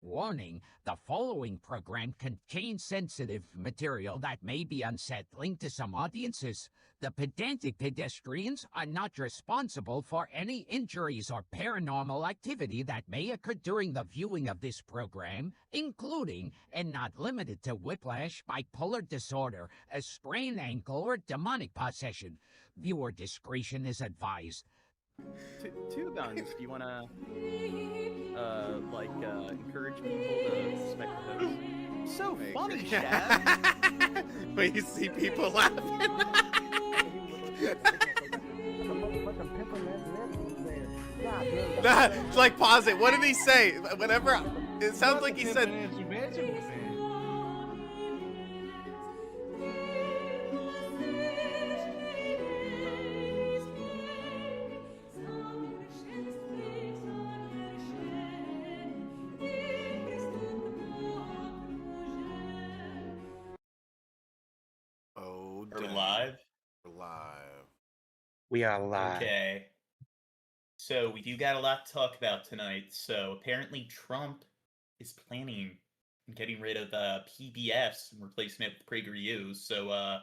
Warning, the following program contains sensitive material that may be unsettling to some audiences. The Pedantic Pedestrians are not responsible for any injuries or paranormal activity that may occur during the viewing of this program, including, and not limited to, whiplash, bipolar disorder, a sprained ankle, or demonic possession. Viewer discretion is advised. Two guns. Do you want to, encourage people to suspect the host? So funny, Shab. When you see people laughing. Nah, like, pause it. What did he say? Whenever it sounds like he said. We're live? We're live. We are live. Okay. So we do got a lot to talk about tonight. So apparently Trump is planning on getting rid of PBS and replacing it with PragerU. So,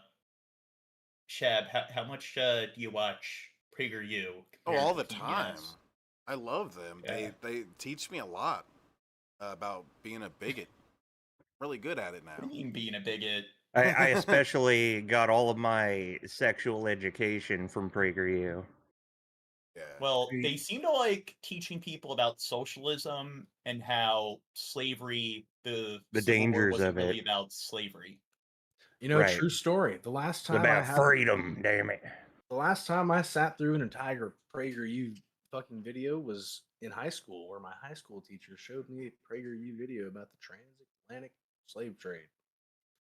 Shab, how much do you watch PragerU? Oh, all the to time. PBS? I love them. Yeah. They teach me a lot about being a bigot. Really good at it now. What do you mean being a bigot? I especially got all of my sexual education from PragerU. Yeah. Well, they seem to like teaching people about socialism and how slavery, the Civil War dangers wasn't of really it. about slavery. You know, Right. true story. The last It's time about freedom, damn it. the last time I sat through an entire PragerU fucking video was in high school, where my high school teacher showed me a PragerU video about the transatlantic slave trade.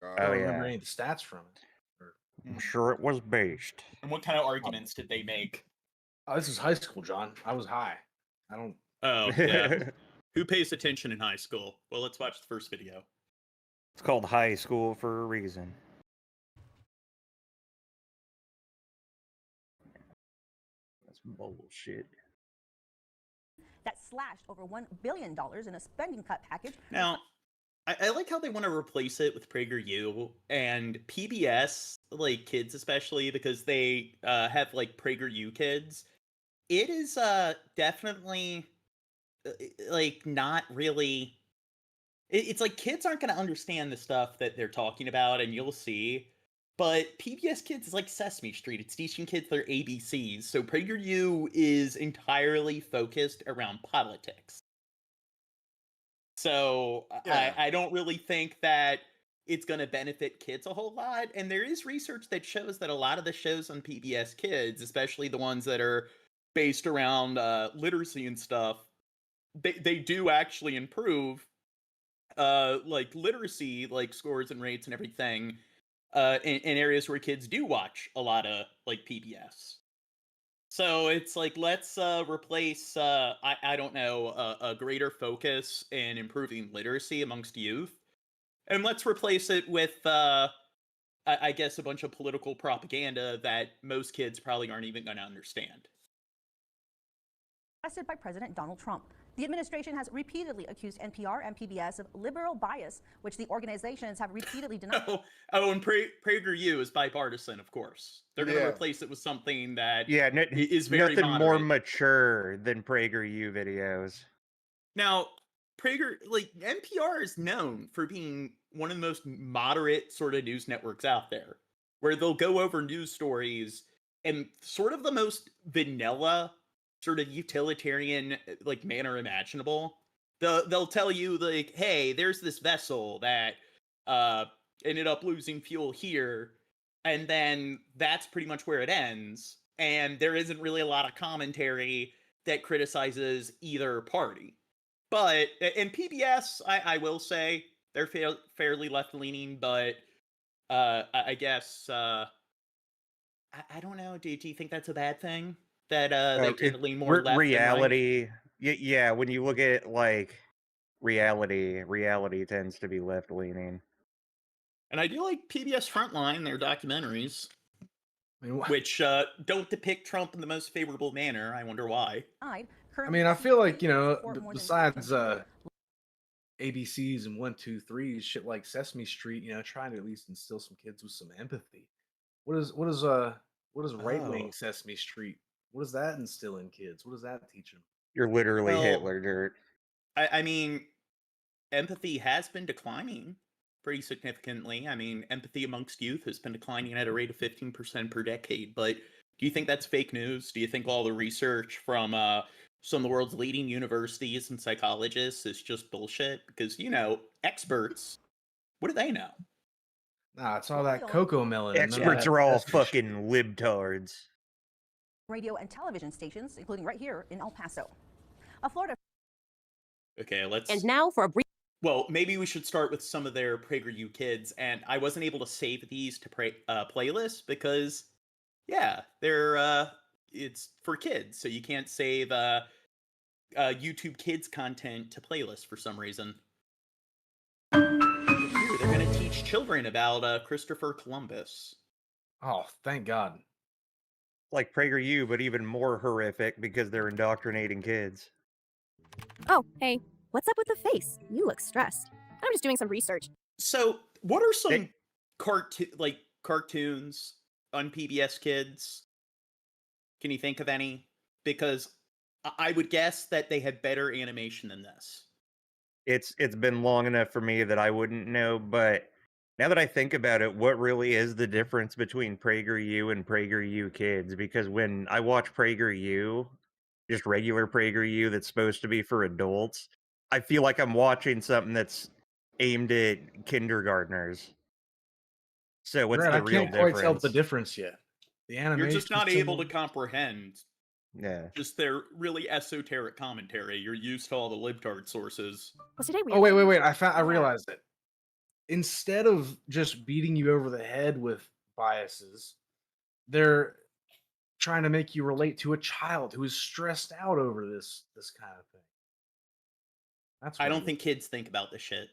I Oh, don't remember yeah. any of the stats from it. I'm sure it was based. And what kind of arguments did they make? Oh, this is high school, John. I was high. I don't. Oh, yeah. Who pays attention in high school? Well, let's watch the first video. It's called high school for a reason. That's bullshit. That slashed over $1 billion in a spending cut package. Now, I like how they want to replace it with PragerU and PBS, like kids especially, because they have like PragerU kids. It is definitely like not really. It's like kids aren't going to understand the stuff that they're talking about, and you'll see. But PBS Kids is like Sesame Street. It's teaching kids their ABCs. So PragerU is entirely focused around politics. So Yeah. I don't really think that it's going to benefit kids a whole lot. And there is research that shows that a lot of the shows on PBS Kids, especially the ones that are based around literacy and stuff, they do actually improve like literacy, like scores and rates and everything in areas where kids do watch a lot of like PBS. So it's like, let's replace, I don't know, a greater focus in improving literacy amongst youth. And let's replace it with, I guess, a bunch of political propaganda that most kids probably aren't even going to understand. Requested by President Donald Trump. The administration has repeatedly accused NPR and PBS of liberal bias, which the organizations have repeatedly denied. And PragerU is bipartisan, of course. They're going to Yeah. replace it with something that Yeah, is very nothing more moderate. mature than PragerU videos. Now, NPR is known for being one of the most moderate sort of news networks out there, where they'll go over news stories and sort of the most vanilla, sort of utilitarian like manner imaginable. They'll tell you like, hey, there's this vessel that ended up losing fuel here, and then that's pretty much where it ends. And there isn't really a lot of commentary that criticizes either party. But in PBS, I will say they're fairly left-leaning, but I guess I don't know. Do you think that's a bad thing? That they tend to lean more left reality. than right? Yeah, when you look at like reality tends to be left-leaning. And I do like PBS Frontline, their documentaries, I mean, which don't depict Trump in the most favorable manner. I wonder why. I mean, I feel like, you know, besides ABCs and 1-2-3s, shit like Sesame Street, trying to at least instill some kids with some empathy. What is right wing Oh. Sesame Street? What does that instill in kids? What does that teach them? You're literally Well, Hitler, Dirt. I mean, empathy has been declining pretty significantly. I mean, empathy amongst youth has been declining at a rate of 15% per decade. But do you think that's fake news? Do you think all the research from some of the world's leading universities and psychologists is just bullshit? Because, experts, what do they know? Nah, it's all that cocoa melon. and none of Experts that are all Sesame Street. fucking libtards. Radio and television stations, including right here in El Paso. A Florida. Okay, let's... And now for a brief. Well, maybe we should start with some of their PragerU kids, and I wasn't able to save these to playlists because, yeah, they're it's for kids, so you can't save YouTube Kids content to playlists for some reason. Here, they're gonna teach children about Christopher Columbus. Oh, thank God. Like PragerU, but even more horrific because they're indoctrinating kids. Oh, hey, what's up with the face? You look stressed. I'm just doing some research. So, what are some cartoons on PBS Kids? Can you think of any? Because I would guess that they have better animation than this. It's been long enough for me that I wouldn't know, but now that I think about it, what really is the difference between PragerU and PragerU Kids? Because when I watch PragerU, just regular PragerU that's supposed to be for adults, I feel like I'm watching something that's aimed at kindergartners. So what's Right, the I real can't quite tell difference? the difference yet. The animation. You're just not able to comprehend Yeah. just their really esoteric commentary. You're used to all the libtard sources. Was today Oh weird? wait! I realized it. Instead of just beating you over the head with biases, they're trying to make you relate to a child who is stressed out over this kind of thing. That's I what don't it think kids think about this shit.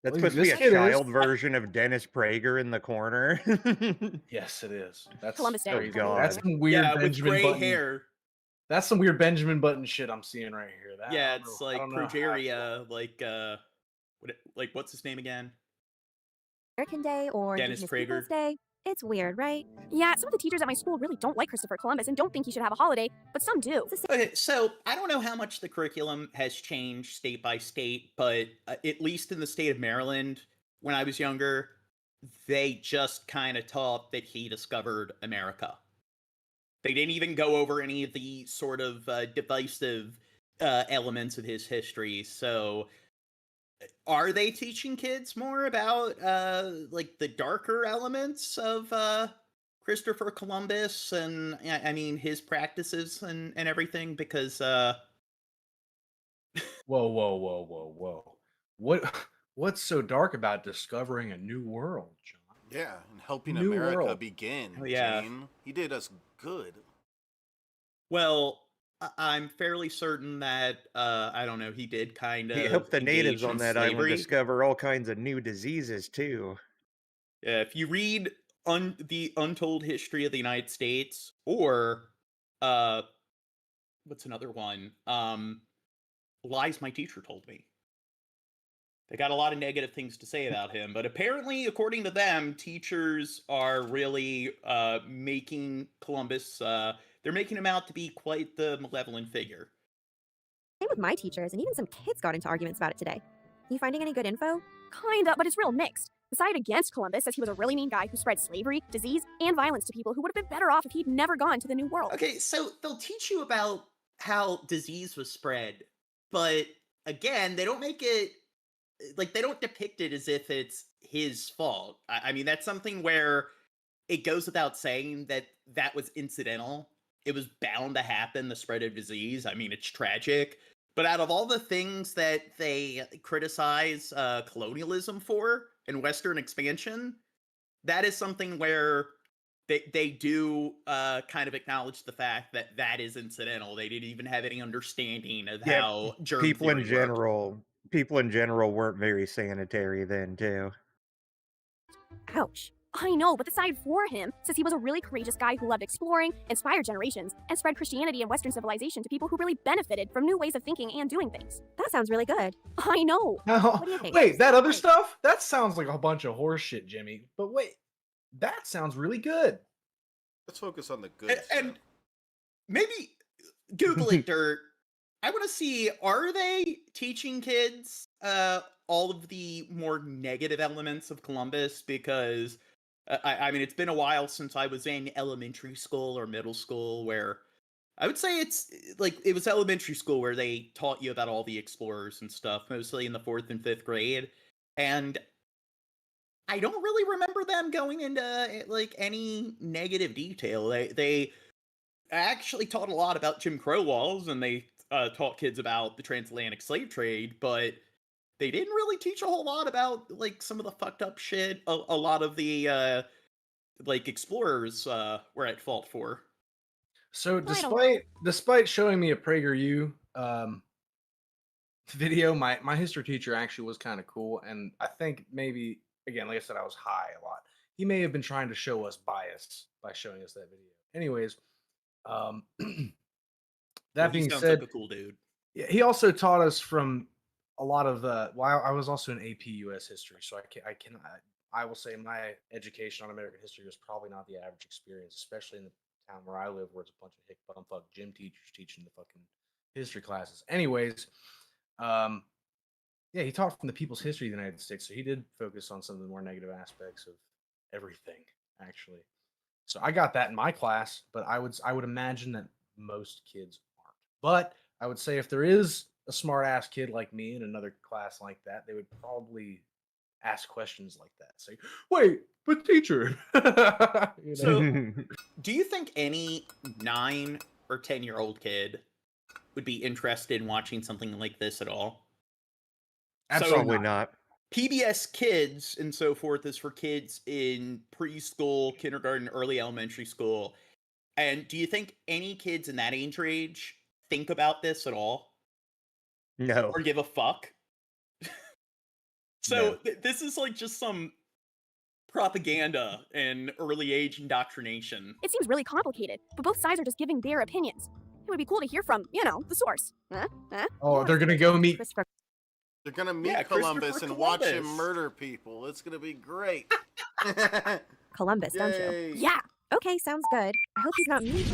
That's Well, supposed to be this a kid is. child version of Dennis Prager in the corner. is. Yes, it is. That's Columbus Day. crazy. Oh, That's God. some weird Yeah, with Benjamin gray Button. hair. That's some weird Benjamin Button shit I'm seeing right here. That, Yeah, I don't it's know- I like don't know how I feel. Progeria, what's his name again? American Day or Dennis Indigenous Peoples Prager. Day? It's weird, right? Yeah, some of the teachers at my school really don't like Christopher Columbus and don't think he should have a holiday, but some do. It's the same. Okay, so I don't know how much the curriculum has changed state by state, but at least in the state of Maryland, when I was younger, they just kind of taught that he discovered America. They didn't even go over any of the sort of divisive elements of his history. So, are they teaching kids more about the darker elements of Christopher Columbus and I mean his practices and everything? Because Whoa. What's so dark about discovering a new world, John? Yeah, and helping New America world. begin. Oh, yeah. Jane. He did us good. well, I'm fairly certain that I don't know. He did kind of. He helped the natives engage on in that island slavery. discover all kinds of new diseases too. Yeah, if you read the Untold History of the United States, or what's another one? Lies My Teacher Told Me. They got a lot of negative things to say about him, but apparently, according to them, teachers are really making Columbus. They're making him out to be quite the malevolent figure. Same with my teachers, and even some kids got into arguments about it today. You finding any good info? Kinda, but it's real mixed. The side against Columbus says he was a really mean guy who spread slavery, disease, and violence to people who would have been better off if he'd never gone to the New World. Okay, so they'll teach you about how disease was spread, but again, they don't make it they don't depict it as if it's his fault. I mean, that's something where it goes without saying that was incidental. It was bound to happen, the spread of disease. I mean, it's tragic. But out of all the things that they criticize colonialism for and Western expansion, that is something where they do kind of acknowledge the fact that that is incidental. They didn't even have any understanding of Yeah, how germ people in theory worked. general weren't very sanitary then too. Ouch. I know, but the side for him says he was a really courageous guy who loved exploring, inspired generations, and spread Christianity and Western civilization to people who really benefited from new ways of thinking and doing things. That sounds really good. I know. What do you think? Wait, that other stuff? That sounds like a bunch of horse shit, Jimmy. But wait, that sounds really good. Let's focus on the good And maybe Google it, Dirt. I want to see, are they teaching kids all of the more negative elements of Columbus? Because, I mean, it's been a while since I was in elementary school or middle school where I would say it's like it was elementary school where they taught you about all the explorers and stuff, mostly in the 4th and 5th grade. And I don't really remember them going into like any negative detail. They actually taught a lot about Jim Crow laws, and they taught kids about the transatlantic slave trade, but they didn't really teach a whole lot about like some of the fucked up shit a lot of the like explorers were at fault for. So despite showing me a PragerU video, my history teacher actually was kind of cool, and I think maybe, again, like I said, I was high a lot. He may have been trying to show us bias by showing us that video. Anyways, that being sounds said, like a cool dude. yeah, he also taught us from a lot of well, I was also in AP US history, so I will say my education on American history was probably not the average experience, especially in the town where I live, where it's a bunch of hick bumfuck gym teachers teaching the fucking history classes. Anyways, yeah, he taught from the people's history of the United States, so he did focus on some of the more negative aspects of everything, actually. So I got that in my class, but I would imagine that most kids aren't. But I would say if there is a smart ass kid like me in another class like that, they would probably ask questions like that. Say, wait, but teacher. You know? So, do you think any 9 or 10-year-old kid would be interested in watching something like this at all? Absolutely not. PBS Kids and so forth is for kids in preschool, kindergarten, early elementary school. And do you think any kids in that age range think about this at all? No. Or give a fuck? So this is like just some propaganda and early age indoctrination. It seems really complicated, but both sides are just giving their opinions. It would be cool to hear from, the source. Oh, they're gonna go meet. They're gonna meet Yeah, Columbus and watch him Columbus. murder people. It's gonna be great. Columbus, don't you? Yeah. Okay, sounds good. I hope he's not mean.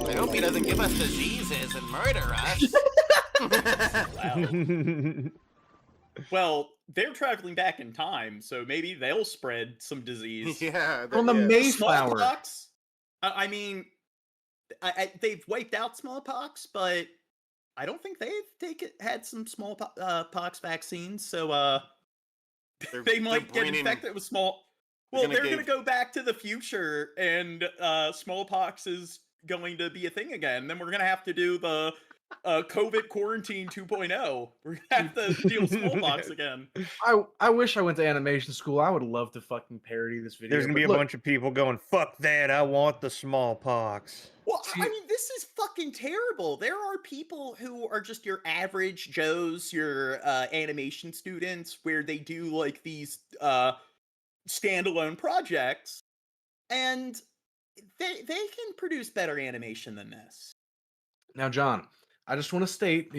I hope he doesn't give us diseases and murder us. Wow. Well, they're traveling back in time, so maybe they'll spread some disease. Yeah. On the Mayflower. Smallpox? I mean, they've wiped out smallpox, but I don't think they've had some smallpox vaccines, so they might get infected with small. Well, they're going to go back to the future, and smallpox is going to be a thing again. Then we're going to have to do the COVID quarantine 2.0. We're going to have to deal with smallpox again. I wish I went to animation school. I would love to fucking parody this video. There's gonna be a bunch of people going, "Fuck that! I want the smallpox." Well, I mean, this is fucking terrible. There are people who are just your average Joes, your animation students, where they do like these standalone projects, and they can produce better animation than this. Now, John, I just want to state,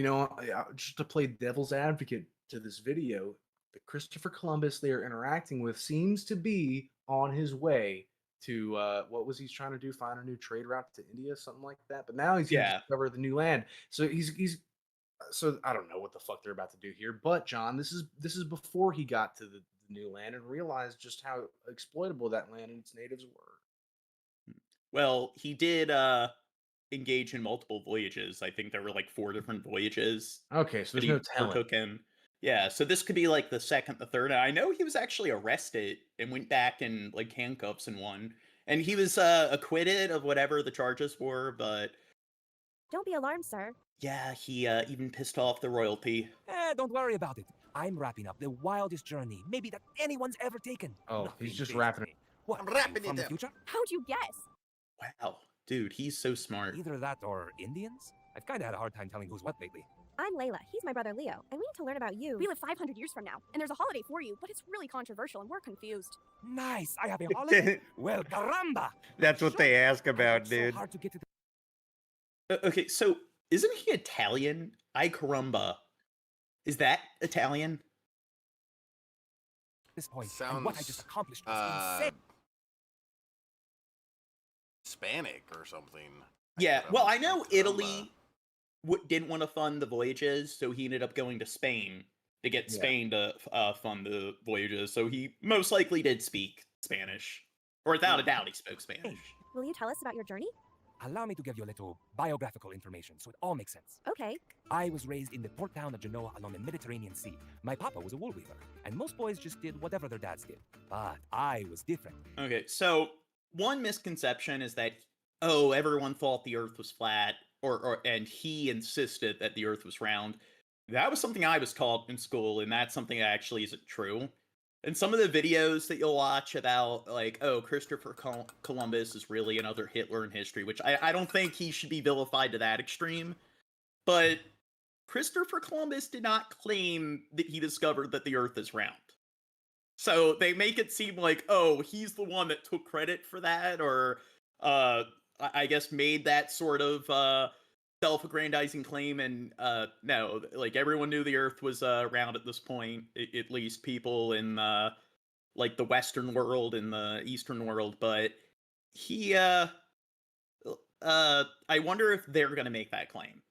just to play devil's advocate to this video, that Christopher Columbus they are interacting with seems to be on his way to what was he trying to do? Find a new trade route to India, something like that. But now he's going to discover the new land. So he's so I don't know what the fuck they're about to do here. But John, this is before he got to the new land and realized just how exploitable that land and its natives were. Well, he did engage in multiple voyages. I think there were like 4 different voyages. Okay, so there's no telling. Took him. Yeah, so this could be like the second, the third. And I know he was actually arrested and went back in like handcuffs and one. And he was acquitted of whatever the charges were, but Don't be alarmed, sir. yeah, he even pissed off the royalty. Don't worry about it. I'm wrapping up the wildest journey maybe that anyone's ever taken. Oh, Nothing he's just phases wrapping me. it. What, I'm wrapping from it the up. future? How'd you guess? Wow, dude, he's so smart. Either that or Indians? I've kind of had a hard time telling who's what lately. I'm Layla. He's my brother Leo, and we need to learn about you. We live 500 years from now, and there's a holiday for you, but it's really controversial, and we're confused. Nice. I have a holiday. Well, caramba. That's what they ask I about, worked so dude. hard to get to the Okay, so isn't he Italian? I caramba. Is that Italian? this point, Sounds, and what I just accomplished was insane. Hispanic or something. Yeah, thought well, was I know from Italy didn't want to fund the voyages, so he ended up going to Spain to get Yeah. Spain to fund the voyages. So he most likely did speak Spanish, or without a doubt, he spoke Spanish. Will you tell us about your journey? Allow me to give you a little biographical information so it all makes sense. Okay. I was raised in the port town of Genoa along the Mediterranean Sea. My papa was a wool weaver, and most boys just did whatever their dads did. But I was different. Okay, so one misconception is that everyone thought the Earth was flat, and he insisted that the Earth was round. That was something I was taught in school, and that's something that actually isn't true. And some of the videos that you'll watch about, like, Christopher Columbus is really another Hitler in history, which I don't think he should be vilified to that extreme. But Christopher Columbus did not claim that he discovered that the Earth is round. So they make it seem like, he's the one that took credit for that, or I guess made that sort of self-aggrandizing claim, and no, like everyone knew the Earth was round at this point, at least people in like the Western world and the Eastern world. But he, I wonder if they're gonna make that claim.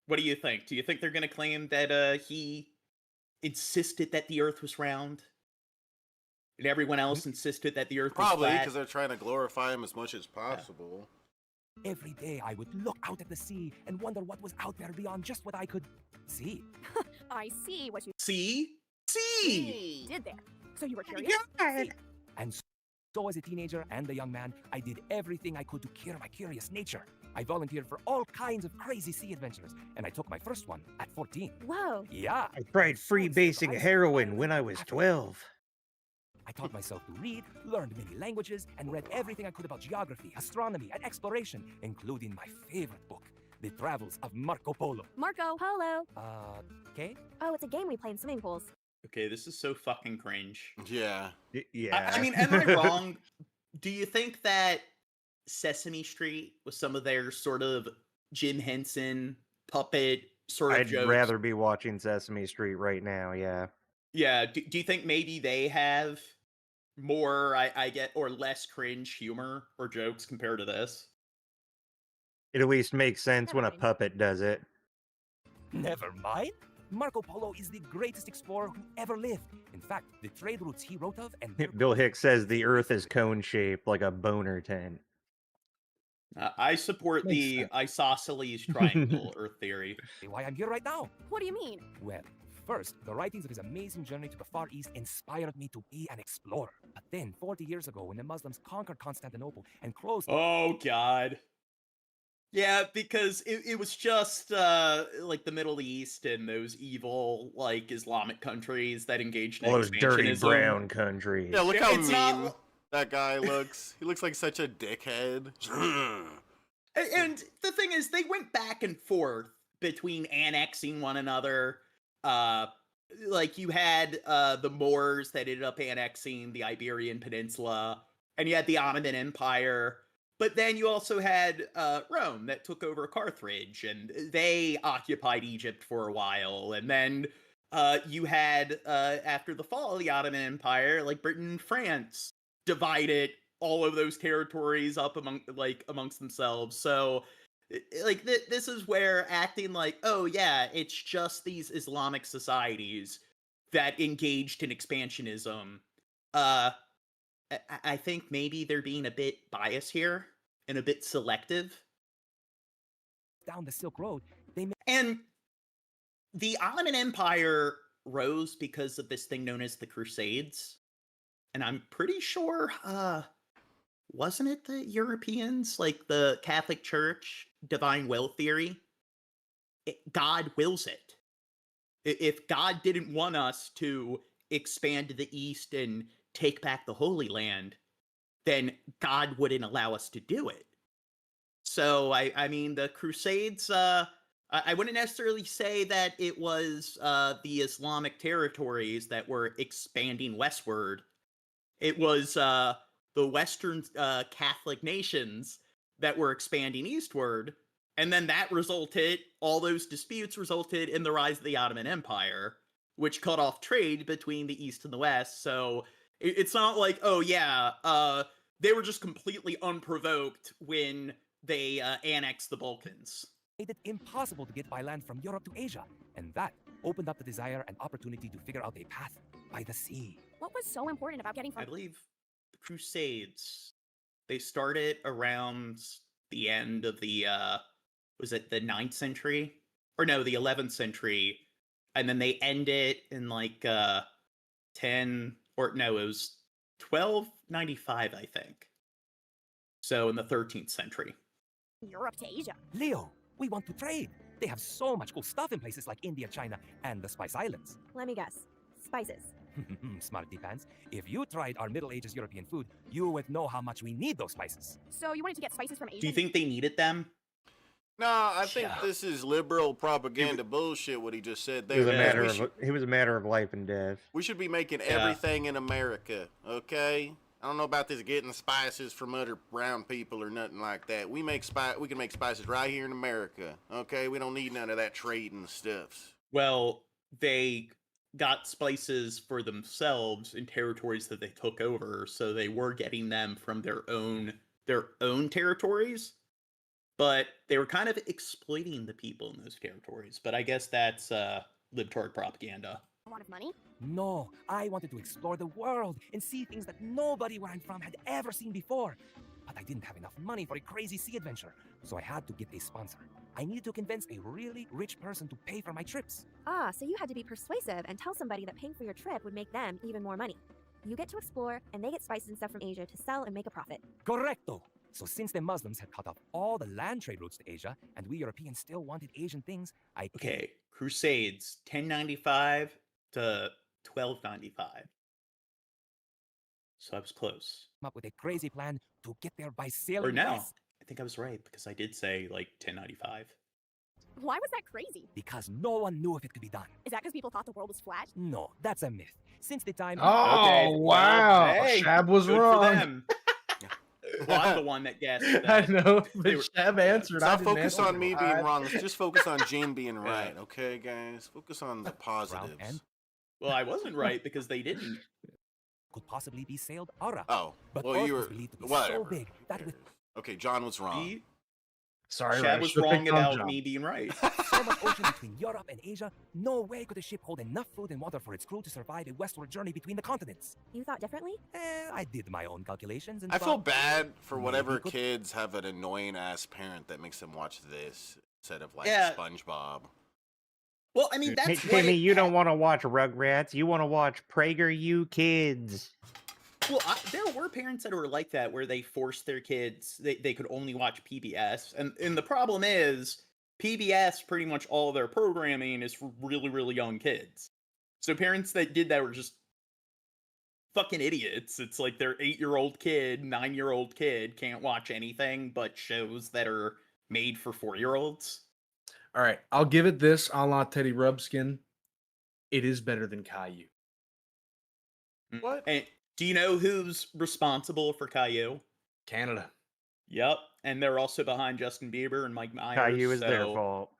What do you think? Do you think they're gonna claim that he insisted that the Earth was round, and everyone else insisted that the Earth was Probably flat? because they're trying to glorify him as much as possible. Every day I would look out at the sea and wonder what was out there beyond just what I could see. I see what you See? did there. So you were curious? See. And so as a teenager and a young man, I did everything I could to cure my curious nature. I volunteered for all kinds of crazy sea adventures, and I took my first one at 14. Whoa. Yeah. I tried freebasing heroin when I was 12. I taught myself to read, learned many languages, and read everything I could about geography, astronomy, and exploration, including my favorite book, The Travels of Marco Polo. Marco Polo. Okay? Oh, it's a game we play in swimming pools. Okay, this is so fucking cringe. Yeah. Yeah. I mean, am I wrong? Do you think that Sesame Street was some of their sort of Jim Henson puppet sort of I'd jokes? rather be watching Sesame Street right now, yeah. Yeah, do you think maybe they have more, I get, or less cringe humor or jokes compared to this? It at least makes sense when a Never mind. puppet does it. Never mind. Marco Polo is the greatest explorer who ever lived. In fact, the trade routes he wrote of and Bill Hicks says the Earth is cone-shaped like a boner tent. I support Makes the sense. isosceles triangle Earth theory. why I'm here right now. What do you mean? Well, first, the writings of his amazing journey to the Far East inspired me to be an explorer. But then, 40 years ago, when the Muslims conquered Constantinople and closed... Oh, God. Yeah, because it was just, like, the Middle East and those evil, like, Islamic countries that engaged in All those dirty expansionism. brown countries. Yeah, look how It's mean not- that guy looks. He looks like such a dickhead. And the thing is, they went back and forth between annexing one another. Like, you had the Moors that ended up annexing the Iberian Peninsula, and you had the Ottoman Empire. But then you also had Rome that took over Carthage, and they occupied Egypt for a while. And then you had, after the fall of the Ottoman Empire, like Britain and France divided all of those territories up amongst themselves. So, like, this is where acting like, oh yeah, it's just these Islamic societies that engaged in expansionism. I think maybe they're being a bit biased here and a bit selective. down the Silk Road, they made... And the Ottoman Empire rose because of this thing known as the Crusades. And I'm pretty sure, wasn't it the Europeans, like the Catholic Church, divine will theory? God wills it. If God didn't want us to expand to the East and take back the Holy Land, then God wouldn't allow us to do it. So, I mean, the Crusades, I wouldn't necessarily say that it was the Islamic territories that were expanding westward. It was the Western Catholic nations that were expanding eastward. And then all those disputes resulted in the rise of the Ottoman Empire, which cut off trade between the East and the West. So it's not like, oh yeah, they were just completely unprovoked when they annexed the Balkans. Made it impossible to get by land from Europe to Asia, and that opened up the desire and opportunity to figure out a path by the sea. What was so important about getting I from... believe the Crusades, they started around the end of the, was it the 9th century? Or no, the 11th century. And then they ended in like it was 1295, I think. So in the 13th century. Europe to Asia? Leo, we want to trade. They have so much cool stuff in places like India, China, and the Spice Islands. Let me guess. Spices. Smarty pants. If you tried our Middle Ages European food, you would know how much we need those spices. So you wanted to get spices from Asia? Do you think they needed them? Nah, I think this is liberal propaganda bullshit, what he just said there. It was a matter of life and death. We should be making everything in America, okay? I don't know about this getting spices from other brown people or nothing like that. We can make spices right here in America, okay? We don't need none of that trading stuff. Well, they got spices for themselves in territories that they took over, so they were getting them from their own territories, but they were kind of exploiting the people in those territories. But I guess that's libtard propaganda. A lot of money? No, I wanted to explore the world and see things that nobody where I'm from had ever seen before. But I didn't have enough money for a crazy sea adventure, so I had to get a sponsor. I needed to convince a really rich person to pay for my trips. Ah, so you had to be persuasive and tell somebody that paying for your trip would make them even more money. You get to explore, and they get spices and stuff from Asia to sell and make a profit. Correcto. So since the Muslims had cut off all the land trade routes to Asia, and we Europeans still wanted Asian things, Okay, Crusades, 1095 to 1295. So I was close. Came up with a crazy plan to get there by sailing Or no, west. I think I was right, because I did say, like, 1095. Why was that crazy? Because no one knew if it could be done. Is that because people thought the world was flat? No, that's a myth. Since the time... Oh, Okay, wow. well, hey, Shab was good for wrong. them. Well, I'm the one that guessed that. I know, they but were- Shab answered. I Stop didn't focus answer. on me being wrong. Let's just focus on Gene being right, okay, guys? Focus on the Brown positives. and Well, I wasn't right because they didn't. could possibly be sailed Ara. Oh, But well, Earth you was were... believed to be Whatever. so big that with Okay, John was wrong. See? Sorry, Shad Ray, was should've wrong picked on about John. me being right. so much ocean between Europe and Asia, no way could a ship hold enough food and water for its crew to survive a westward journey between the continents. You thought differently? I did my own calculations and I feel thought, bad for maybe whatever could- kids have an annoying ass parent that makes them watch this instead of like Yeah. SpongeBob. Well, I mean, Hey, that's what Timmy, it- you don't want to watch Rugrats. You want to watch PragerU Kids. Well, there were parents that were like that, where they forced their kids, they could only watch PBS. And the problem is, PBS, pretty much all their programming is for really, really young kids. So parents that did that were just fucking idiots. It's like their 8-year-old kid, 9-year-old kid can't watch anything but shows that are made for 4-year-olds. All right, I'll give it this, a la Teddy Rubskin. It is better than Caillou. What? And do you know who's responsible for Caillou? Canada. Yep, and they're also behind Justin Bieber and Mike Myers. Caillou is their so fault.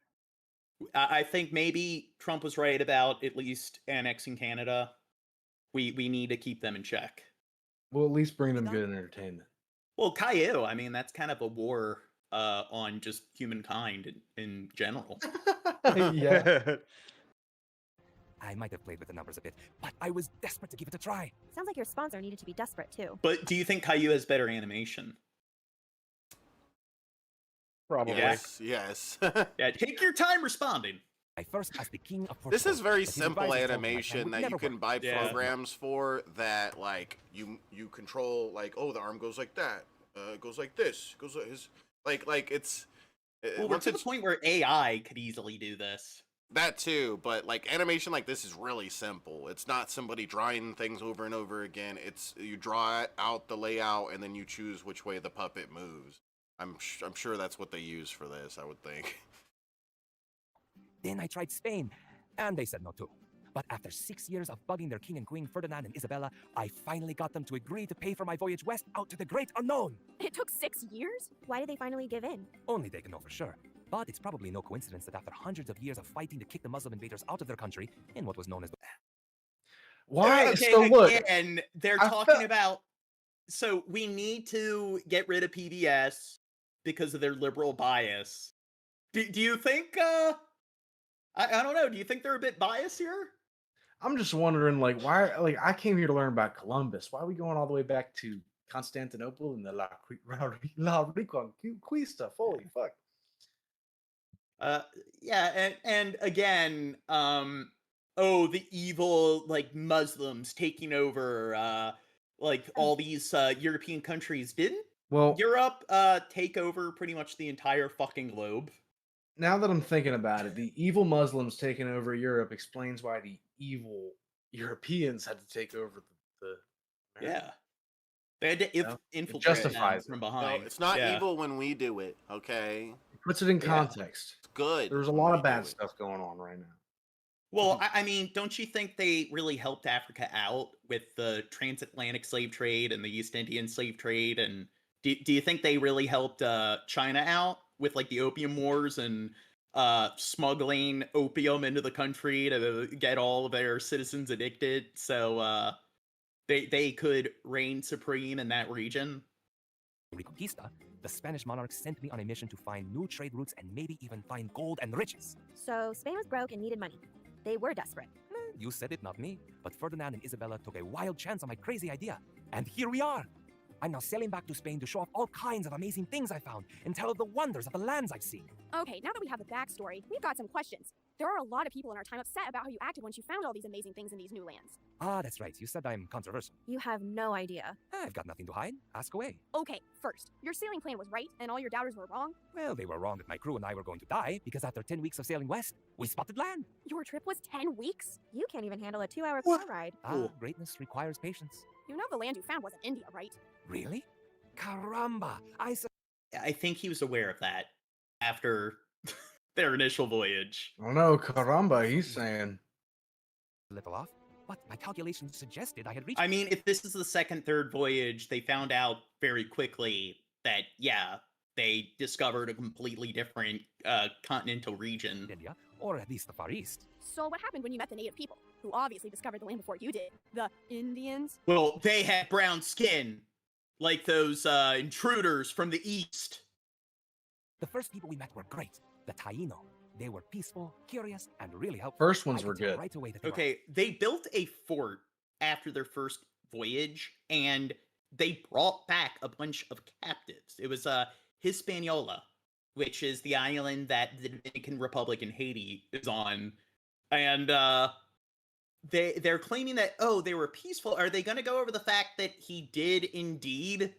I think maybe Trump was right about at least annexing Canada. We need to keep them in check. We'll at least bring them good entertainment. Well, Caillou, I mean, that's kind of a war on just humankind in general. Yeah. I might have played with the numbers a bit, but I was desperate to give it a try. Sounds like your sponsor needed to be desperate too. But do you think Caillou has better animation? Probably. Yes, yes. Yeah, take your time responding. I first as the king of Portugal. This is very but his simple advisor told me my plan animation would that you never can work. buy Yeah. programs for that like you control like, oh, the arm goes like that. It goes like this. Goes like his like it's Well, we're once to the it's point where AI could easily do this. that too, but like animation like this is really simple. It's not somebody drawing things over and over again. It's you draw out the layout and then you choose which way the puppet moves. I'm sure that's what they use for this, I would think. Then I tried Spain, and they said no too. But after 6 years of bugging their king and queen, Ferdinand and Isabella, I finally got them to agree to pay for my voyage west out to the great unknown. It took 6 years? Why did they finally give in? Only they can know for sure. But it's probably no coincidence that after hundreds of years of fighting to kick the Muslim invaders out of their country in what was known as the... Why? Okay, So look, again, they're I talking felt- about. So we need to get rid of PBS because of their liberal bias. Do you think? I don't know. Do you think they're a bit biased here? I'm just wondering, like, why? Like, I came here to learn about Columbus. Why are we going all the way back to Constantinople and the La Reconquista? Holy fuck! Yeah, and again, the evil like Muslims taking over, like all these European countries. Didn't Well, Europe take over pretty much the entire fucking globe? now that I'm thinking about it, the evil Muslims taking over Europe explains why the evil Europeans had to take over the Yeah, they had to Yeah, infiltrate justifies them it. from No, behind. it's not Yeah. evil when we do it, okay? It puts it in Yeah. context. It's good. There's a when lot we of do bad it. stuff going on right now. Well, I mean, don't you think they really helped Africa out with the transatlantic slave trade and the East Indian slave trade? And do you think they really helped China out with like the opium wars and smuggling opium into the country to get all of their citizens addicted so they could reign supreme in that region? Reconquista, the Spanish monarchs sent me on a mission to find new trade routes and maybe even find gold and riches. So Spain was broke and needed money. They were desperate. You said it, not me. But Ferdinand and Isabella took a wild chance on my crazy idea. And here we are. I'm now sailing back to Spain to show off all kinds of amazing things I found and tell of the wonders of the lands I've seen. Okay, now that we have the backstory, we've got some questions. There are a lot of people in our time upset about how you acted once you found all these amazing things in these new lands. Ah, that's right. You said I'm controversial. You have no idea. I've got nothing to hide. Ask away. Okay, first, your sailing plan was right and all your doubters were wrong. Well, they were wrong that my crew and I were going to die because after 10 weeks of sailing west, we spotted land. Your trip was 10 weeks? You can't even handle a 2-hour car ride. Ah, greatness requires patience. You know the land you found wasn't India, right? Really? Caramba! I think he was aware of that after their initial voyage. Oh no, caramba, he's saying. A little off, but my calculations suggested I had reached... I mean, if this is the third voyage, they found out very quickly that, yeah, they discovered a completely different continental region. India, or at least the Far East. So what happened when you met the native people, who obviously discovered the land before you did? The Indians? Well, they had brown skin, like those intruders from the east. The first people we met were great. The Taino. They were peaceful, curious, and really helpful. First ones I were could tell good. right away that they were... Okay, they built a fort after their first voyage, and they brought back a bunch of captives. It was Hispaniola, which is the island that the Dominican Republic and Haiti is on. And they're claiming that, oh, they were peaceful. Are they going to go over the fact that he did indeed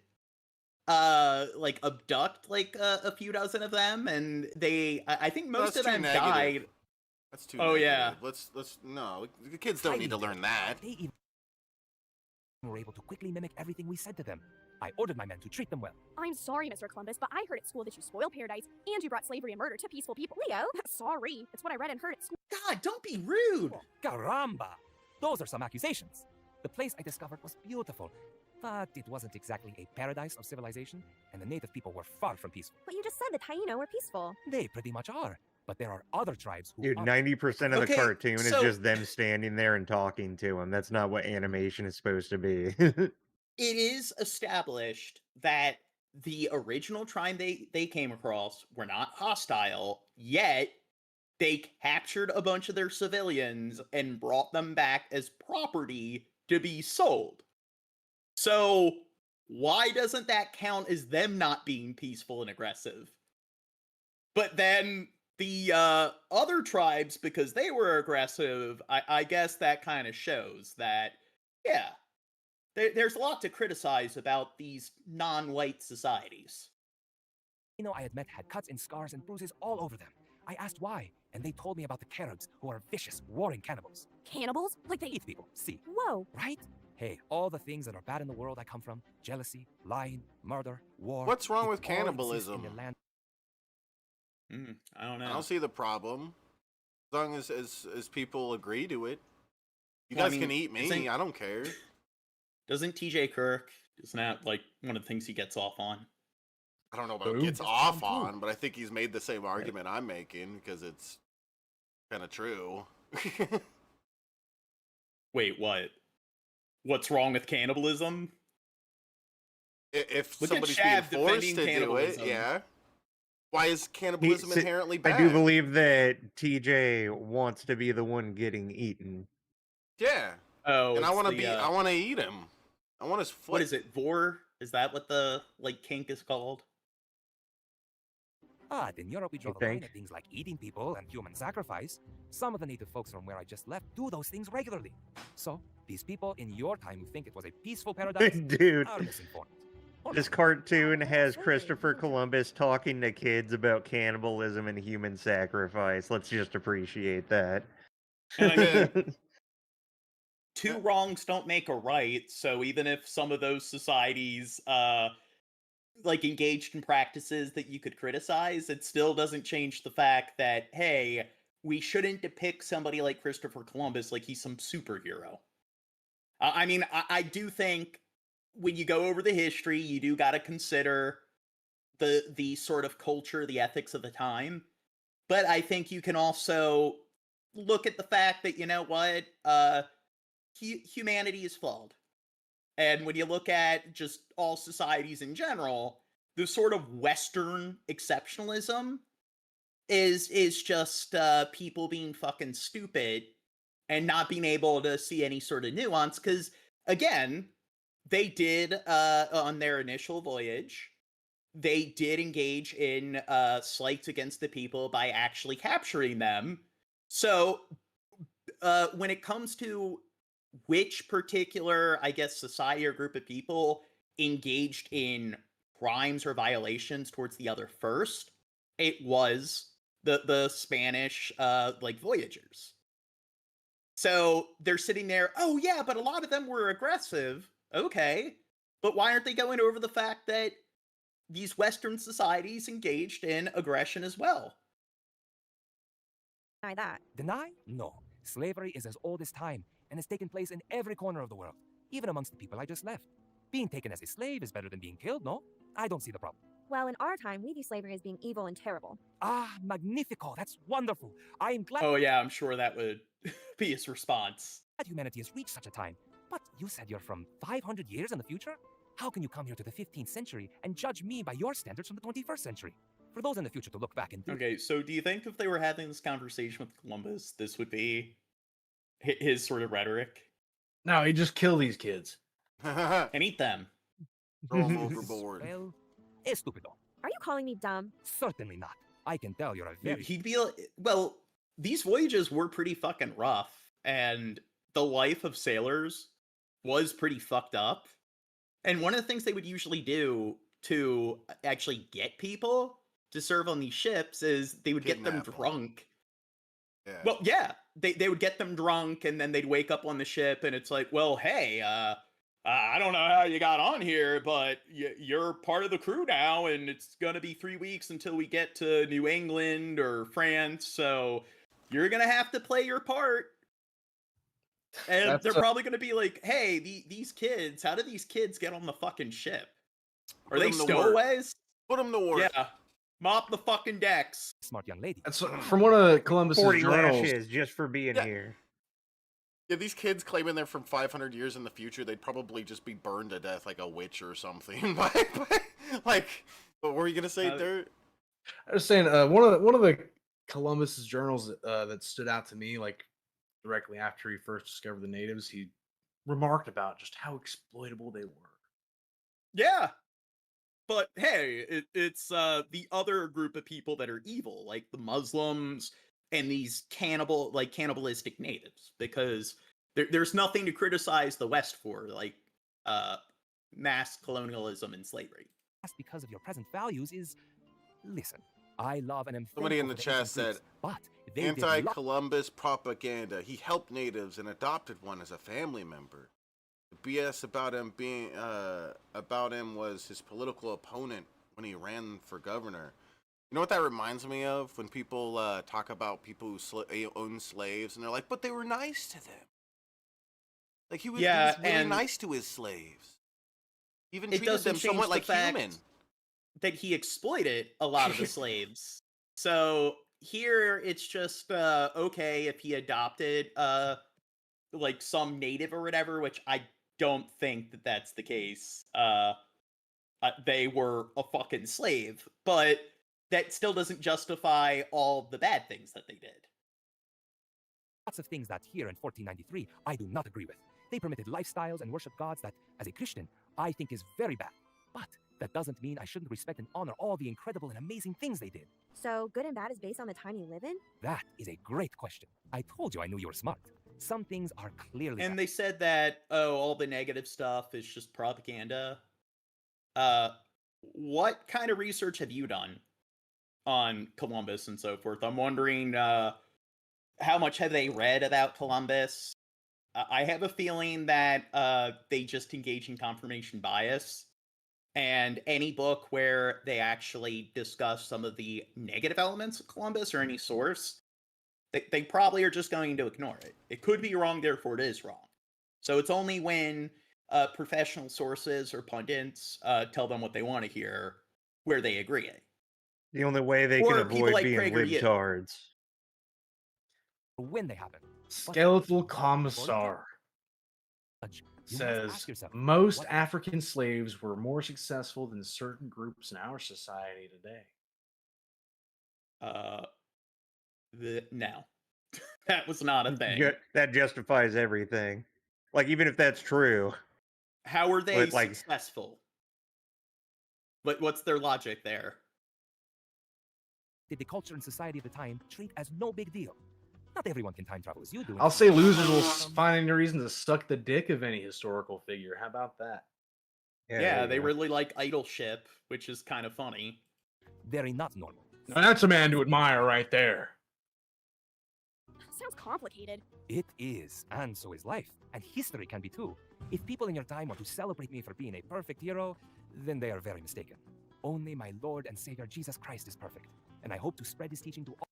like abduct like a few dozen of them, and I think most of them died. That's too Oh, negative. yeah. Let's no, the kids don't need to learn that. They even were able to quickly mimic everything we said to them. I ordered my men to treat them well. I'm sorry, Mr. Columbus, but I heard at school that you spoiled paradise and you brought slavery and murder to peaceful people. Leo? Sorry, it's what I read and heard at school. God, don't be rude. Caramba! Those are some accusations. The place I discovered was beautiful, but it wasn't exactly a paradise of civilization, and the native people were far from peaceful. But you just said the Taino were peaceful. They pretty much are, but there are other tribes who Dude, are... 90% of the Okay, cartoon is so- just them standing there and talking to him. That's not what animation is supposed to be. It is established that the original tribe they came across were not hostile, yet they captured a bunch of their civilians and brought them back as property to be sold. So why doesn't that count as them not being peaceful and aggressive? But then the other tribes, because they were aggressive, I guess that kind of shows that, yeah, there's a lot to criticize about these non-white societies. You know I had met had cuts and scars and bruises all over them. I asked why, and they told me about the Caribs, who are vicious, warring cannibals. Cannibals? Like they Eat people, see, Whoa. right? Hey, all the things that are bad in the world I come from, jealousy, lying, murder, war... What's wrong it with all exists cannibalism? in the land. I don't know. I don't see the problem. As long as people agree to it. You guys can eat me. I don't care. Doesn't TJ Kirk, isn't that like one of the things he gets off on? I don't know about gets off on, but I think he's made the same argument I'm making because it's kind of true. Wait, what? What's wrong with cannibalism? If somebody's being forced to do it, yeah. Why is cannibalism inherently bad? I do believe that TJ wants to be the one getting eaten. Yeah. Oh, and I want to I want to eat him. I want his foot. What is it? Vor? Is that what the kink is called? In Europe, we draw the line at things like eating people and human sacrifice. Some of the native folks from where I just left do those things regularly. So, these people in your time who think it was a peaceful paradise Dude, are misinformed. This cartoon has Christopher Columbus talking to kids about cannibalism and human sacrifice. Let's just appreciate that. And I mean, two wrongs don't make a right, so even if some of those societies engaged in practices that you could criticize, it still doesn't change the fact that, hey, we shouldn't depict somebody like Christopher Columbus like he's some superhero. I mean, I do think when you go over the history, you do got to consider the sort of culture, the ethics of the time. But I think you can also look at the fact that, you know what, humanity is flawed. And when you look at just all societies in general, the sort of Western exceptionalism is just people being fucking stupid and not being able to see any sort of nuance. Because, again, they did, on their initial voyage, they did engage in slights against the people by actually capturing them. So, when it comes to which particular, I guess, society or group of people engaged in crimes or violations towards the other first, it was the Spanish, voyagers. So they're sitting there, oh yeah, but a lot of them were aggressive. Okay, but why aren't they going over the fact that these Western societies engaged in aggression as well? Deny that. Deny? No. Slavery is as old as time and has taken place in every corner of the world, even amongst the people I just left. Being taken as a slave is better than being killed, no? I don't see the problem. Well, in our time, we view slavery as being evil and terrible. Ah, magnifico. That's wonderful. I am glad. Oh yeah, I'm sure that would be his response. That humanity has reached such a time. But you said you're from 500 years in the future? How can you come here to the 15th century and judge me by your standards from the 21st century? For those in the future to look back and do... Okay, so do you think if they were having this conversation with Columbus, this would be his sort of rhetoric? No, he just kill these kids. And eat them. Throw them overboard. Well, estupido. Are you calling me dumb? Certainly not. I can tell you're a very... He'd be like, well, these voyages were pretty fucking rough, and the life of sailors was pretty fucked up. And one of the things they would usually do to actually get people to serve on these ships is they would get them drunk. Yeah. Well, yeah, they would get them drunk, and then they'd wake up on the ship, and it's like, well, hey, I don't know how you got on here, but you're part of the crew now, and it's gonna be 3 weeks until we get to New England or France, so you're gonna have to play your part. And they're probably gonna be like, hey, these kids, how did these kids get on the fucking ship? Are they stowaways? Put them to work. Yeah. Mop the fucking decks. Smart young lady. That's from one of Columbus's 40 journals. lashes just for being here. Yeah, these kids claiming they're from 500 years in the future, they'd probably just be burned to death like a witch or something. Like, what were you gonna say, Dirt? I was saying one of the Columbus's journals that stood out to me, like directly after he first discovered the natives, he remarked about just how exploitable they were. Yeah. But hey, it's the other group of people that are evil, like the Muslims and these cannibalistic natives, because there's nothing to criticize the West for, like mass colonialism and slavery. Because of your present values is, listen, I love and am Somebody in the thankful for chat said, but they anti-Columbus propaganda. He helped natives and adopted one as a family member. The BS about him was his political opponent when he ran for governor. You know what that reminds me of? When people talk about people who own slaves, and they're like, but they were nice to them. Like, he was really and nice to his slaves. Even it treated doesn't them change somewhat the like fact human. that he exploited a lot of the slaves. So here it's just okay if he adopted like some native or whatever, which I don't think that that's the case. They were a fucking slave, but that still doesn't justify all the bad things that they did. Lots of things that here in 1493 I do not agree with. They permitted lifestyles and worship gods that, as a Christian, I think is very bad. But that doesn't mean I shouldn't respect and honor all the incredible and amazing things they did. So, good and bad is based on the time you live in? That is a great question. I told you I knew you were smart. Some things are clearly And bad. they said that, oh, all the negative stuff is just propaganda. What kind of research have you done on Columbus and so forth? I'm wondering, how much have they read about Columbus? I have a feeling that they just engage in confirmation bias. And any book where they actually discuss some of the negative elements of Columbus or any source, they probably are just going to ignore it. It could be wrong, therefore it is wrong. So it's only when professional sources or pundits tell them what they want to hear where they agree. The only way they Or can people avoid like being PragerU. libtards. When they happen. Skeletal Commissar You must ask says yourself, most what- African slaves were more successful than certain groups in our society today. No. That was not a thing. That justifies everything. Like, even if that's true. How were they But, like- successful? But what's their logic there? Did the culture and society of the time treat as no big deal? Not everyone can time travel as you do. I'll say losers will find any reason to suck the dick of any historical figure. How about that? Yeah, they really like idolship, which is kind of funny. Very not normal. Now that's a man to admire right there. Sounds complicated. It is, and so is life. And history can be too. If people in your time want to celebrate me for being a perfect hero, then they are very mistaken. Only my Lord and Savior Jesus Christ is perfect, and I hope to spread his teaching to all.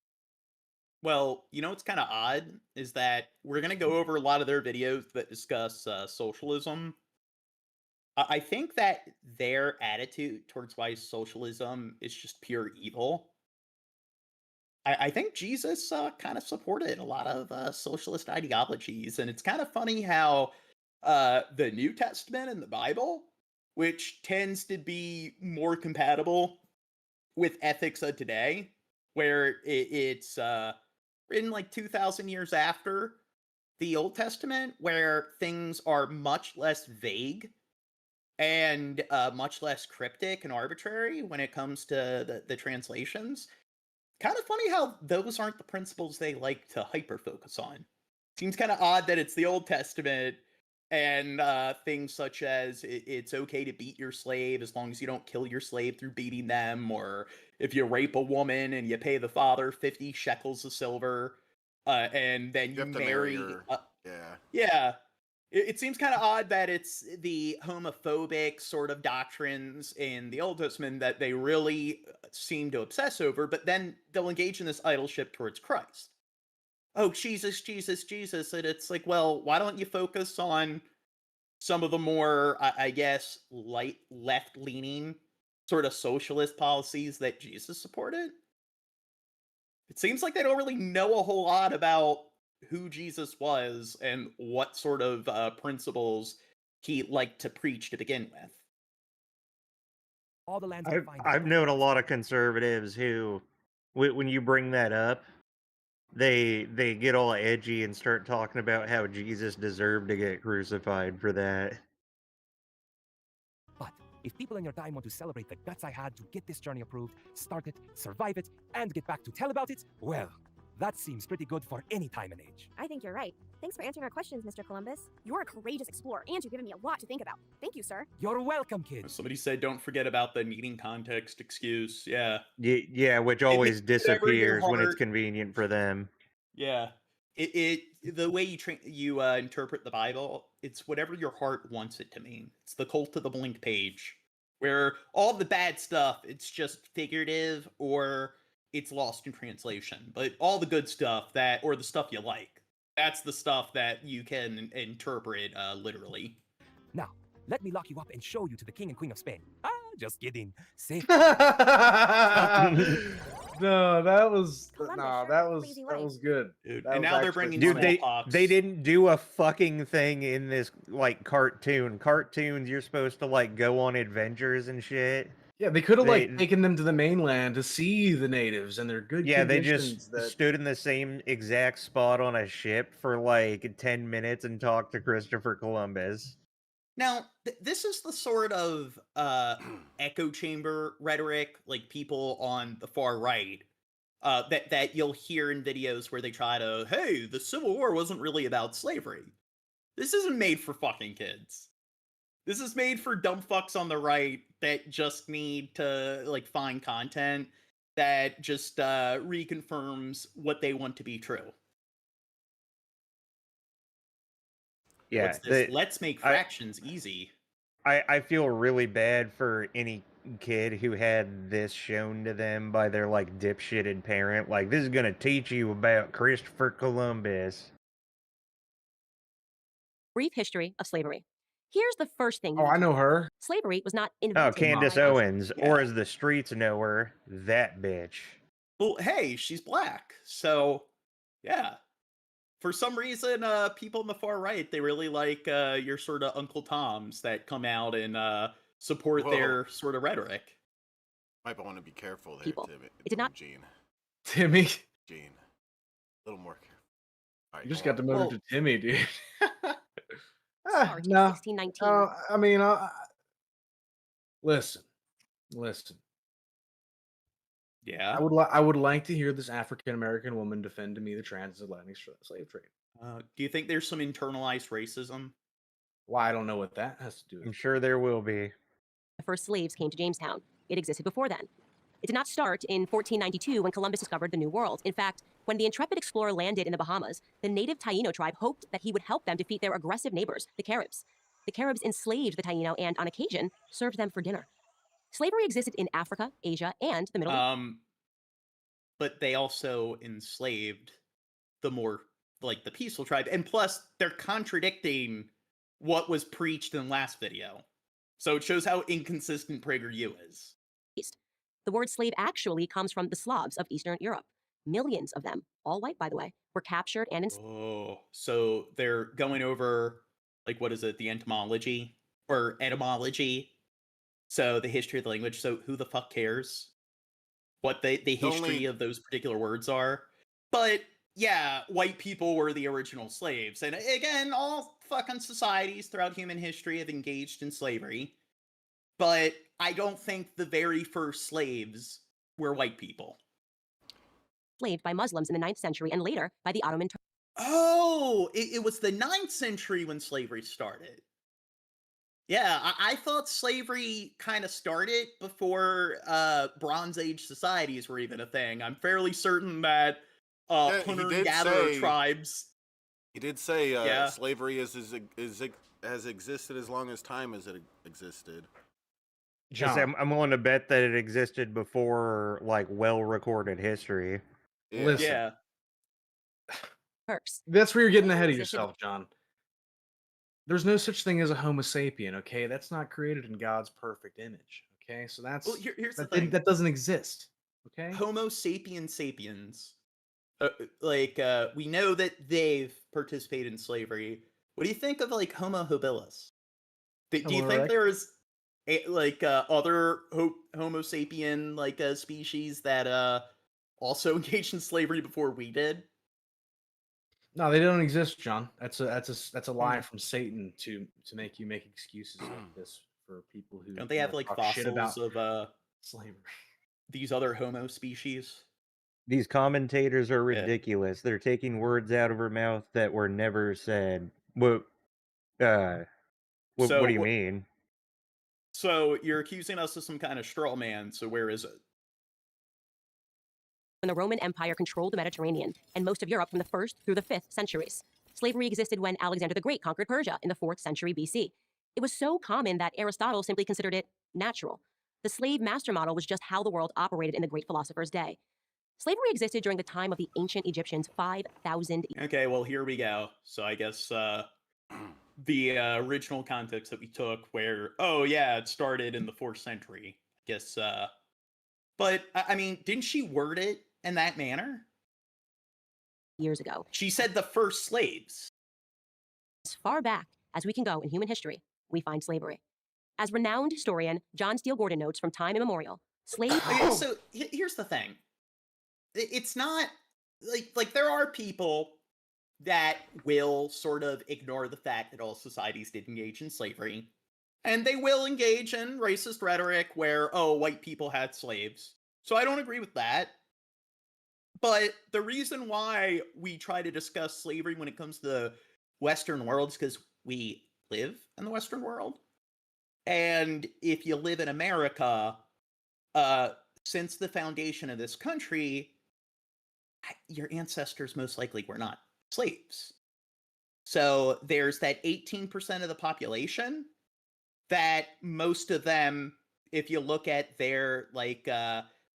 Well, you know what's kind of odd is that we're going to go over a lot of their videos that discuss socialism. I think that their attitude towards why socialism is just pure evil. I think Jesus kind of supported a lot of socialist ideologies, and it's kind of funny how the New Testament and the Bible, which tends to be more compatible with ethics of today, where it's written like 2,000 years after the Old Testament, where things are much less vague and much less cryptic and arbitrary when it comes to the translations. Kind of funny how those aren't the principles they like to hyper-focus on. Seems kind of odd that it's the Old Testament and things such as it's okay to beat your slave as long as you don't kill your slave through beating them, or if you rape a woman and you pay the father 50 shekels of silver, and then you have to marry her. yeah. It seems kind of odd that it's the homophobic sort of doctrines in the Old Testament that they really seem to obsess over, but then they'll engage in this idolship towards Christ. Oh, Jesus, Jesus, Jesus. And it's like, well, why don't you focus on some of the more, I guess, left-leaning sort of socialist policies that Jesus supported? It seems like they don't really know a whole lot about who Jesus was and what sort of principles he liked to preach to begin with. All the lands I've known a lot of conservatives who, when you bring that up, they get all edgy and start talking about how Jesus deserved to get crucified for that. But if people in your time want to celebrate the guts I had to get this journey approved, start it, survive it, and get back to tell about it, well, that seems pretty good for any time and age. I think you're right. Thanks for answering our questions, Mr. Columbus. You're a courageous explorer, and you've given me a lot to think about. Thank you, sir. You're welcome, kid. Somebody said don't forget about the needing context excuse. Yeah. Yeah, which always disappears when it's heart- convenient for them. Yeah. The way you interpret the Bible, it's whatever your heart wants it to mean. It's the cult of the blank page, where all the bad stuff, it's just figurative or it's lost in translation. But all the good stuff or the stuff you like, that's the stuff that you can interpret literally. Now, let me lock you up and show you to the King and Queen of Spain. Ah, just kidding. Safe. No, that was Columbus sure had a crazy that life. was good. Dude, That and was now they're actually bringing Dude, funny. smallpox. they didn't do a fucking thing in this like cartoon. Cartoons, you're supposed to like go on adventures and shit. Yeah, they could have They- like taken them to the mainland to see the natives and their good Yeah, they conditions. just that stood in the same exact spot on a ship for like 10 minutes and talked to Christopher Columbus. Now, this is the sort of echo chamber rhetoric, like people on the far right, that you'll hear in videos where they try to, hey, the Civil War wasn't really about slavery. This isn't made for fucking kids. This is made for dumb fucks on the right that just need to like find content that just reconfirms what they want to be true. Yeah, What's this? Let's make fractions easy. I feel really bad for any kid who had this shown to them by their like dipshitted parent. Like, this is gonna teach you about Christopher Columbus. Brief history of slavery. Here's the first thing. Oh, I know her. Slavery was not Oh, invented. Candace by- Owens, or Yeah. as the streets know her, that bitch. Well, hey, she's black, so yeah. For some reason, people on the far right, they really like your sort of Uncle Toms that come out and support Whoa. their sort of rhetoric. Might want to be careful there, People. Timmy. It did not- Gene. Timmy. Gene. A little more careful. All right, You just go got on. demoted to Timmy, dude. March No. 1619. I mean, listen. Yeah. I would like to hear this African American woman defend to me the transatlantic slave trade. Do you think there's some internalized racism? Well, I don't know what that has to do I'm with. sure there will be. The first slaves came to Jamestown. It existed before then. It did not start in 1492 when Columbus discovered the New World. In fact, when the intrepid explorer landed in the Bahamas, the native Taino tribe hoped that he would help them defeat their aggressive neighbors, the Caribs. The Caribs enslaved the Taino and, on occasion, served them for dinner. Slavery existed in Africa, Asia, and the Middle East. But they also enslaved the more like the peaceful tribe, and plus they're contradicting what was preached in the last video. So it shows how inconsistent PragerU is. The word slave actually comes from the Slavs of Eastern Europe. Millions of them, all white by the way, were captured and enslaved. Oh, so they're going over like what is it, the etymology or etymology? So the history of the language. So who the fuck cares what the history of those particular words are? But yeah, white people were the original slaves. And again, all fucking societies throughout human history have engaged in slavery. But I don't think the very first slaves were white people. Enslaved by Muslims in the 9th century and later by the Ottoman Turks. Oh, it was the 9th century when slavery started. Yeah, I thought slavery kind of started before Bronze Age societies were even a thing. I'm fairly certain that hunter-gatherer tribes. He did say Yeah. slavery has existed as long as time has existed. John. I'm willing to bet that it existed before like well-recorded history. Yeah. Listen. Yeah. Turks. That's where you're getting ahead of Existed- yourself, John. There's no such thing as a Homo sapien, okay? That's not created in God's perfect image, okay? So that's Well, here's the that, thing. that doesn't exist, okay? Homo sapiens sapiens. We know that they've participated in slavery. What do you think of like Homo habilis? Do you Homo think erectus? there's other Homo sapien like species that also engaged in slavery before we did? No, they don't exist, John. That's a lie from Satan to make you make excuses like this for people who Don't they have wanna like talk shit about fossils of slavery. these other Homo species? These commentators are Yeah. ridiculous. They're taking words out of her mouth that were never said. What do you mean? So you're accusing us of some kind of straw man, so where is it? When the Roman Empire controlled the Mediterranean and most of Europe from the 1st through the 5th centuries. Slavery existed when Alexander the Great conquered Persia in the 4th century BC. It was so common that Aristotle simply considered it natural. The slave master model was just how the world operated in the great philosopher's day. Slavery existed during the time of the ancient Egyptians 5,000 Okay, well, here we go. So I guess the original context that we took where, oh yeah, it started in the 4th century. I guess, but I mean, didn't she word it in that manner? years ago. She said the first slaves. As far back as we can go in human history, we find slavery. As renowned historian John Steele Gordon notes from time immemorial, slavery... Okay, so here's the thing. It's not, like there are people that will sort of ignore the fact that all societies did engage in slavery. And they will engage in racist rhetoric where, oh, white people had slaves. So I don't agree with that. But the reason why we try to discuss slavery when it comes to the Western world is because we live in the Western world. And if you live in America, since the foundation of this country, your ancestors most likely were not slaves. So there's that 18% of the population that most of them, if you look at their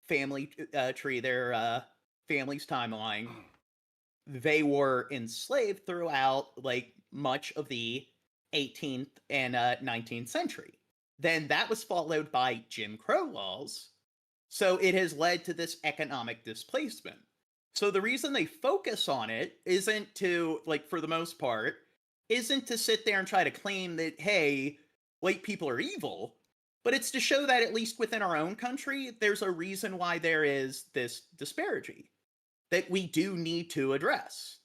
family tree, their family's timeline, they were enslaved throughout much of the 18th and 19th century. Then that was followed by Jim Crow laws. So it has led to this economic displacement. So the reason they focus on it isn't to, for the most part, isn't to sit there and try to claim that, hey, white people are evil, but it's to show that at least within our own country, there's a reason why there is this disparity that we do need to address.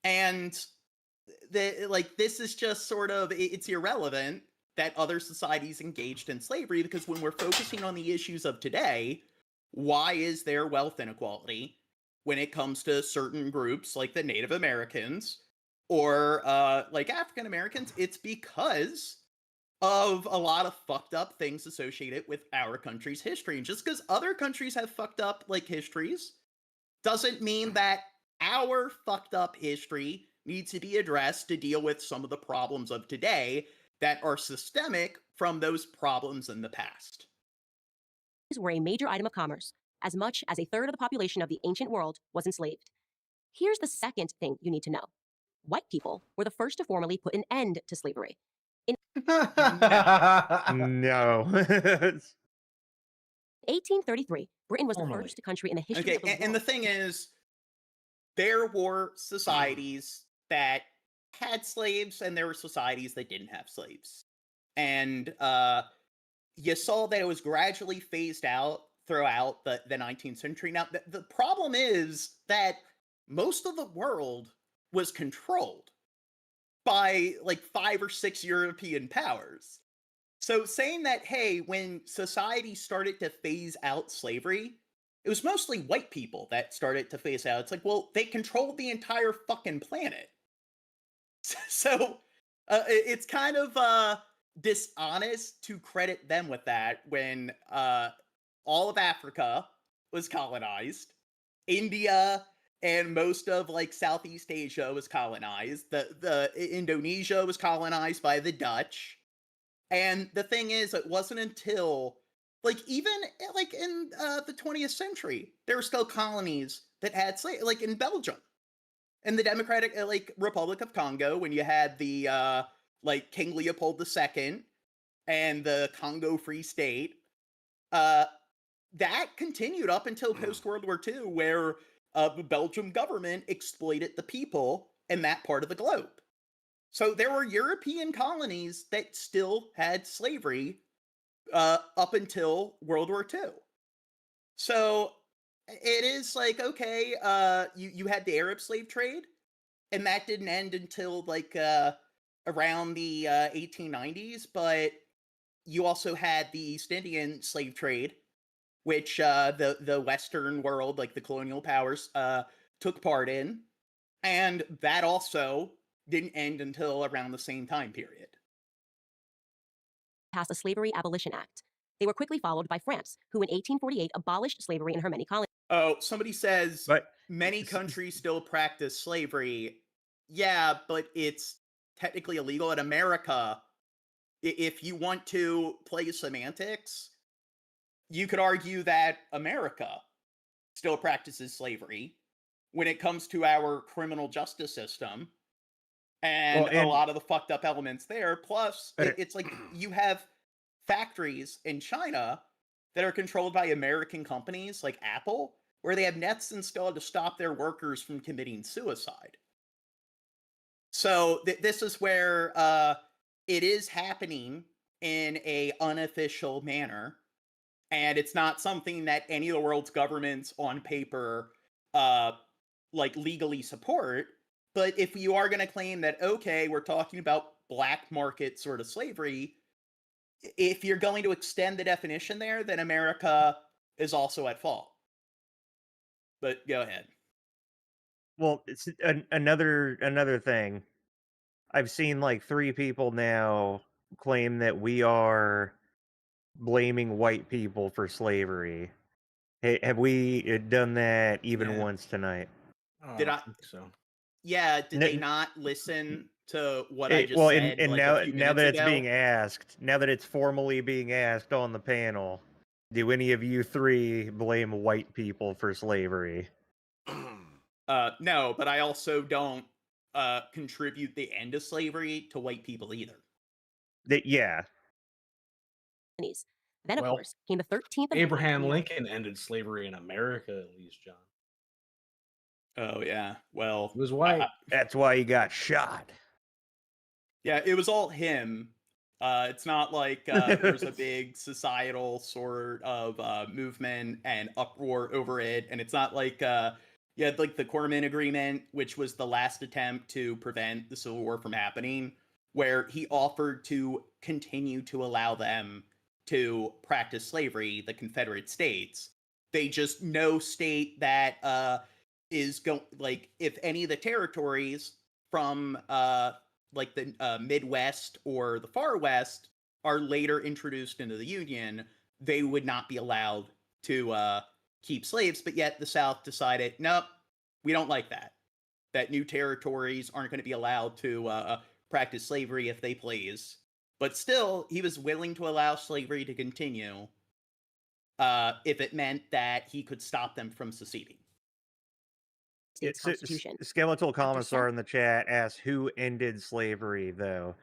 And this is just sort of, it's irrelevant that other societies engaged in slavery, because when we're focusing on the issues of today, why is there wealth inequality when it comes to certain groups like the Native Americans or African Americans? It's because of a lot of fucked up things associated with our country's history. And just because other countries have fucked up histories doesn't mean that our fucked up history needs to be addressed to deal with some of the problems of today that are systemic from those problems in the past. were a major item of commerce. As much as a third of the population of the ancient world was enslaved. Here's the second thing you need to know. White people were the first to formally put an end to slavery. In No. 1833, Britain was the first country in the history of the world. And the thing is, there were societies that had slaves and there were societies that didn't have slaves. And you saw that it was gradually phased out throughout the 19th century. Now, the problem is that most of the world was controlled by 5 or 6 European powers. So saying that, hey, when society started to phase out slavery, it was mostly white people that started to phase out. It's well, they controlled the entire fucking planet. So it's kind of dishonest to credit them with that when all of Africa was colonized, India and most of Southeast Asia was colonized, the Indonesia was colonized by the Dutch. And the thing is, it wasn't until even in the 20th century, there were still colonies that had slaves, in Belgium, in the Democratic Republic of Congo, when you had the King Leopold II and the Congo Free State. That continued up until post-World War II, where the Belgian government exploited the people in that part of the globe. So there were European colonies that still had slavery up until World War II. So it is okay, you had the Arab slave trade, and that didn't end until around the 1890s, but you also had the East Indian slave trade, which the Western world, the colonial powers, took part in, and that also didn't end until around the same time period. Passed a Slavery Abolition Act. They were quickly followed by France, who in 1848 abolished slavery in her many colonies. Oh, somebody says many countries still practice slavery. Yeah, but it's technically illegal in America. if you want to play semantics, you could argue that America still practices slavery when it comes to our criminal justice system and a lot of the fucked up elements there. Plus, it's like you have factories in China that are controlled by American companies like Apple, where they have nets installed to stop their workers from committing suicide. So this is where it is happening in a unofficial manner, and it's not something that any of the world's governments on paper like legally support. But if you are going to claim that, okay, we're talking about black market sort of slavery, if you're going to extend the definition there, then America is also at fault. But go ahead. Well, it's another thing. I've seen like 3 people now claim that we are blaming white people for slavery. Hey, have we done that even once tonight? Did I think so? Yeah, did they not listen to what I just said? And like now, a few now that minutes it's ago? being asked, now that it's formally being asked on the panel, do any of you 3 blame white people for slavery? No, but I also don't contribute the end of slavery to white people either. Yeah. Then, of course, came the 13th of Abraham Lincoln ended slavery in America, at least, John. Oh, yeah. Well, he was white. That's why he got shot. Yeah, it was all him. It's not like there's a big societal sort of movement and uproar over it. And it's not like you had like the Corman Agreement, which was the last attempt to prevent the Civil War from happening, where he offered to continue to allow them to practice slavery, the Confederate States. They just, no state that is going, like, if any of the territories from like the Midwest or the Far West are later introduced into the Union, they would not be allowed to keep slaves. But yet the South decided, nope, we don't like that. That new territories aren't going to be allowed to practice slavery if they please. But still, he was willing to allow slavery to continue if it meant that he could stop them from seceding. Skeletal Commissar in the chat asks, who ended slavery, though?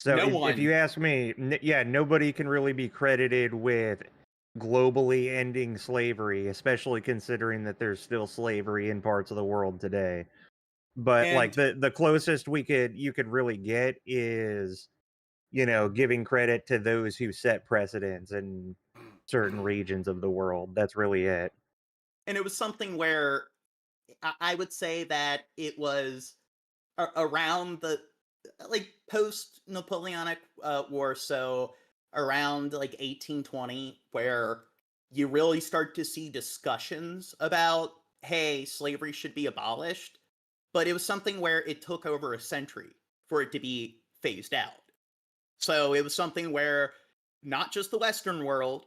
So No one. If you ask me, yeah, nobody can really be credited with globally ending slavery, especially considering that there's still slavery in parts of the world today. But like the closest you could really get is, giving credit to those who set precedents in certain regions of the world. That's really it. And it was something where I would say that it was around the like post-Napoleonic War, so around like 1820, where you really start to see discussions about, hey, slavery should be abolished. But it was something where it took over a century for it to be phased out. So it was something where not just the Western world,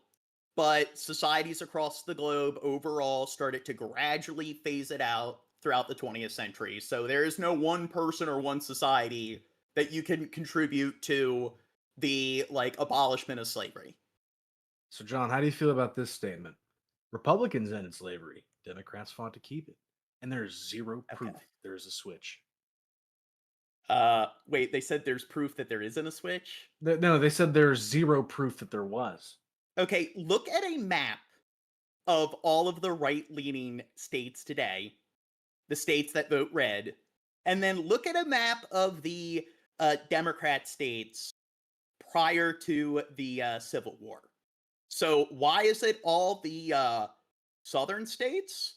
but societies across the globe overall started to gradually phase it out throughout the 20th century. So there is no one person or one society that you can contribute to the like abolishment of slavery. So, John, how do you feel about this statement? Republicans ended slavery. Democrats fought to keep it. And there's zero proof there's a switch. Wait, they said there's proof that there isn't a switch? No, they said there's zero proof that there was. Okay, look at a map of all of the right-leaning states today, the states that vote red, and then look at a map of the Democrat states prior to the Civil War. So why is it all the southern states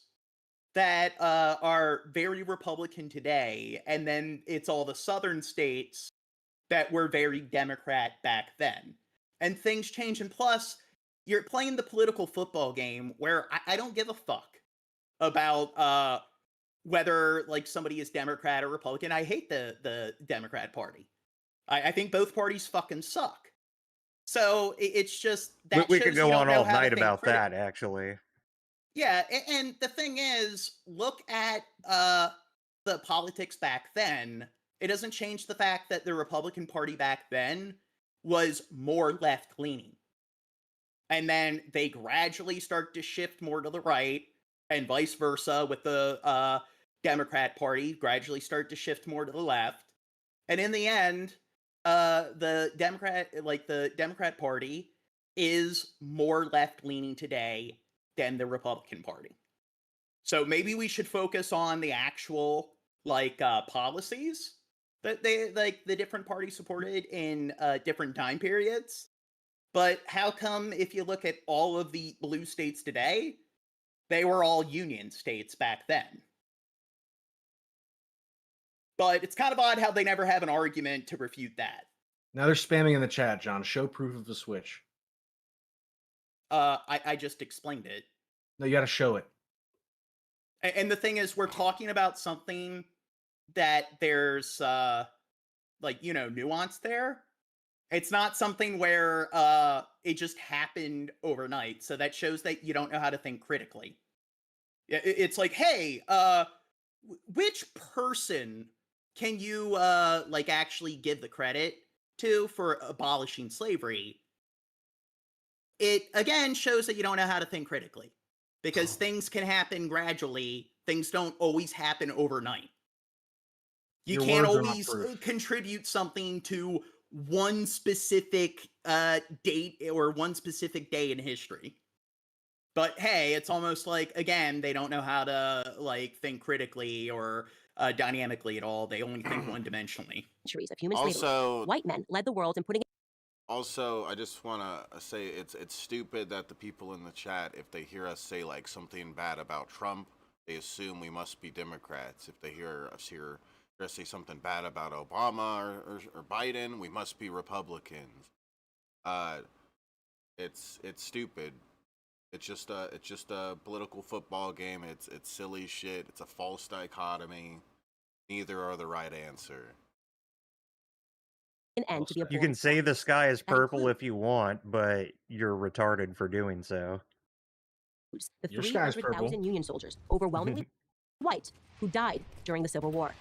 that are very Republican today, and then it's all the southern states that were very Democrat back then? And things change, and plus, you're playing the political football game where I don't give a fuck about whether like somebody is Democrat or Republican. I hate the Democrat Party. I think both parties fucking suck. So it's just that we could go on all night about that, actually. Yeah, and the thing is, look at the politics back then. It doesn't change the fact that the Republican Party back then was more left-leaning. And then they gradually start to shift more to the right, and vice versa with the Democrat Party, gradually start to shift more to the left. And in the end, the Democrat Party is more left-leaning today than the Republican Party. So maybe we should focus on the actual policies that the different parties supported in different time periods. But how come if you look at all of the blue states today, they were all union states back then? But it's kind of odd how they never have an argument to refute that. Now they're spamming in the chat, John. Show proof of the switch. I just explained it. No, you got to show it. And the thing is, we're talking about something that there's nuance there. It's not something where it just happened overnight. So that shows that you don't know how to think critically. It's like, hey, which person can you actually give the credit to for abolishing slavery? It again shows that you don't know how to think critically, because things can happen gradually. Things don't always happen overnight. You can't always contribute something to one specific date or one specific day in history. But hey, it's almost like, again, they don't know how to think critically or dynamically at all. They only think one-dimensionally. Centuries of human slavery. White men led the world in putting. Also, I just want to say it's stupid that the people in the chat, if they hear us say something bad about Trump, they assume we must be Democrats. If they hear us say something bad about Obama or Biden, we must be Republicans. It's stupid. It's just a political football game. It's silly shit. It's a false dichotomy. Neither are the right answer. You can say the sky is purple if you want, but you're retarded for doing so. The 300,000 Union soldiers, overwhelmingly white, who died during the Civil War.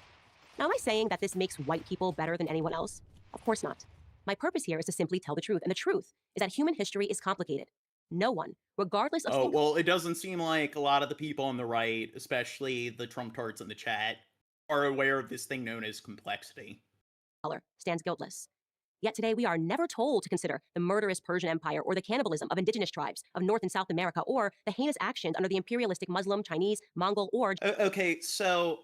Now, am I saying that this makes white people better than anyone else? Of course not. My purpose here is to simply tell the truth, and the truth is that human history is complicated. No one, regardless of... Oh, well, it doesn't seem like a lot of the people on the right, especially the Trump tards in the chat, are aware of this thing known as complexity. ...stands guiltless. Yet today we are never told to consider the murderous Persian Empire or the cannibalism of indigenous tribes of North and South America or the heinous actions under the imperialistic Muslim, Chinese, Mongol, or... Okay, so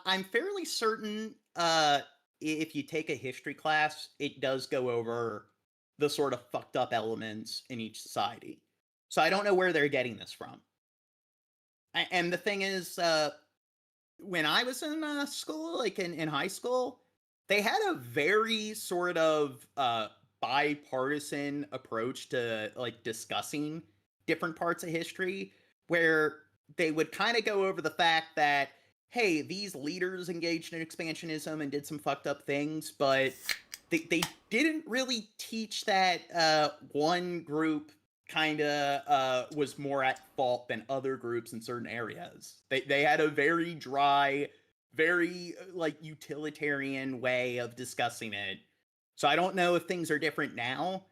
I'm fairly certain if you take a history class, it does go over the sort of fucked up elements in each society. So I don't know where they're getting this from. And the thing is, when I was in school, in high school, they had a very sort of bipartisan approach to discussing different parts of history, where they would kind of go over the fact that, hey, these leaders engaged in expansionism and did some fucked up things, but they didn't really teach that one group kind of was more at fault than other groups in certain areas. They had a very dry, very utilitarian way of discussing it. So I don't know if things are different now,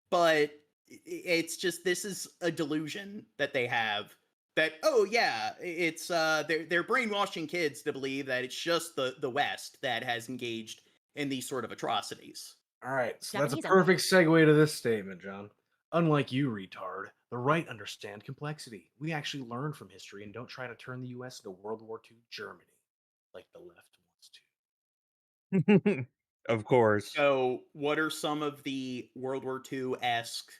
but it's just, this is a delusion that they have that, oh yeah, it's they're brainwashing kids to believe that it's just the West that has engaged in these sort of atrocities. All right, so that's a perfect segue to this statement, John. Unlike you, retard, the right understand complexity. We actually learn from history and don't try to turn the U.S. into World War II Germany, like the left wants to. Of course. So what are some of the World War II-esque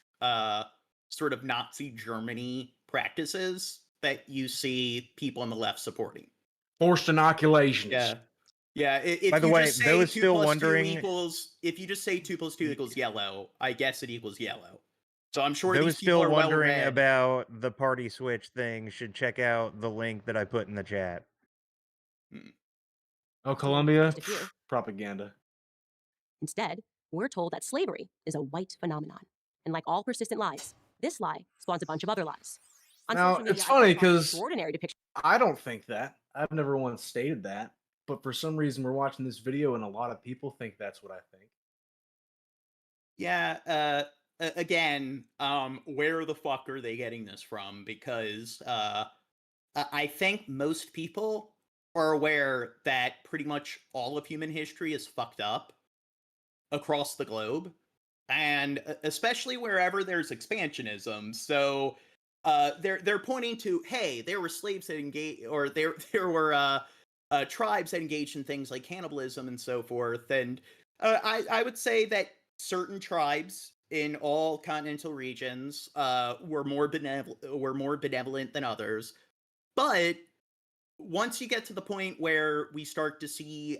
sort of Nazi Germany practices that you see people on the left supporting? Forced inoculations. Yeah. By the way, those still wondering... if you just say 2 + 2 equals yellow, I guess it equals yellow. So I'm sure those these people still are wondering about the party switch thing should check out the link that I put in the chat. Oh, Colombia? Propaganda. Instead, we're told that slavery is a white phenomenon. And like all persistent lies, this lie spawns a bunch of other lies. Now, it's funny because I don't think that. I've never once stated that. But for some reason, we're watching this video and a lot of people think that's what I think. Yeah, again, where the fuck are they getting this from? Because I think most people are aware that pretty much all of human history is fucked up across the globe, and especially wherever there's expansionism. So they're pointing to, hey, there were slaves that engaged, or there were tribes that engaged in things like cannibalism and so forth. And I would say that certain tribes in all continental regions were more benevolent than others. But once you get to the point where we start to see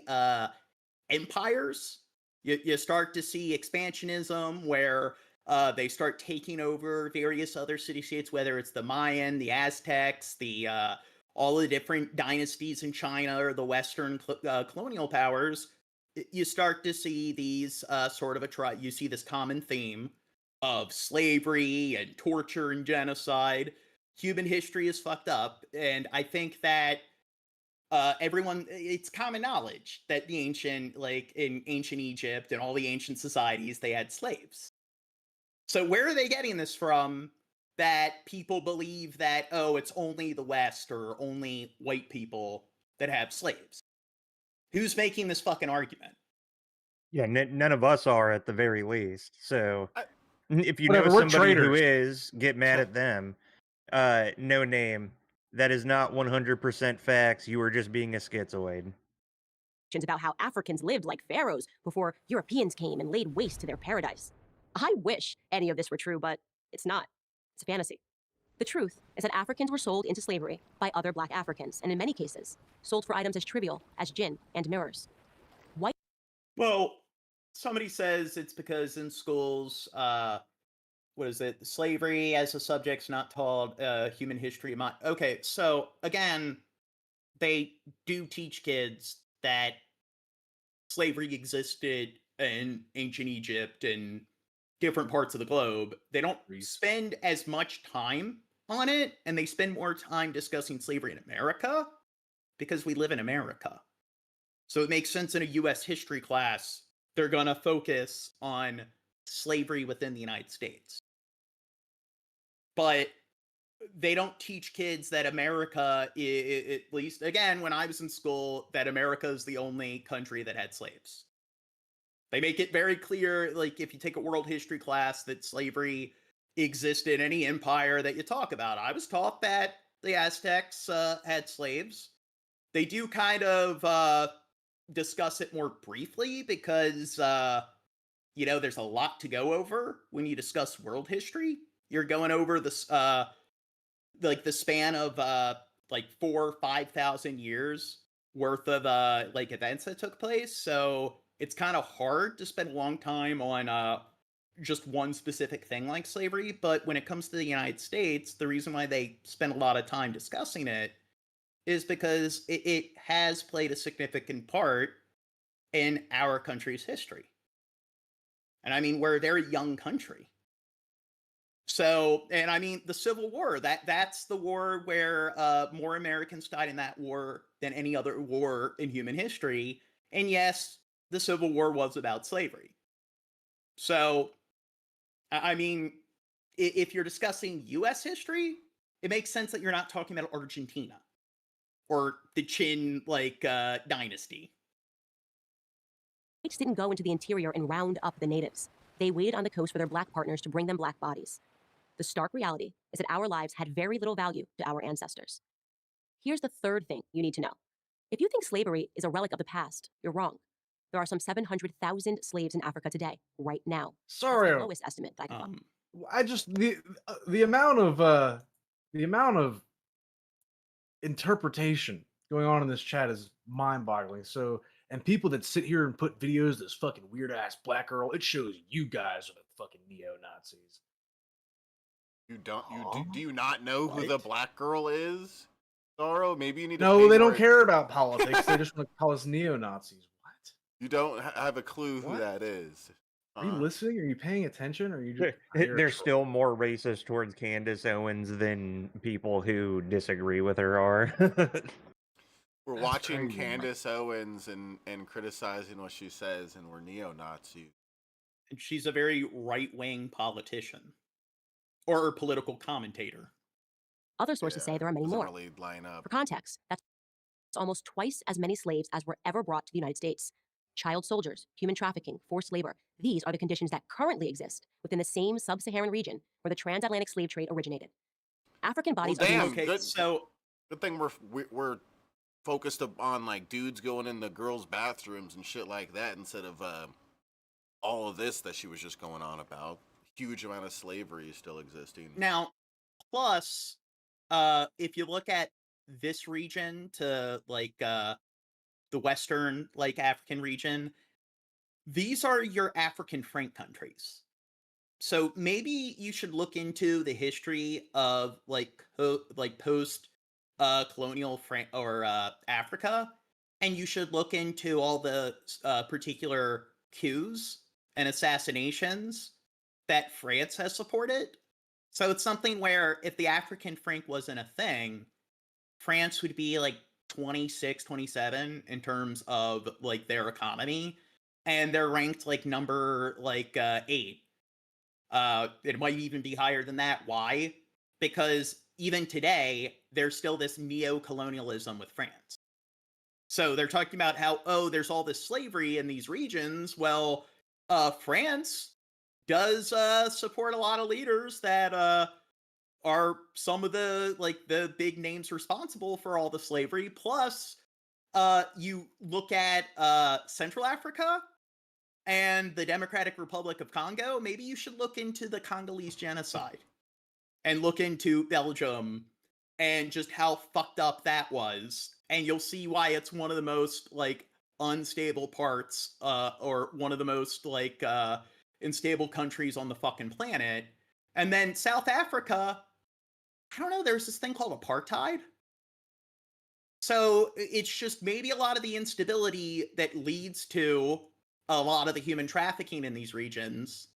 empires, you start to see expansionism where they start taking over various other city-states, whether it's the Mayan, the Aztecs, the all the different dynasties in China or the Western colonial powers. You start to see these you see this common theme of slavery and torture and genocide. Human history is fucked up, and I think that it's common knowledge that in ancient Egypt and all the ancient societies, they had slaves. So where are they getting this from, that people believe that, oh, it's only the West or only white people that have slaves? Who's making this fucking argument? Yeah, none of us are, at the very least. So if you Whatever, know we're somebody who traitors. is, get mad at them. No name. That is not 100% facts. You are just being a schizoid. About how Africans lived like pharaohs before Europeans came and laid waste to their paradise. I wish any of this were true, but it's not. It's a fantasy. The truth is that Africans were sold into slavery by other black Africans, and in many cases, sold for items as trivial as gin and mirrors. Well, somebody says it's because in schools, slavery as a subject's not taught, human history. Okay, so again, they do teach kids that slavery existed in ancient Egypt and different parts of the globe. They don't spend as much time on it, and they spend more time discussing slavery in America because we live in America. So it makes sense in a U.S. history class, they're going to focus on slavery within the United States. But they don't teach kids that America, at least, again, when I was in school, that America is the only country that had slaves. They make it very clear, like, if you take a world history class, that slavery existed in any empire that you talk about. I was taught that the Aztecs had slaves. They do kind of discuss it more briefly because, there's a lot to go over when you discuss world history. You're going over the span of 4,000 or 5,000 years worth of events that took place. So it's kind of hard to spend a long time on just one specific thing like slavery. But when it comes to the United States, the reason why they spend a lot of time discussing it is because it has played a significant part in our country's history. And I mean, we're a very young country. So, and I mean, the Civil War, that's the war where more Americans died in that war than any other war in human history. And yes, the Civil War was about slavery. So, I mean, if you're discussing U.S. history, it makes sense that you're not talking about Argentina or the Qin dynasty. Whites didn't go into the interior and round up the natives. They waited on the coast for their black partners to bring them black bodies. The stark reality is that our lives had very little value to our ancestors. Here's the third thing you need to know. If you think slavery is a relic of the past, you're wrong. There are some 700,000 slaves in Africa today, right now. Sorry, that's the lowest estimate that I can find. I just the amount of interpretation going on in this chat is mind-boggling. So, and people that sit here and put videos of this fucking weird ass black girl, it shows you guys are the fucking neo-Nazis. Do you not know who the black girl is? Sorrow, maybe you need to. No, they don't care about politics. They just want to call us neo-Nazis. What? You don't have a clue who that is. Are you listening? Are you paying attention? Or are you just They're still more racist towards Candace Owens than people who disagree with her are. We're watching Candace Owens and criticizing what she says, and we're neo-Nazis. And she's a very right-wing politician or political commentator. Other sources say there are many doesn't more. really line up. For context, that's almost twice as many slaves as were ever brought to the United States. Child soldiers, human trafficking, forced labor. These are the conditions that currently exist within the same sub-Saharan region where the transatlantic slave trade originated. African bodies Well, are damn, being good thing we're focused on like dudes going in the girls' bathrooms and shit like that instead of all of this that she was just going on about. Huge amount of slavery is still existing. Now, plus, if you look at this region to like the Western like African region, these are your African Frank countries. So maybe you should look into the history of like post colonial Africa, and you should look into all the particular coups and assassinations that France has supported. So it's something where if the African Frank wasn't a thing, France would be like 26, 27 in terms of like their economy, and they're ranked like number 8. It might even be higher than that. Why? Because even today, there's still this neo-colonialism with France. So they're talking about how, oh, there's all this slavery in these regions. Well, France does support a lot of leaders that are some of the big names responsible for all the slavery. Plus, you look at Central Africa and the Democratic Republic of Congo. Maybe you should look into the Congolese genocide and look into Belgium and just how fucked up that was. And you'll see why it's one of the most unstable parts or one of the most unstable countries on the fucking planet. And then South Africa, I don't know, there's this thing called apartheid. So it's just maybe a lot of the instability that leads to a lot of the human trafficking in these regions.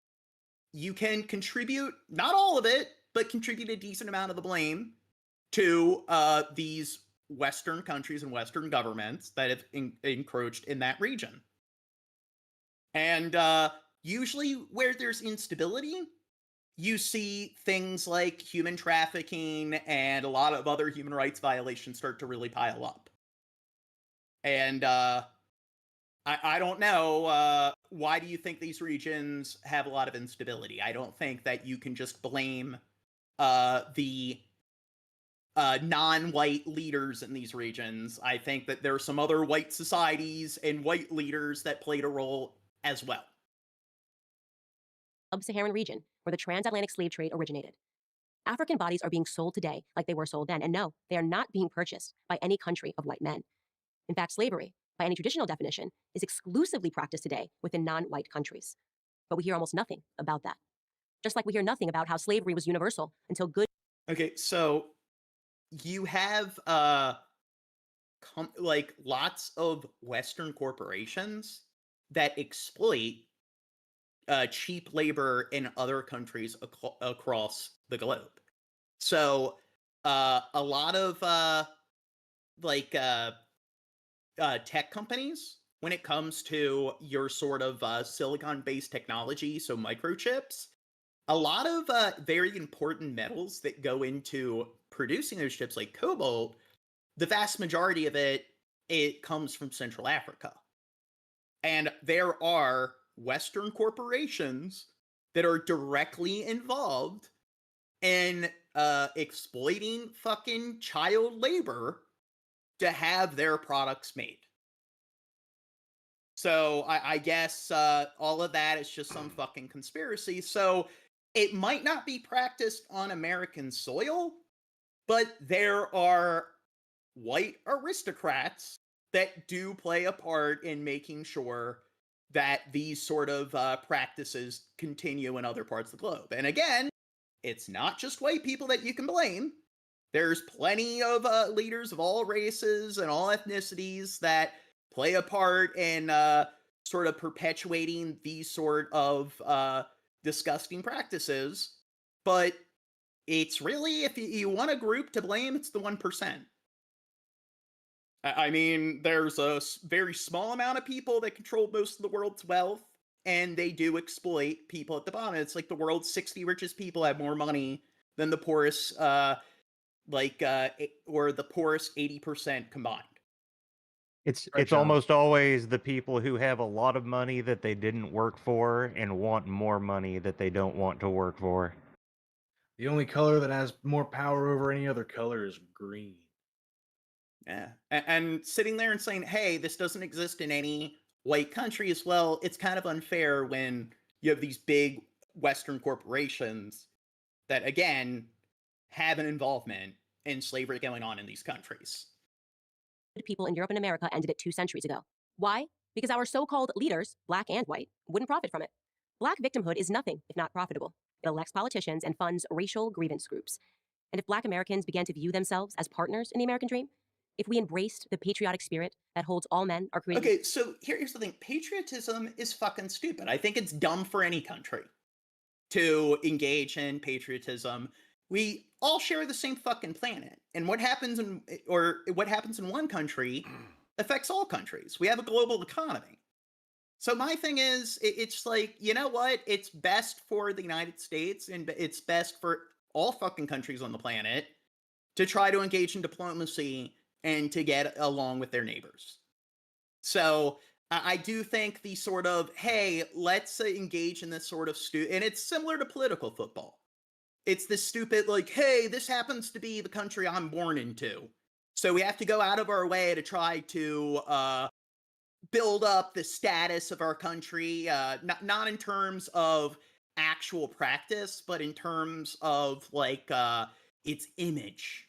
You can contribute, not all of it, but contribute a decent amount of the blame to these Western countries and Western governments that have encroached in that region. And usually where there's instability, you see things like human trafficking and a lot of other human rights violations start to really pile up. And I don't know, why do you think these regions have a lot of instability? I don't think that you can just blame the non-white leaders in these regions. I think that there are some other white societies and white leaders that played a role as well. Sub-Saharan region where the transatlantic slave trade originated. African bodies are being sold today like they were sold then, and no, they are not being purchased by any country of white men. In fact, slavery, by any traditional definition, is exclusively practiced today within non-white countries. But we hear almost nothing about that. Just like we hear nothing about how slavery was universal until good... Okay, so you have lots of Western corporations that exploit cheap labor in other countries across the globe. So a lot of tech companies, when it comes to your sort of silicon-based technology, so microchips, a lot of very important metals that go into producing those chips, like cobalt, the vast majority of it comes from Central Africa. And there are Western corporations that are directly involved in exploiting fucking child labor to have their products made. So I guess all of that is just some fucking conspiracy. So it might not be practiced on American soil, but there are white aristocrats that do play a part in making sure that these sort of practices continue in other parts of the globe. And again, it's not just white people that you can blame. There's plenty of leaders of all races and all ethnicities that play a part in sort of perpetuating these sort of disgusting practices. But it's really, if you want a group to blame, it's the 1%. I mean, there's a very small amount of people that control most of the world's wealth, and they do exploit people at the bottom. It's like the world's 60 richest people have more money than the poorest, or the poorest 80% combined. It's Right, John. almost always the people who have a lot of money that they didn't work for and want more money that they don't want to work for. The only color that has more power over any other color is green. Yeah. And sitting there and saying, hey, this doesn't exist in any white country as well, it's kind of unfair when you have these big Western corporations that, again, have an involvement in slavery going on in these countries. People in Europe and America ended it 2 centuries ago. Why? Because our so-called leaders, black and white, wouldn't profit from it. Black victimhood is nothing if not profitable. It elects politicians and funds racial grievance groups. And if Black Americans began to view themselves as partners in the American dream, if we embraced the patriotic spirit that holds all men are created... Okay, so here's the thing. Patriotism is fucking stupid. I think it's dumb for any country to engage in patriotism. We all share the same fucking planet. And what happens in one country affects all countries. We have a global economy. So my thing is, it's like, you know what? It's best for the United States and it's best for all fucking countries on the planet to try to engage in diplomacy and to get along with their neighbors. So I do think the sort of, hey, let's engage in this sort of and it's similar to political football. It's this stupid, like, hey, this happens to be the country I'm born into. So we have to go out of our way to try to build up the status of our country, not in terms of actual practice, but in terms of, like, its image.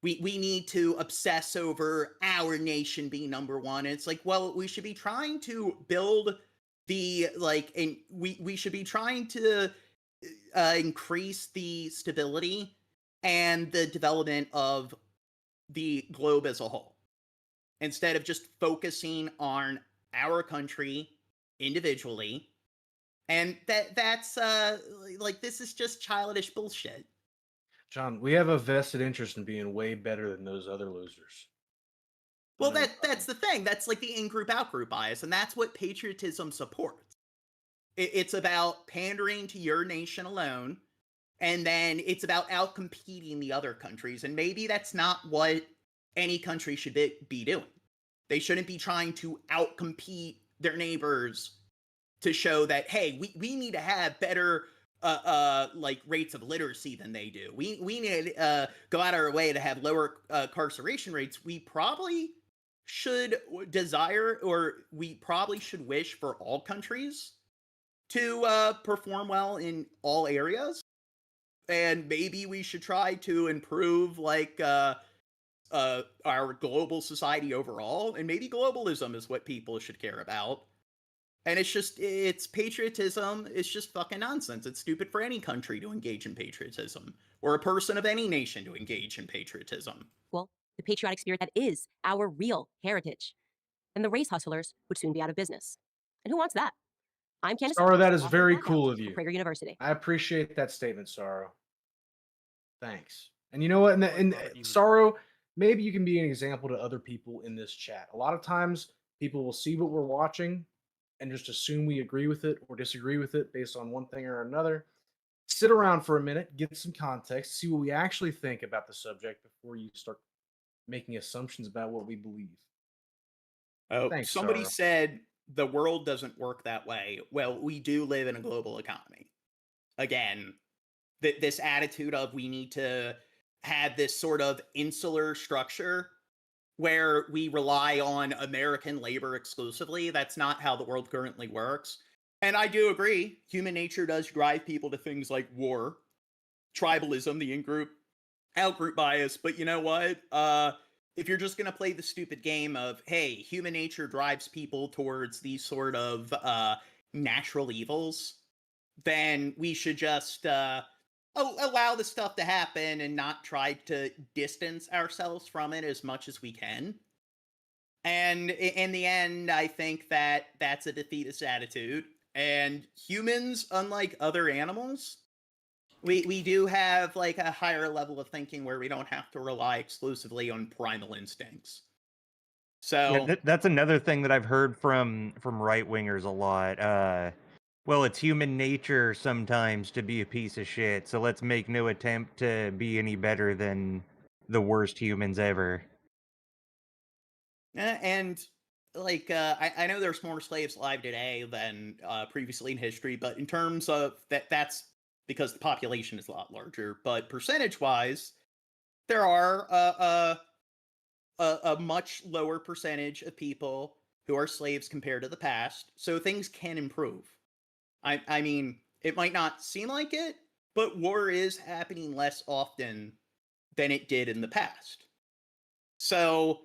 We need to obsess over our nation being number one. And it's like, well, we should be trying to build the, like, and we should be trying to increase the stability and the development of the globe as a whole, instead of just focusing on our country individually. And that's like, this is just childish bullshit. John, we have a vested interest in being way better than those other losers. Well, that's the thing. That's like the in-group, out-group bias, and that's what patriotism supports. It's about pandering to your nation alone, and then it's about outcompeting the other countries, and maybe that's not what any country should be doing. They shouldn't be trying to outcompete their neighbors to show that, hey, we need to have better like rates of literacy than they do. We need to go out of our way to have lower incarceration rates. We probably should desire, or we probably should wish for all countries to perform well in all areas. And maybe we should try to improve, like, our global society overall. And maybe globalism is what people should care about. And it's patriotism. It's just fucking nonsense. It's stupid for any country to engage in patriotism, or a person of any nation to engage in patriotism. Well, the patriotic spirit that is our real heritage. And the race hustlers would soon be out of business. And who wants that? I'm Candace. Sorrow, that is very cool of you. Prager University. I appreciate that statement, Sorrow. Thanks. And you know what? And Sorrow, maybe you can be an example to other people in this chat. A lot of times, people will see what we're watching and just assume we agree with it or disagree with it based on one thing or another. Sit around for a minute, get some context, see what we actually think about the subject before you start making assumptions about what we believe. Oh, thanks, somebody Sarah. said the world doesn't work that way. Well, we do live in a global economy. Again, this attitude of we need to have this sort of insular structure where we rely on American labor exclusively. That's not how the world currently works. And I do agree, human nature does drive people to things like war, tribalism, the in-group, out-group bias. But you know what? If you're just going to play the stupid game of, hey, human nature drives people towards these sort of natural evils, then we should just allow the stuff to happen and not try to distance ourselves from it as much as we can. And in the end, I think that that's a defeatist attitude. And humans, unlike other animals, we do have, like, a higher level of thinking where we don't have to rely exclusively on primal instincts. So that's another thing that I've heard from right wingers a lot. Well, it's human nature sometimes to be a piece of shit, so let's make no attempt to be any better than the worst humans ever. and like I know there's more slaves alive today than previously in history, but in terms of that's because the population is a lot larger. But percentage-wise, there are a much lower percentage of people who are slaves compared to the past, so things can improve. I mean, it might not seem like it, but war is happening less often than it did in the past. So,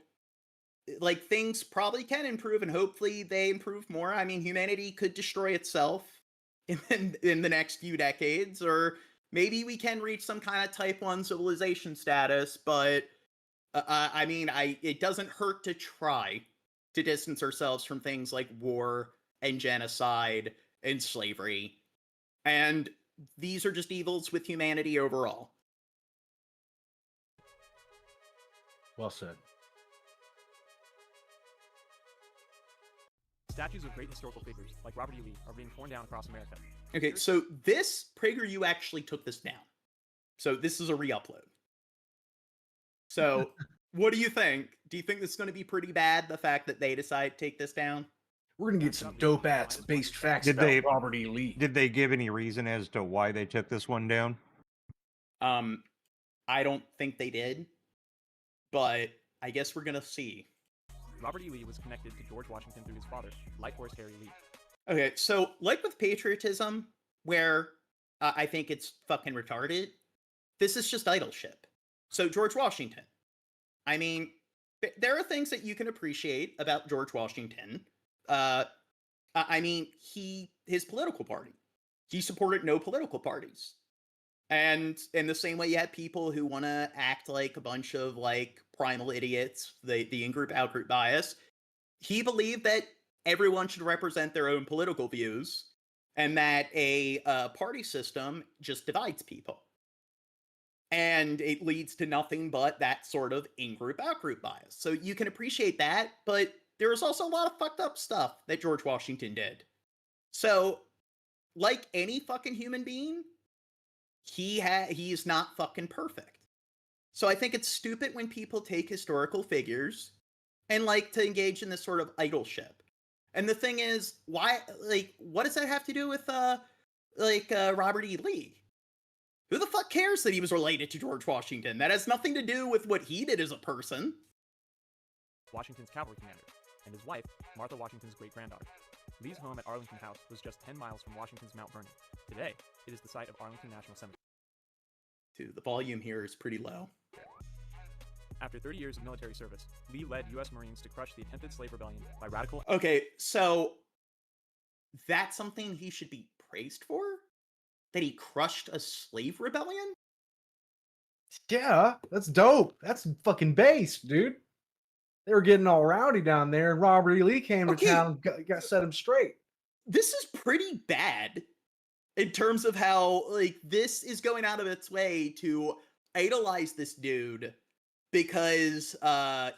like, things probably can improve, and hopefully they improve more. I mean, humanity could destroy itself in the next few decades, or maybe we can reach some kind of Type 1 civilization status, but I mean, it doesn't hurt to try to distance ourselves from things like war and genocide and slavery. And these are just evils with humanity overall. Well said. Statues of great historical figures, like Robert E. Lee, are being torn down across America. Okay, so this, PragerU actually took this down. So this is a re-upload. So, what do you think? Do you think this is going to be pretty bad, the fact that they decide to take this down? We're going to get some dope-ass based facts about Robert E. Lee. Did they give any reason as to why they took this one down? I don't think they did, but I guess we're going to see. Robert E. Lee was connected to George Washington through his father, Light Horse Harry Lee. Okay, so like with patriotism, where I think it's fucking retarded, this is just idolship. So George Washington. I mean, there are things that you can appreciate about George Washington. I mean, his political party. He supported no political parties. And in the same way, you had people who want to act like a bunch of, like, primal idiots, the in-group, out-group bias. He believed that everyone should represent their own political views, and that a party system just divides people. And it leads to nothing but that sort of in-group, out-group bias. So you can appreciate that, but there was also a lot of fucked up stuff that George Washington did. So, like any fucking human being, he's not fucking perfect. So I think it's stupid when people take historical figures and like to engage in this sort of idolship. And the thing is, why, like, what does that have to do with, Robert E. Lee? Who the fuck cares that he was related to George Washington? That has nothing to do with what he did as a person. Washington's cavalry commander, and his wife, Martha Washington's great-granddaughter. Lee's home at Arlington House was just 10 miles from Washington's Mount Vernon. Today, it is the site of Arlington National Cemetery. Dude, the volume here is pretty low. After 30 years of military service, Lee led U.S. Marines to crush the attempted slave rebellion by radical... Okay, so that's something he should be praised for? That he crushed a slave rebellion? Yeah, that's dope. That's fucking base, dude. They were getting all rowdy down there, and Robert E. Lee came to town and got set him straight. This is pretty bad in terms of how, like, this is going out of its way to idolize this dude because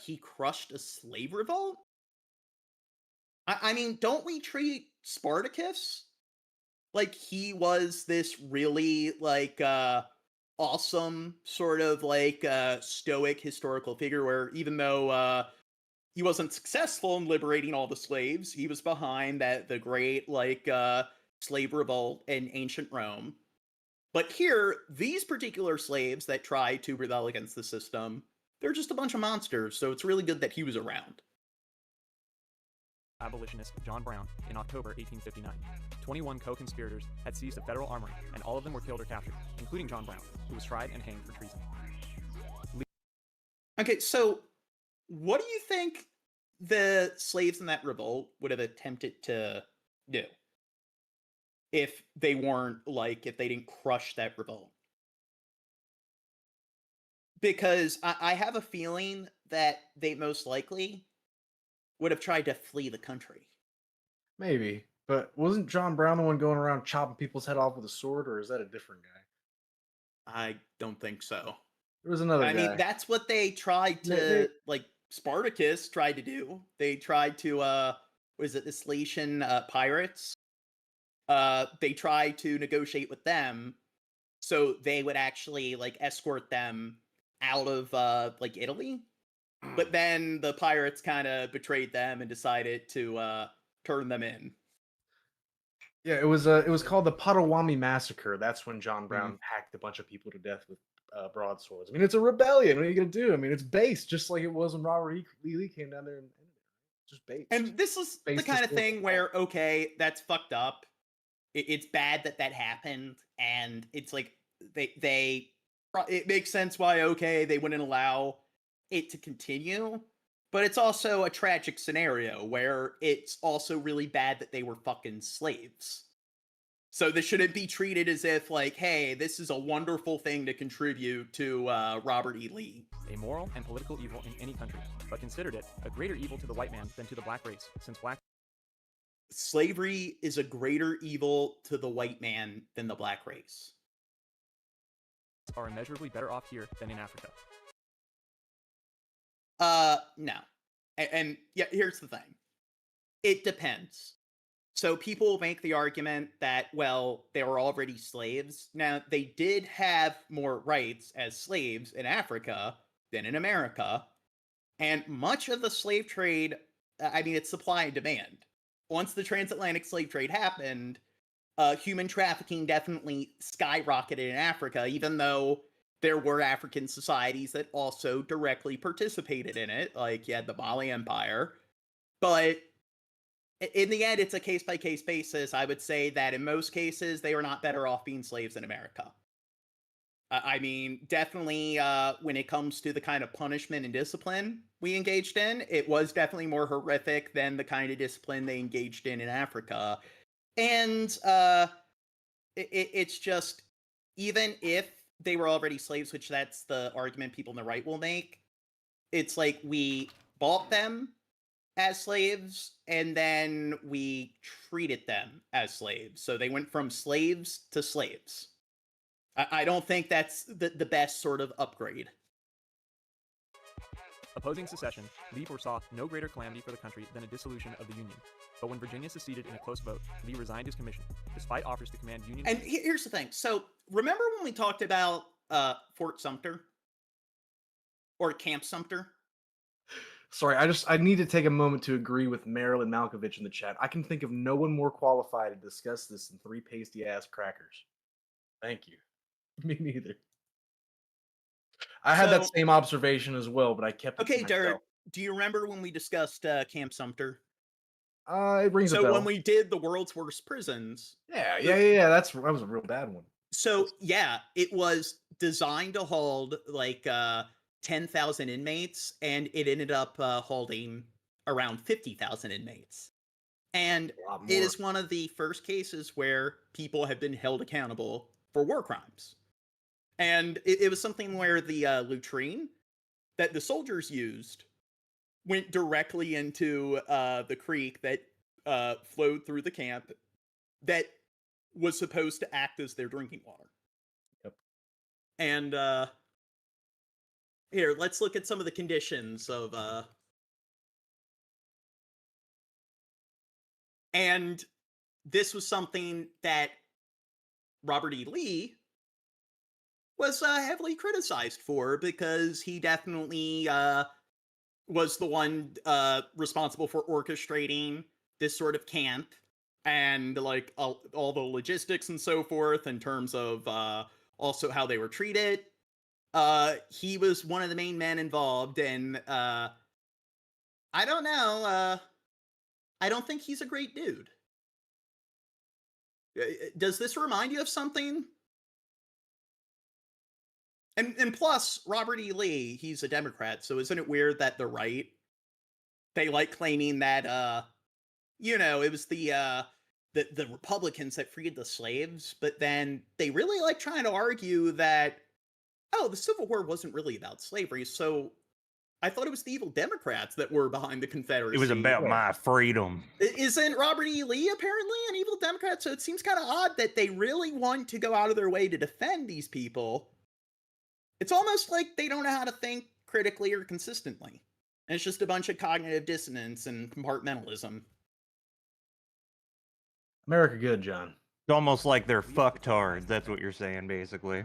he crushed a slave revolt? I mean, don't we treat Spartacus like he was this really, like, awesome sort of, like, stoic historical figure where even though he wasn't successful in liberating all the slaves, he was behind the great, like, slave revolt in ancient Rome. But here, these particular slaves that try to rebel against the system, they're just a bunch of monsters, so it's really good that he was around. Abolitionist John Brown in October 1859. 21 co-conspirators had seized a federal armory, and all of them were killed or captured, including John Brown, who was tried and hanged for treason. Okay, so what do you think the slaves in that revolt would have attempted to do if they weren't, like, if they didn't crush that revolt? Because I have a feeling that they most likely would have tried to flee the country. Maybe, but wasn't John Brown the one going around chopping people's head off with a sword, or is that a different guy? I don't think so. There was another guy. I mean, that's what they tried to, like, Spartacus tried to do. They tried to, the Salatian pirates? They tried to negotiate with them so they would actually, like, escort them out of, like, Italy. But then the pirates kind of betrayed them and decided to turn them in. Yeah, it was called the Potawatomi Massacre. That's when John Brown hacked a bunch of people to death with broadswords. I mean, it's a rebellion. What are you gonna do? I mean, it's based just like it was when Robert E. Lee came down there and just based. And this is the kind of thing where, okay, that's fucked up. It's bad that happened, and it's like it makes sense why, okay, they wouldn't allow it to continue, but it's also a tragic scenario where it's also really bad that they were fucking slaves. So this shouldn't be treated as if, like, hey, this is a wonderful thing to contribute to Robert E. Lee. A moral and political evil in any country, but considered it a greater evil to the white man than to the black race, since black... Slavery is a greater evil to the white man than the black race. ...are immeasurably better off here than in Africa. No. And yeah, here's the thing. It depends. So people make the argument that, well, they were already slaves. Now, they did have more rights as slaves in Africa than in America. And much of the slave trade, I mean, it's supply and demand. Once the transatlantic slave trade happened, human trafficking definitely skyrocketed in Africa, even though there were African societies that also directly participated in it, like you had the Mali Empire. But in the end, it's a case-by-case basis. I would say that in most cases, they were not better off being slaves in America. I mean, definitely when it comes to the kind of punishment and discipline we engaged in, it was definitely more horrific than the kind of discipline they engaged in Africa. And it's just, even if they were already slaves, which that's the argument people on the right will make, it's like we bought them as slaves and then we treated them as slaves. So they went from slaves to slaves. I don't think that's the best sort of upgrade. Opposing secession, Lee foresaw no greater calamity for the country than a dissolution of the Union. But when Virginia seceded in a close vote, Lee resigned his commission, despite offers to command Union... And here's the thing. So, remember when we talked about Fort Sumter? Or Camp Sumter? Sorry, I need to take a moment to agree with Marilyn Malkovich in the chat. I can think of no one more qualified to discuss this than three pasty-ass crackers. Thank you. Me neither. I had that same observation as well, but I kept it to myself. Derek, do you remember when we discussed Camp Sumter? It rings a bell. So when we did the world's worst prisons... Yeah, that was a real bad one. So, yeah, it was designed to hold, like, 10,000 inmates, and it ended up holding around 50,000 inmates. And it is one of the first cases where people have been held accountable for war crimes. And it was something where the latrine that the soldiers used went directly into the creek that flowed through the camp that was supposed to act as their drinking water. Yep. And here, let's look at some of the conditions of... And this was something that Robert E. Lee was heavily criticized for, because he definitely was the one responsible for orchestrating this sort of camp and like all the logistics and so forth in terms of also how they were treated. He was one of the main men involved, and I don't know, I don't think he's a great dude. Does this remind you of something? And plus, Robert E. Lee, he's a Democrat, so isn't it weird that the right, they like claiming that, you know, it was the Republicans that freed the slaves, but then they really like trying to argue that, oh, the Civil War wasn't really about slavery, so I thought it was the evil Democrats that were behind the Confederacy. It was about my freedom. Isn't Robert E. Lee apparently an evil Democrat? So it seems kind of odd that they really want to go out of their way to defend these people. It's almost like they don't know how to think critically or consistently. And it's just a bunch of cognitive dissonance and compartmentalism. America good, John. It's almost like they're fucktards. That's what you're saying, basically.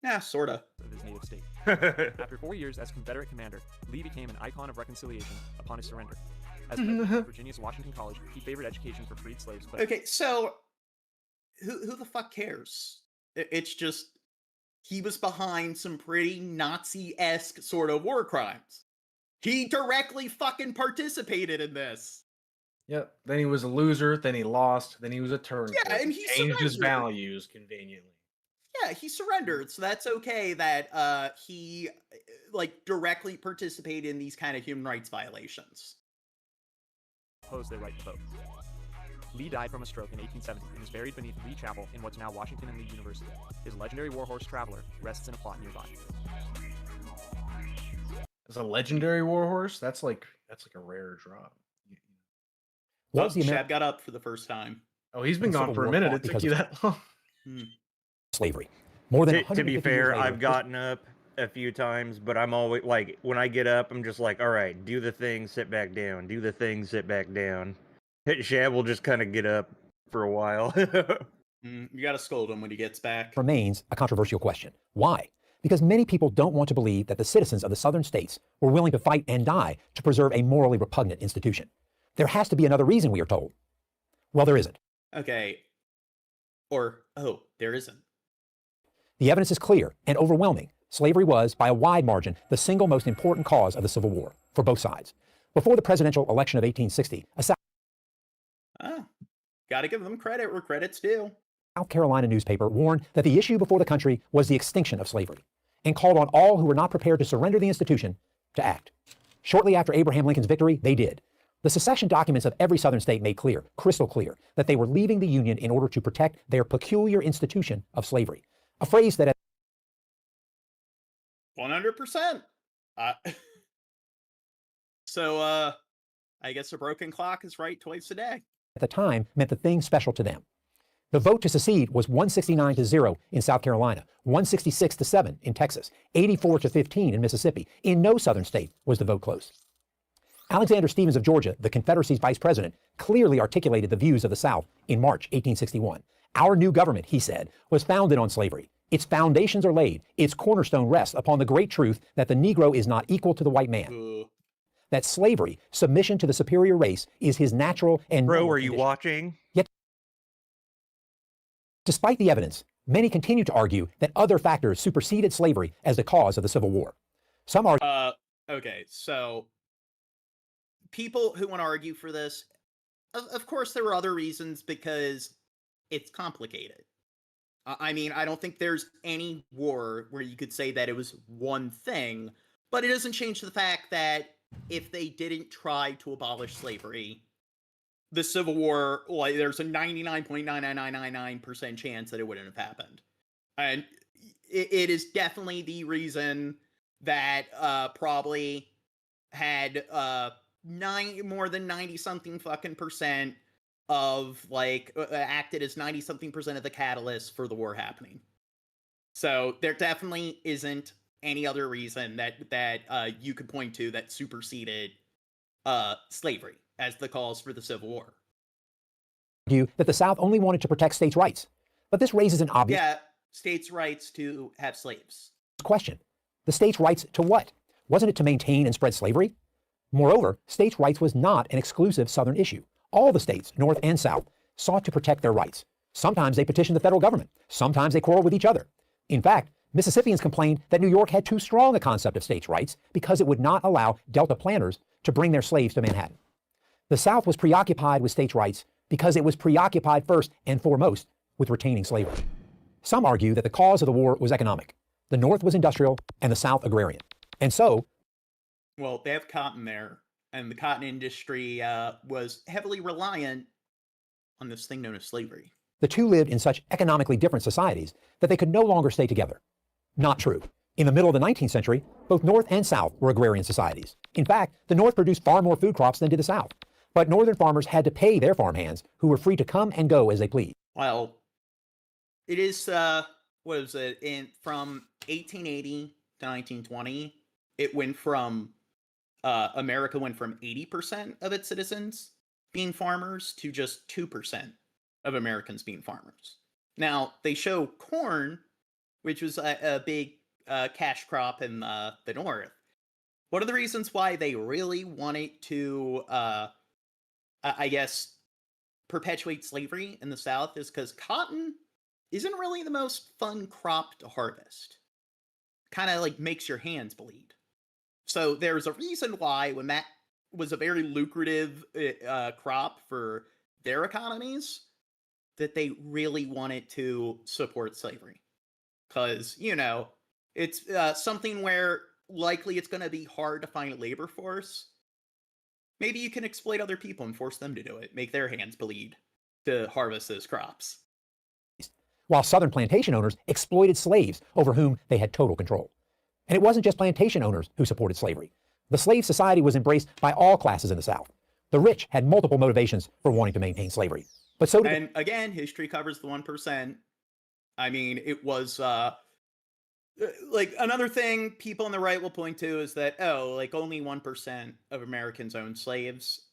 Yeah, sorta. Of his native state. After 4 years as Confederate commander, Lee became an icon of reconciliation upon his surrender. As president of Virginia's Washington College, he favored education for freed slaves. But okay, so who the fuck cares? It's just he was behind some pretty Nazi-esque sort of war crimes. He directly fucking participated in this. Yep. Then he was a loser. Then he lost. Then he was a turncoat. Yeah, and he changed his surrendered. values conveniently. Yeah, he surrendered, so that's okay that he like directly participated in these kind of human rights violations. opposed their right to vote. Lee died from a stroke in 1870 and is buried beneath Lee Chapel in what's now Washington and Lee University. His legendary warhorse Traveler rests in a plot nearby. As a legendary warhorse, that's like a rare drop. Well, Shab got up for the first time. Oh, he's been gone for a minute. It took you that long. Slavery. More than to be fair, I've gotten up a few times, but I'm always like, when I get up, I'm just like, all right, do the thing, sit back down. Do the thing, sit back down. Shab will just kind of get up for a while. You got to scold him when he gets back. Remains a controversial question. Why? Because many people don't want to believe that the citizens of the southern states were willing to fight and die to preserve a morally repugnant institution. There has to be another reason, we are told. Well, there isn't. Okay. Or, oh, there isn't. The evidence is clear and overwhelming. Slavery was, by a wide margin, the single most important cause of the Civil War, for both sides. Before the presidential election of 1860, a Gotta give them credit where credit's due. South Carolina newspaper warned that the issue before the country was the extinction of slavery, and called on all who were not prepared to surrender the institution to act. Shortly after Abraham Lincoln's victory, they did. The secession documents of every southern state made clear, crystal clear, that they were leaving the Union in order to protect their peculiar institution of slavery. A phrase that 100%. So, I guess a broken clock is right twice a day. at the time meant the thing special to them. The vote to secede was 169-0 in South Carolina, 166-7 in Texas, 84-15 in Mississippi. In no southern state was the vote close. Alexander Stephens of Georgia, the Confederacy's vice president, clearly articulated the views of the South in March 1861. Our new government, he said, was founded on slavery. Its foundations are laid. Its cornerstone rests upon the great truth that the Negro is not equal to the white man. That slavery, submission to the superior race, is his natural and Bro, are you watching? Yet, despite the evidence, many continue to argue that other factors superseded slavery as the cause of the Civil War. Some argue. Okay, so people who want to argue for this, of course, there were other reasons because it's complicated. I mean, I don't think there's any war where you could say that it was one thing, but it doesn't change the fact that if they didn't try to abolish slavery, the Civil War, like, there's a 99.99999% chance that it wouldn't have happened. And it is definitely the reason that probably had more than 90-something fucking percent of, like, acted as 90-something percent of the catalyst for the war happening. So there definitely isn't any other reason that you could point to that superseded slavery as the cause for the Civil War. That the South only wanted to protect states' rights. But this raises an obvious states' rights to have slaves. Question. The states' rights to what? Wasn't it to maintain and spread slavery? Moreover, states' rights was not an exclusive Southern issue. All the states, North and South, sought to protect their rights. Sometimes they petitioned the federal government. Sometimes they quarreled with each other. In fact, Mississippians complained that New York had too strong a concept of states' rights because it would not allow Delta planters to bring their slaves to Manhattan. The South was preoccupied with states' rights because it was preoccupied first and foremost with retaining slavery. Some argue that the cause of the war was economic. The North was industrial and the South agrarian. And so, well, they have cotton there, and the cotton industry was heavily reliant on this thing known as slavery. The two lived in such economically different societies that they could no longer stay together. Not true. In the middle of the 19th century, both North and South were agrarian societies. In fact, the North produced far more food crops than did the South. But Northern farmers had to pay their farmhands, who were free to come and go as they pleased. Well, it is, what was it, from 1880 to 1920, it went from America went from 80% of its citizens being farmers to just 2% of Americans being farmers. Now, they show corn, which was a big cash crop in the North. One of the reasons why they really wanted to, I guess, perpetuate slavery in the South is because cotton isn't really the most fun crop to harvest. Kind of like makes your hands bleed. So there's a reason why, when that was a very lucrative crop for their economies, that they really wanted to support slavery. Because, you know, it's something where likely it's going to be hard to find a labor force. Maybe you can exploit other people and force them to do it, make their hands bleed to harvest those crops. While Southern plantation owners exploited slaves over whom they had total control. And it wasn't just plantation owners who supported slavery. The slave society was embraced by all classes in the South. The rich had multiple motivations for wanting to maintain slavery. But so did And again, history covers the 1%. I mean, it was like another thing people on the right will point to is that, oh, like only 1% of Americans owned slaves.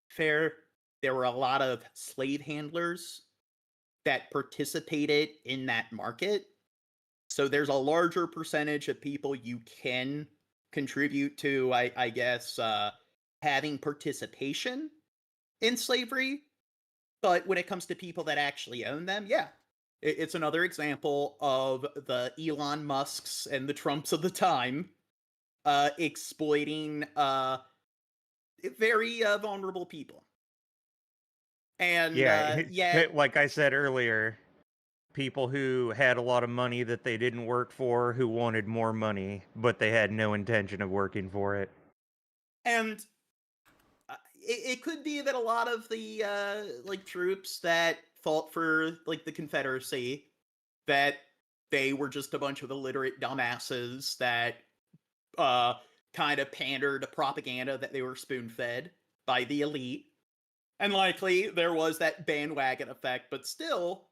Fair. There were a lot of slave handlers that participated in that market. So there's a larger percentage of people you can contribute to, I guess, having participation in slavery. But when it comes to people that actually own them, yeah, it's another example of the Elon Musks and the Trumps of the time exploiting very vulnerable people. And yeah, like I said earlier, people who had a lot of money that they didn't work for, who wanted more money, but they had no intention of working for it. And it could be that a lot of the like troops that fought for like the Confederacy, that they were just a bunch of illiterate dumbasses that kind of pandered to propaganda that they were spoon-fed by the elite. And likely there was that bandwagon effect, but still,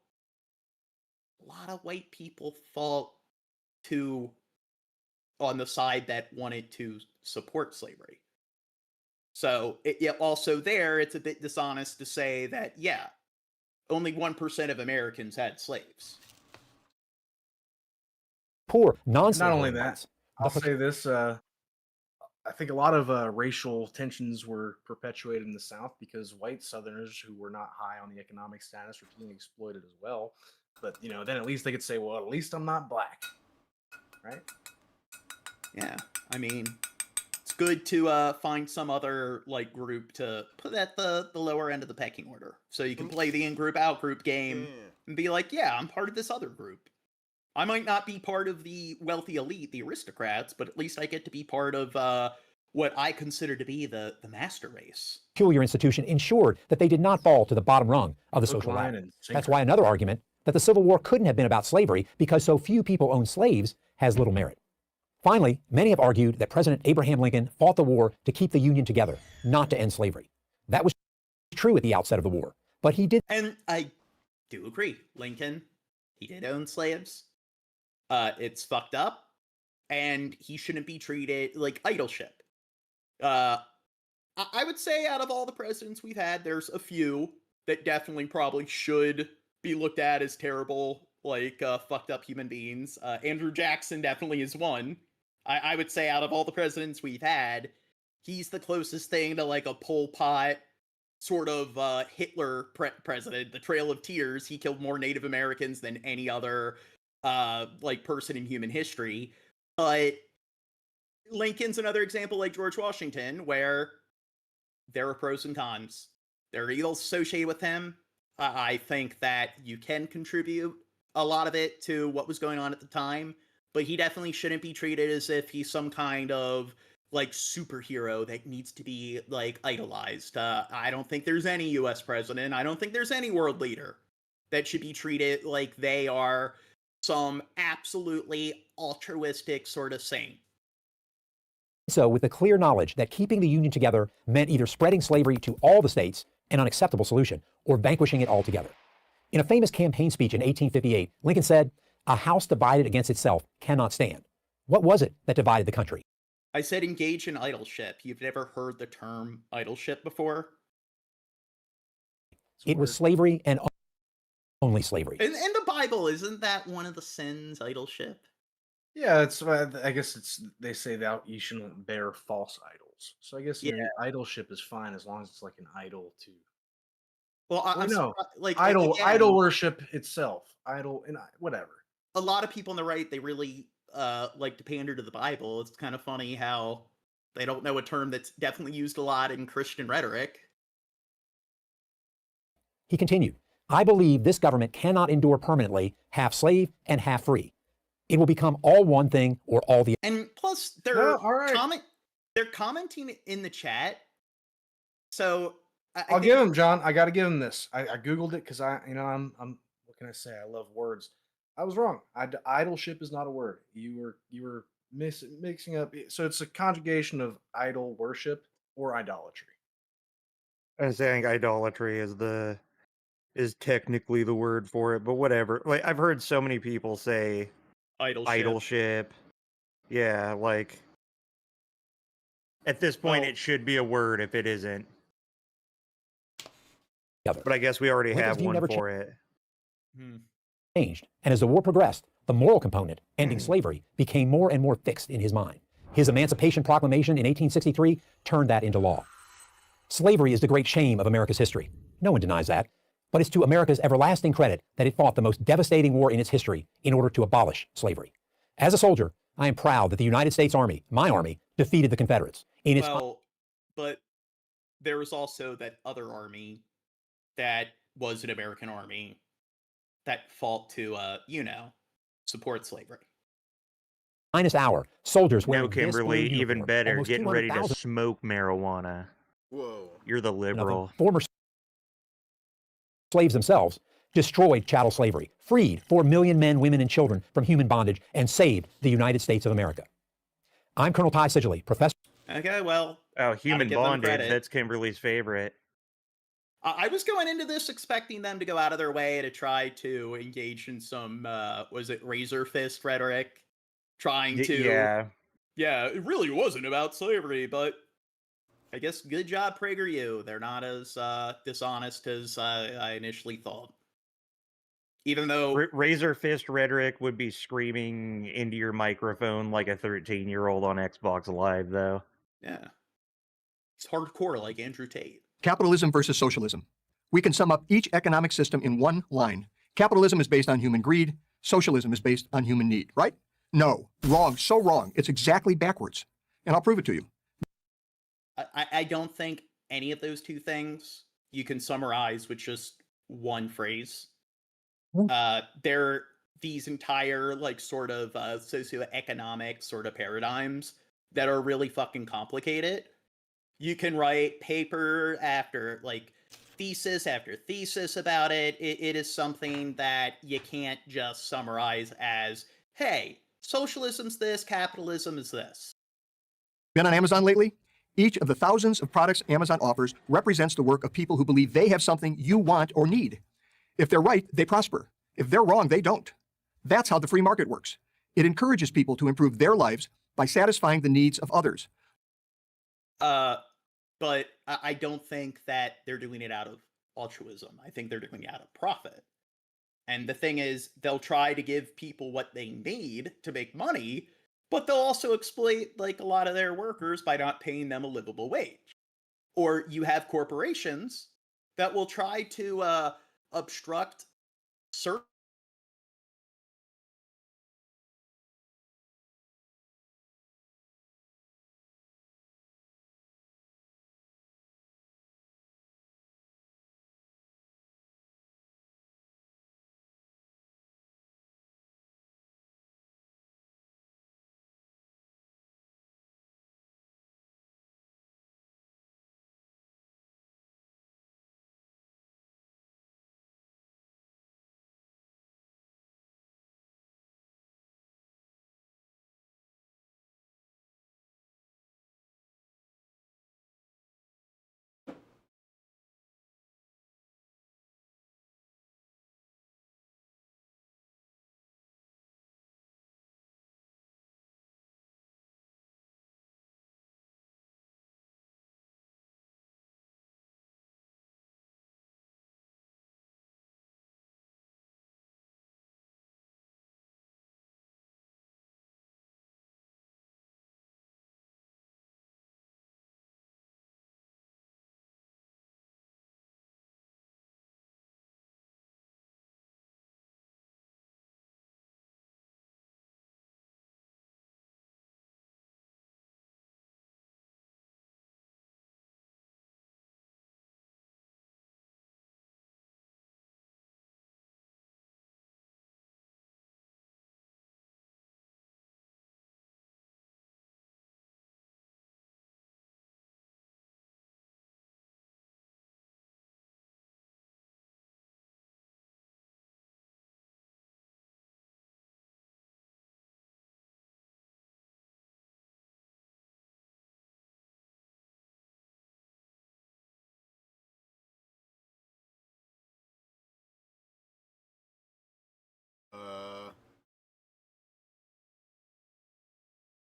a lot of white people fought on the side that wanted to support slavery. So also there, it's a bit dishonest to say that, yeah, only 1% of Americans had slaves. Poor non-slave. Not only that, I'll say this, I think a lot of racial tensions were perpetuated in the South because white Southerners who were not high on the economic status were being exploited as well. But, you know, then at least they could say, well, at least I'm not black. Right? Yeah, I mean, it's good to find some other like group to put at the lower end of the pecking order. So you can play the in-group, out-group game and be like, yeah, I'm part of this other group. I might not be part of the wealthy elite, the aristocrats, but at least I get to be part of what I consider to be the master race. Peculiar institution ensured that they did not fall to the bottom rung of the social ladder. That's why another argument that the Civil War couldn't have been about slavery because so few people owned slaves has little merit. Finally, many have argued that President Abraham Lincoln fought the war to keep the Union together, not to end slavery. That was true at the outset of the war, but he did. And I do agree. Lincoln, he did own slaves. It's fucked up, and he shouldn't be treated like idleship. I would say out of all the presidents we've had, there's a few that definitely probably should be looked at as terrible, like fucked up human beings. Andrew Jackson definitely is one. I would say out of all the presidents we've had, he's the closest thing to like a Pol Pot sort of Hitler president, the Trail of Tears. He killed more Native Americans than any other like person in human history. But Lincoln's another example, like George Washington, where there are pros and cons. There are evils associated with him. I think that you can contribute a lot of it to what was going on at the time, but he definitely shouldn't be treated as if he's some kind of like superhero that needs to be like idolized. I don't think there's any US president, I don't think there's any world leader that should be treated like they are some absolutely altruistic sort of saint. So with the clear knowledge that keeping the Union together meant either spreading slavery to all the states, an unacceptable solution, or vanquishing it altogether. In a famous campaign speech in 1858, Lincoln said, "A house divided against itself cannot stand." What was it that divided the country? I said engage in idleship. You've never heard the term idleship before? It was slavery and only slavery. In the Bible, isn't that one of the sins, idleship? Yeah, it's. I guess it's. They say you shouldn't bear false idols. So I guess idolship is fine as long as it's like an idol to. Well, I'm like idol worship itself, idol and whatever. A lot of people on the right, they really like to pander to the Bible. It's kind of funny how they don't know a term that's definitely used a lot in Christian rhetoric. He continued, I believe this government cannot endure permanently half slave and half free. It will become all one thing or all the other. And plus, they're commenting in the chat. So I'll give him, John. I got to give him this. I googled it because I'm. What can I say? I love words. I was wrong. Idolship is not a word. You were mixing up. So it's a conjugation of idol worship or idolatry. I was saying idolatry is technically the word for it, but whatever. Like I've heard so many people say idolship. Yeah, like at this point it should be a word if it isn't. But I guess we already have one for it. Changed. And as the war progressed, the moral component, ending slavery, became more and more fixed in his mind. His Emancipation Proclamation in 1863 turned that into law. Slavery is the great shame of America's history. No one denies that. But it's to America's everlasting credit that it fought the most devastating war in its history in order to abolish slavery. As a soldier, I am proud that the United States Army, my army, defeated the Confederates. But there was also that other army that was an American army that fought to, support slavery. Finest hour, soldiers No, Kimberly, even better, getting ready to smoke marijuana. Whoa. You're the liberal. Former slaves themselves destroyed chattel slavery, freed 4 million men, women, and children from human bondage, and saved the United States of America. I'm Colonel Ty Sigilly, professor. Okay, well. Oh, human bondage, that's Kimberly's favorite. I was going into this expecting them to go out of their way to try to engage in some, was it razor fist rhetoric? Trying to... Yeah, it really wasn't about slavery, but I guess good job, PragerU. They're not as dishonest as I initially thought. Even though... Razor fist rhetoric would be screaming into your microphone like a 13-year-old on Xbox Live, though. Yeah. It's hardcore like Andrew Tate. Capitalism versus socialism. We can sum up each economic system in one line. Capitalism is based on human greed. Socialism is based on human need, right? No, wrong, so wrong. It's exactly backwards. And I'll prove it to you. I don't think any of those two things you can summarize with just one phrase. They're these entire, like, sort of socioeconomic sort of paradigms that are really fucking complicated. You can write paper after, like, thesis after thesis about it. It is something that you can't just summarize as, hey, socialism's this, capitalism is this. Been on Amazon lately? Each of the thousands of products Amazon offers represents the work of people who believe they have something you want or need. If they're right, they prosper. If they're wrong, they don't. That's how the free market works. It encourages people to improve their lives by satisfying the needs of others. But I don't think that they're doing it out of altruism. I think they're doing it out of profit. And the thing is, they'll try to give people what they need to make money, but they'll also exploit, like, a lot of their workers by not paying them a livable wage. Or you have corporations that will try to obstruct certain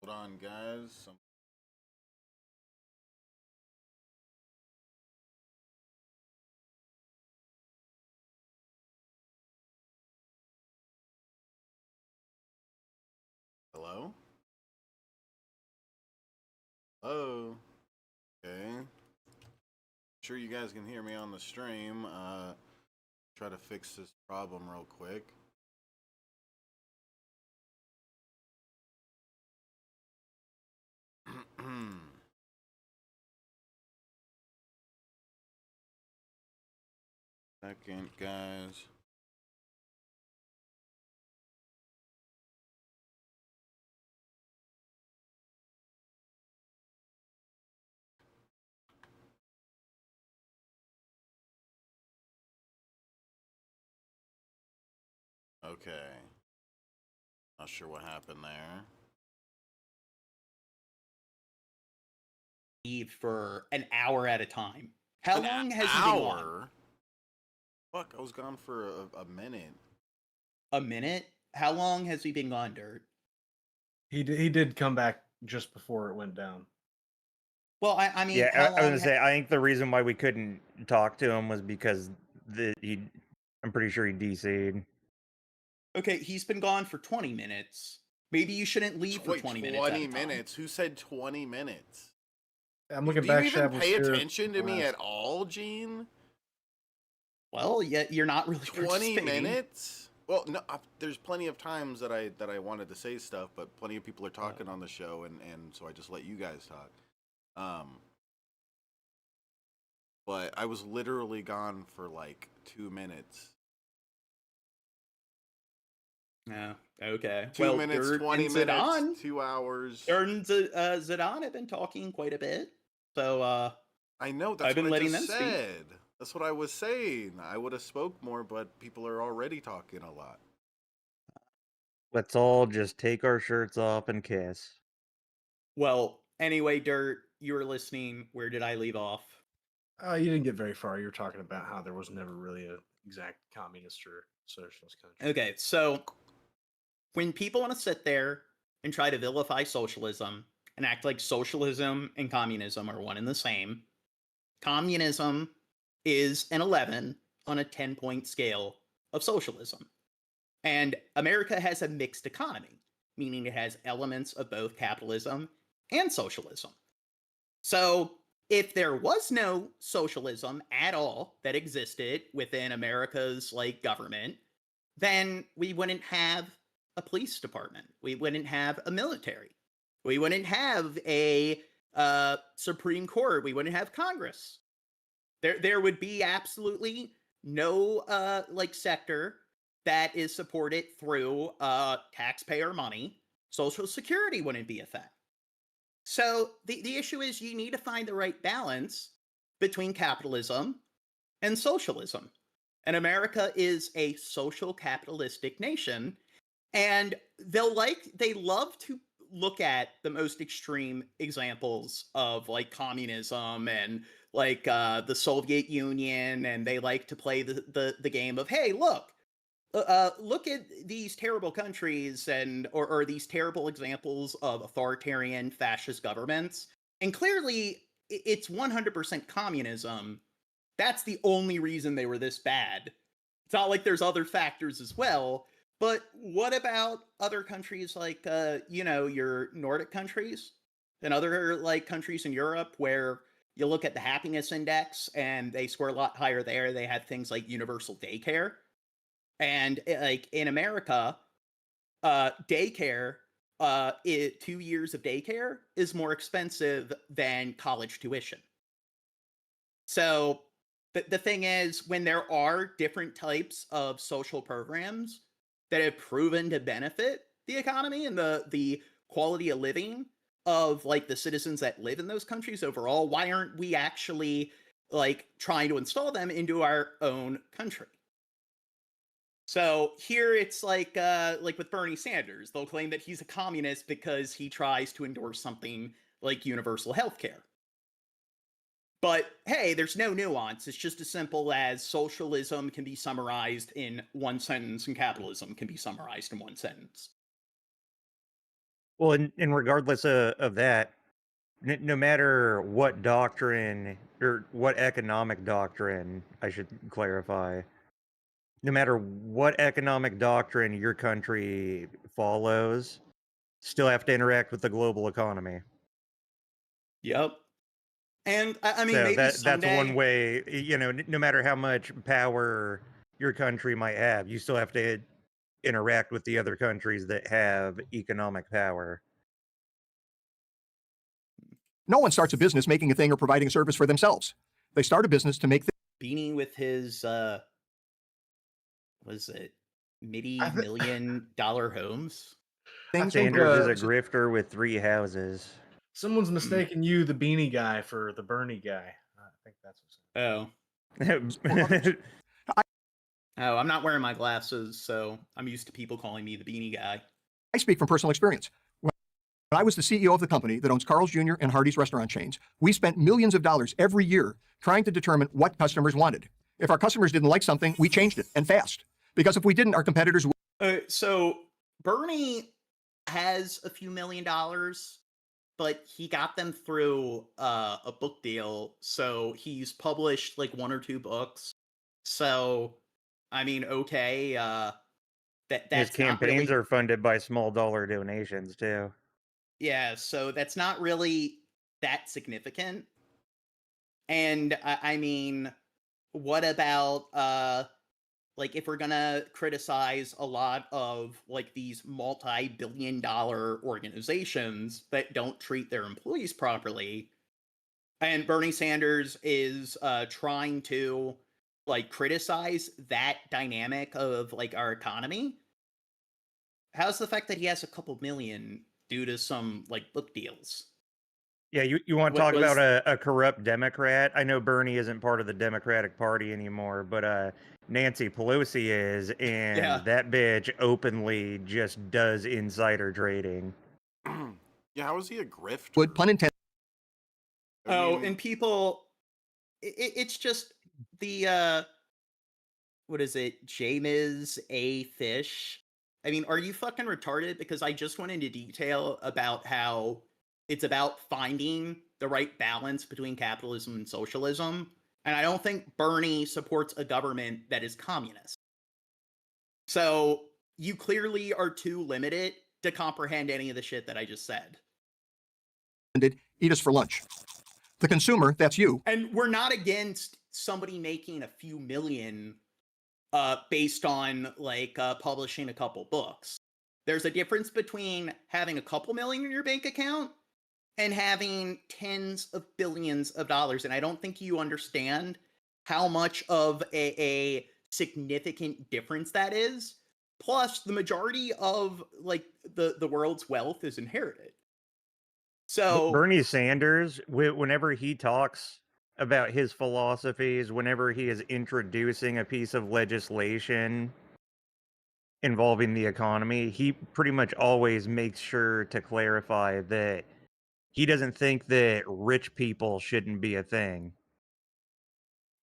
Hold on, guys. Hello? Hello? Okay. Sure you guys can hear me on the stream. Try to fix this problem real quick. Second, guys. Okay. Not sure what happened there. For an hour at a time. How long has he been gone? Fuck, I was gone for a minute. A minute? How long has he been gone, Dirt? He did come back just before it went down. Well, I mean, yeah, I was gonna say, I think the reason why we couldn't talk to him was because I'm pretty sure he DC'd. Okay, he's been gone for 20 minutes. Maybe you shouldn't leave for 20 minutes. 20 minutes? Who said 20 minutes? I'm looking Do back. you even pay attention to me at all, Gene? Well, yeah, you're not really 20 minutes. Well, no, there's plenty of times that I wanted to say stuff, but plenty of people are talking on the show, and so I just let you guys talk. But I was literally gone for like 2 minutes. Yeah. Okay. 2 minutes, 20 minutes, 2 hours. Dirt and Zidane have been talking quite a bit, so I know that's I've been what letting I just them said. speak. That's what I was saying. I would have spoke more, but people are already talking a lot. Let's all just take our shirts off and kiss. Well, anyway, Dirt, you were listening. Where did I leave off? You didn't get very far. You were talking about how there was never really an exact communist or socialist country. Okay, so when people want to sit there and try to vilify socialism and act like socialism and communism are one and the same, communism is an 11 on a 10-point scale of socialism. And America has a mixed economy, meaning it has elements of both capitalism and socialism. So if there was no socialism at all that existed within America's government, then we wouldn't have a police department. We wouldn't have a military. We wouldn't have a Supreme Court. We wouldn't have Congress. There would be absolutely no sector that is supported through taxpayer money. Social Security wouldn't be a thing. So the issue is you need to find the right balance between capitalism and socialism. And America is a social capitalistic nation. And they love to look at the most extreme examples of communism and the Soviet Union, and they like to play the game of, hey, look at these terrible countries or these terrible examples of authoritarian fascist governments, and clearly it's 100% communism. That's the only reason they were this bad. It's not like there's other factors as well. But what about other countries like, your Nordic countries and other countries in Europe where you look at the happiness index and they score a lot higher there? They have things like universal daycare. And in America, daycare, 2 years of daycare is more expensive than college tuition. So the thing is, when there are different types of social programs that have proven to benefit the economy and the quality of living of the citizens that live in those countries overall, why aren't we actually trying to install them into our own country? So here it's like with Bernie Sanders, they'll claim that he's a communist because he tries to endorse something like universal health care. But hey, there's no nuance. It's just as simple as socialism can be summarized in one sentence and capitalism can be summarized in one sentence. Well, and regardless of that, no matter what doctrine or what economic doctrine, I should clarify, no matter what economic doctrine your country follows, still have to interact with the global economy. Yep. And I mean, So maybe that's someday. one way, no matter how much power your country might have, you still have to interact with the other countries that have economic power. No one starts a business making a thing or providing a service for themselves. They start a business to make Beanie with his was it $million homes? Sanders is a grifter with 3 houses. Someone's mistaken you, the beanie guy, for the Bernie guy. I think that's what's Oh, I'm not wearing my glasses, so I'm used to people calling me the beanie guy. I speak from personal experience. When I was the CEO of the company that owns Carl's Jr. and Hardee's restaurant chains, we spent millions of dollars every year trying to determine what customers wanted. If our customers didn't like something, we changed it, and fast. Because if we didn't, our competitors would. So Bernie has a few $1 million, but he got them through a book deal. So he's published like 1 or 2 books. So, I mean, okay, that's his campaigns really... are funded by small dollar donations too. Yeah, so that's not really that significant. And I mean, what about like if we're gonna criticize a lot of like these multi-billion-dollar organizations that don't treat their employees properly, and Bernie Sanders is trying to like criticize that dynamic of like our economy, how's the fact that he has a couple million due to some like book deals? Yeah, you want to talk about a corrupt Democrat? I know Bernie isn't part of the Democratic Party anymore, but Nancy Pelosi is, and that bitch openly just does insider trading. Yeah, how is he a grifter? Would pun intended. And people, it's just the what is it, James A. Fish? I mean, are you fucking retarded? Because I just went into detail about how it's about finding the right balance between capitalism and socialism. And I don't think Bernie supports a government that is communist. So you clearly are too limited to comprehend any of the shit that I just said. Eat us for lunch. The consumer, that's you. And we're not against somebody making a few million based on like publishing a couple books. There's a difference between having a couple million in your bank account and having tens of billions of dollars. And I don't think you understand how much of a significant difference that is. Plus, the majority of like the world's wealth is inherited. So Bernie Sanders, whenever he talks about his philosophies, whenever he is introducing a piece of legislation involving the economy, he pretty much always makes sure to clarify that he doesn't think that rich people shouldn't be a thing.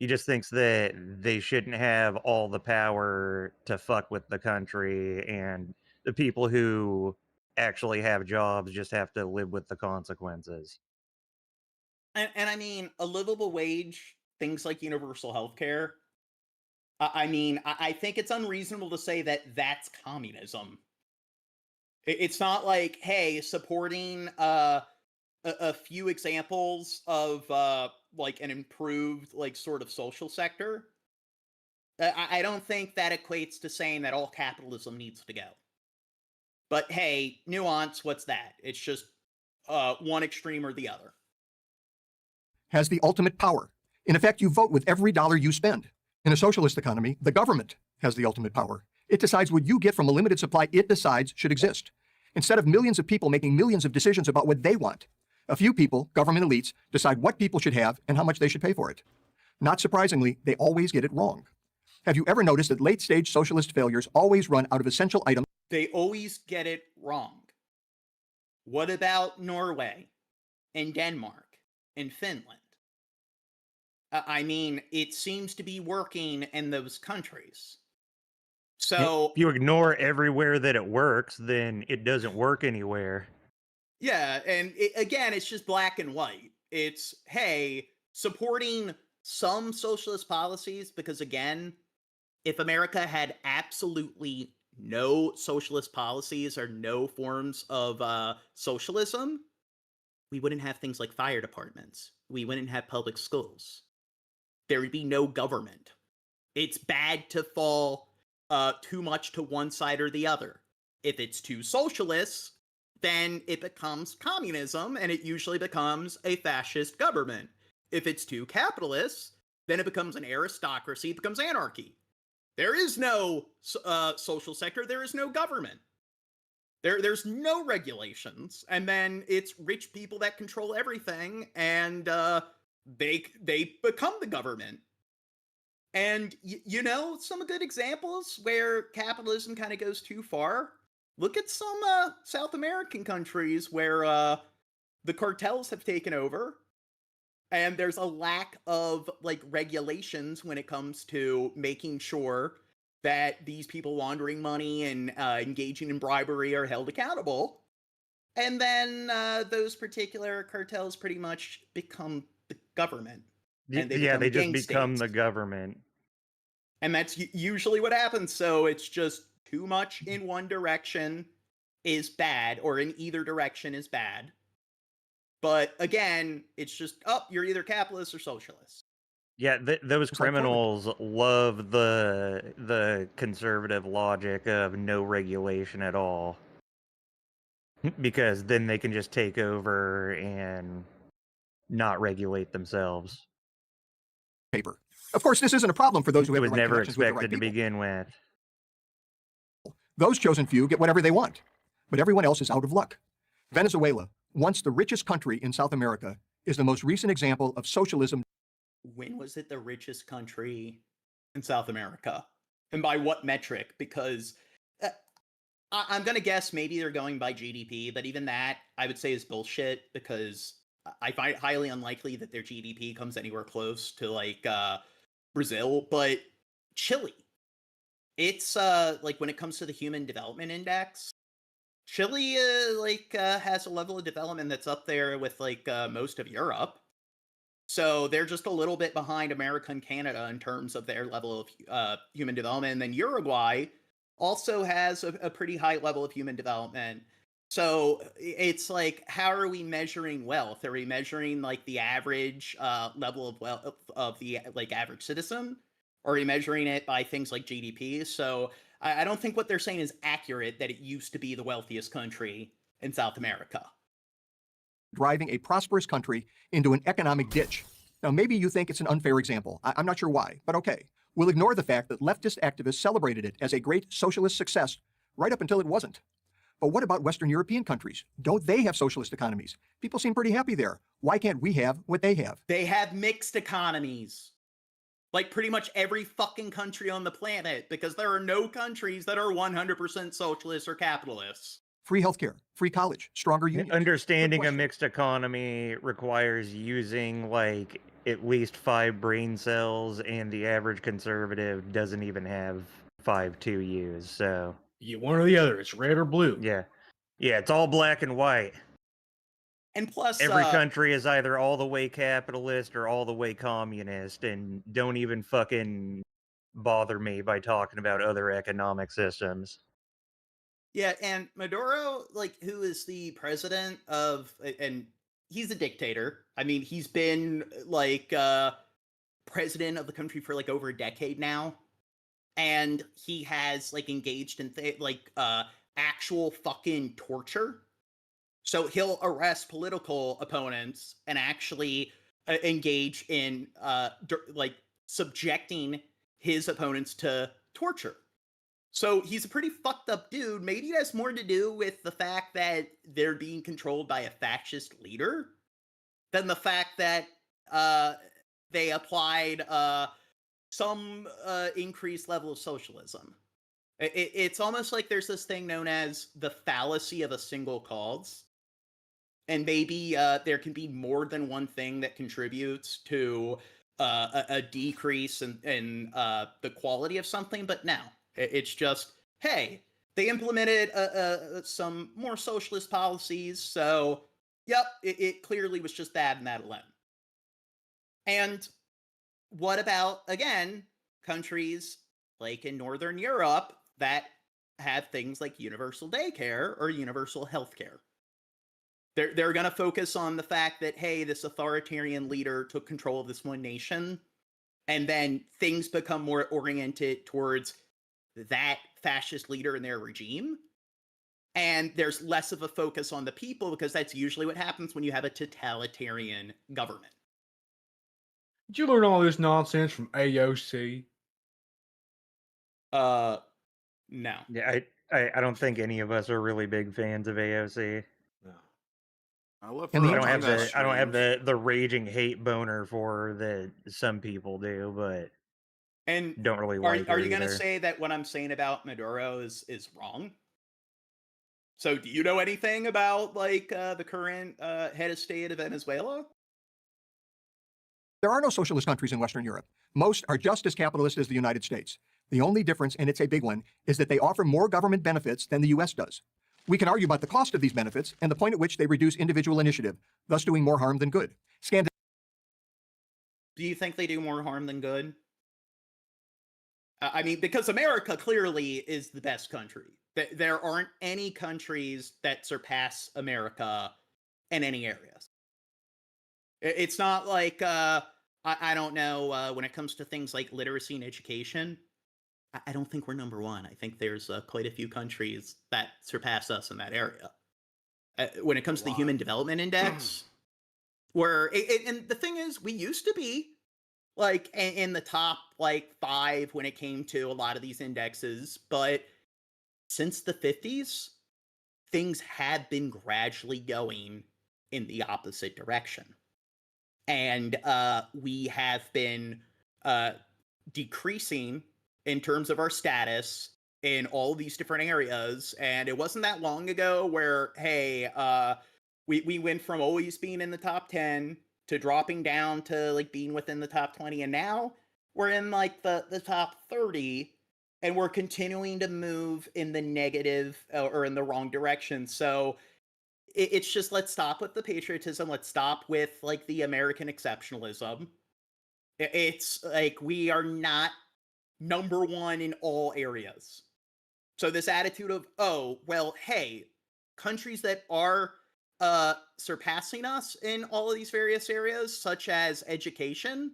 He just thinks that they shouldn't have all the power to fuck with the country, and the people who actually have jobs just have to live with the consequences. And I mean, a livable wage, things like universal health care. I mean, I think it's unreasonable to say that that's communism. It's not like, hey, supporting a few examples of like an improved like sort of social sector. I don't think that equates to saying that all capitalism needs to go. But hey, nuance, what's that? It's just one extreme or the other. Has the ultimate power. In effect, you vote with every dollar you spend. In a socialist economy, the government has the ultimate power. It decides what you get from a limited supply it decides should exist. Instead of millions of people making millions of decisions about what they want, a few people, government elites, decide what people should have and how much they should pay for it. Not surprisingly, they always get it wrong. Have you ever noticed that late-stage socialist failures always run out of essential items? They always get it wrong. What about Norway and Denmark and Finland? I mean, it seems to be working in those countries. So if you ignore everywhere that it works, then it doesn't work anywhere. Yeah, and again, it's just black and white. It's, hey, supporting some socialist policies, because again, if America had absolutely no socialist policies or no forms of socialism, we wouldn't have things like fire departments. We wouldn't have public schools. There would be no government. It's bad to fall too much to one side or the other. If it's too socialist, then it becomes communism, and it usually becomes a fascist government. If it's too capitalist, then it becomes an aristocracy, it becomes anarchy. There is no social sector, there is no government. There's no regulations, and then it's rich people that control everything, and they become the government. And you know, some good examples where capitalism kind of goes too far. Look at some South American countries where the cartels have taken over, and there's a lack of like regulations when it comes to making sure that these people laundering money and engaging in bribery are held accountable. And then those particular cartels pretty much become the government. And they just become the government. And that's usually what happens. So it's just too much in one direction is bad, or in either direction is bad. But again, it's just, you're either capitalist or socialist. Yeah, those criminals love the conservative logic of no regulation at all. Because then they can just take over and not regulate themselves. Paper. Of course, this isn't a problem for those who have was the right never connections with the right expected to people. begin with. Those chosen few get whatever they want, but everyone else is out of luck. Venezuela, once the richest country in South America, is the most recent example of socialism. When was it the richest country in South America? And by what metric? Because I'm going to guess maybe they're going by GDP, but even that I would say is bullshit, because I find it highly unlikely that their GDP comes anywhere close to like Brazil. But Chile, it's like when it comes to the Human Development Index, Chile has a level of development that's up there with like most of Europe. So they're just a little bit behind America and Canada in terms of their level of human development. And then Uruguay also has a pretty high level of human development. So it's like, how are we measuring wealth? Are we measuring like the average level of wealth of the like average citizen? Or are we measuring it by things like GDP? So I don't think what they're saying is accurate, that it used to be the wealthiest country in South America. Driving a prosperous country into an economic ditch. Now, maybe you think it's an unfair example. I'm not sure why, but okay. We'll ignore the fact that leftist activists celebrated it as a great socialist success right up until it wasn't. But what about Western European countries? Don't they have socialist economies? People seem pretty happy there. Why can't we have what they have? They have mixed economies. Like pretty much every fucking country on the planet, because there are no countries that are 100% socialist or capitalists. Free healthcare, free college, stronger unions. Understanding a mixed economy requires using like at least 5 brain cells, and the average conservative doesn't even have 5 to use. So you get one or the other. It's red or blue. Yeah, it's all black and white. And plus, every country is either all the way capitalist or all the way communist, and don't even fucking bother me by talking about other economic systems. Yeah, and Maduro, like, who is the president of, and he's a dictator. I mean, he's been, like, president of the country for, like, over a decade now. And he has, like, engaged in, actual fucking torture. So he'll arrest political opponents and actually engage in, subjecting his opponents to torture. So he's a pretty fucked up dude. Maybe it has more to do with the fact that they're being controlled by a fascist leader than the fact that they applied some increased level of socialism. It's almost like there's this thing known as the fallacy of a single cause. And maybe there can be more than one thing that contributes to a decrease in the quality of something, but no. It's just, hey, they implemented some more socialist policies. So, yep, it clearly was just that and that alone. And what about, again, countries like in Northern Europe that have things like universal daycare or universal healthcare? They're going to focus on the fact that, hey, this authoritarian leader took control of this one nation, and then things become more oriented towards that fascist leader and their regime. And there's less of a focus on the people, because that's usually what happens when you have a totalitarian government. Did you learn all this nonsense from AOC? No. Yeah, I don't think any of us are really big fans of AOC. No. I love I her don't have on I don't have streams. the raging hate boner for her that some people do, but And don't really like her are you going to either. say that what I'm saying about Maduro is wrong? So do you know anything about like the current head of state of Venezuela? There are no socialist countries in Western Europe. Most are just as capitalist as the United States. The only difference, and it's a big one, is that they offer more government benefits than the US does. We can argue about the cost of these benefits and the point at which they reduce individual initiative, thus doing more harm than good. Do you think they do more harm than good? I mean, because America clearly is the best country. There aren't any countries that surpass America in any areas. It's not like, I don't know, when it comes to things like literacy and education, I don't think we're number one. I think there's quite a few countries that surpass us in that area. When it comes to the Human Development Index, and the thing is, we used to be like in the top like 5 when it came to a lot of these indexes, but since the 50s, things have been gradually going in the opposite direction. And we have been decreasing in terms of our status in all these different areas. And it wasn't that long ago where, hey, we went from always being in the top 10 to dropping down to like being within the top 20. And now we're in like the top 30, and we're continuing to move in the negative or in the wrong direction. So it's just, let's stop with the patriotism. Let's stop with like the American exceptionalism. It's like, we are not number one in all areas. So this attitude of, oh, well, hey, countries that are surpassing us in all of these various areas, such as education,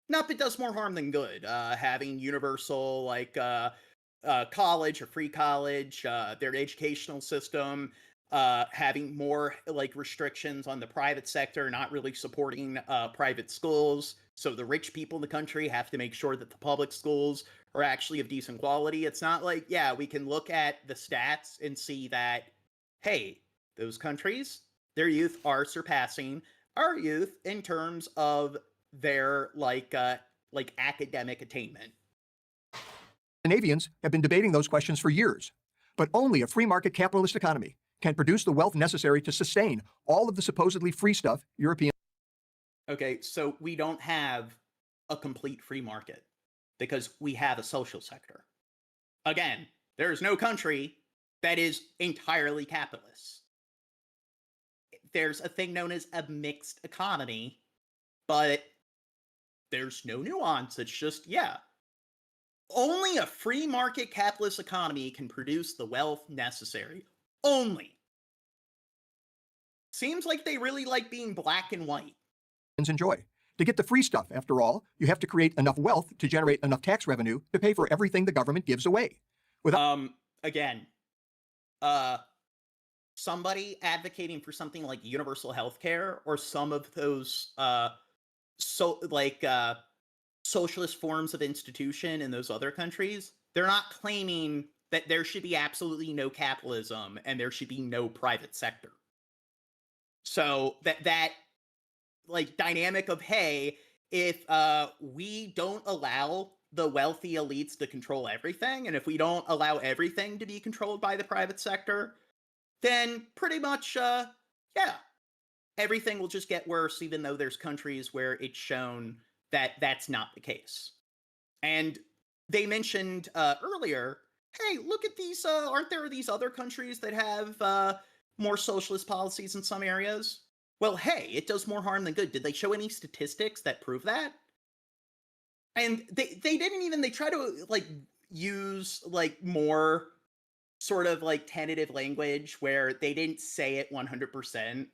it does more harm than good. Having universal, like, college or free college, their educational system, having more, like, restrictions on the private sector, not really supporting private schools. So the rich people in the country have to make sure that the public schools are actually of decent quality. It's not like, yeah, we can look at the stats and see that, hey, those countries, their youth are surpassing our youth in terms of their like academic attainment. Scandinavians have been debating those questions for years, but only a free market capitalist economy can produce the wealth necessary to sustain all of the supposedly free stuff Europeans. Okay, so we don't have a complete free market because we have a social sector. Again, there is no country that is entirely capitalist. There's a thing known as a mixed economy, but there's no nuance. It's just, yeah, only a free market capitalist economy can produce the wealth necessary. Only. Seems like they really like being black and white. Enjoy. To get the free stuff, after all, you have to create enough wealth to generate enough tax revenue to pay for everything the government gives away. Again, somebody advocating for something like universal health care or some of those socialist forms of institution in those other countries, they're not claiming that there should be absolutely no capitalism and there should be no private sector. So that like dynamic of, hey, if we don't allow the wealthy elites to control everything, and if we don't allow everything to be controlled by the private sector, then pretty much, yeah, everything will just get worse, even though there's countries where it's shown that that's not the case. And they mentioned earlier hey, look at these, aren't there these other countries that have more socialist policies in some areas? Well, hey, it does more harm than good. Did they show any statistics that prove that? And they didn't even, they try to like use like more sort of like tentative language where they didn't say it 100%.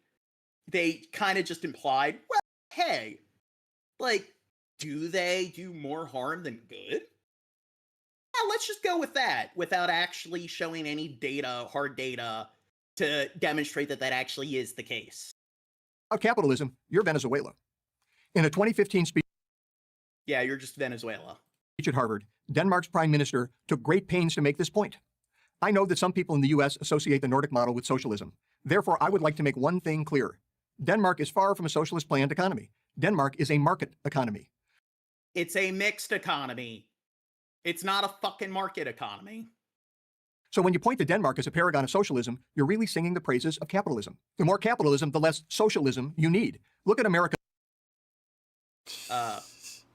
They kind of just implied, well, hey, like, do they do more harm than good? Yeah, let's just go with that without actually showing any data, hard data, to demonstrate that that actually is the case. About capitalism, you're Venezuela. In a 2015 speech, yeah, you're just Venezuela. At Harvard, Denmark's prime minister took great pains to make this point. I know that some people in the US associate the Nordic model with socialism. Therefore, I would like to make one thing clear. Denmark is far from a socialist planned economy. Denmark is a market economy. It's a mixed economy. It's not a fucking market economy. So when you point to Denmark as a paragon of socialism, you're really singing the praises of capitalism. The more capitalism, the less socialism you need. Look at America.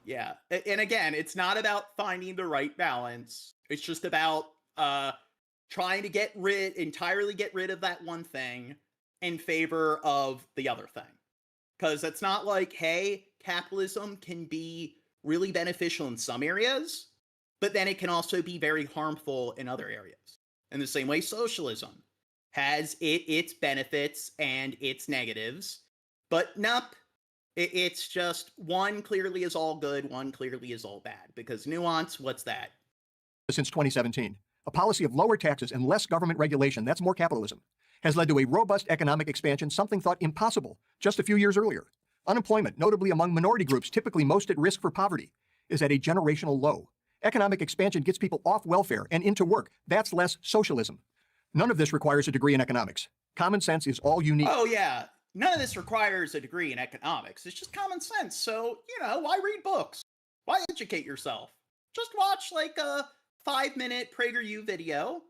Yeah. And again, it's not about finding the right balance. It's just about trying to entirely get rid of that one thing in favor of the other thing. Because it's not like, hey, capitalism can be really beneficial in some areas, but then it can also be very harmful in other areas. In the same way, socialism has its benefits and its negatives, but nope, it's just one clearly is all good, one clearly is all bad. Because nuance, what's that? Since 2017, a policy of lower taxes and less government regulation, that's more capitalism, has led to a robust economic expansion, something thought impossible just a few years earlier. Unemployment, notably among minority groups typically most at risk for poverty, is at a generational low. Economic expansion gets people off welfare and into work. That's less socialism. None of this requires a degree in economics. Common sense is all you need. Oh, yeah. None of this requires a degree in economics. It's just common sense. So, why read books? Why educate yourself? Just watch like a 5-minute PragerU video.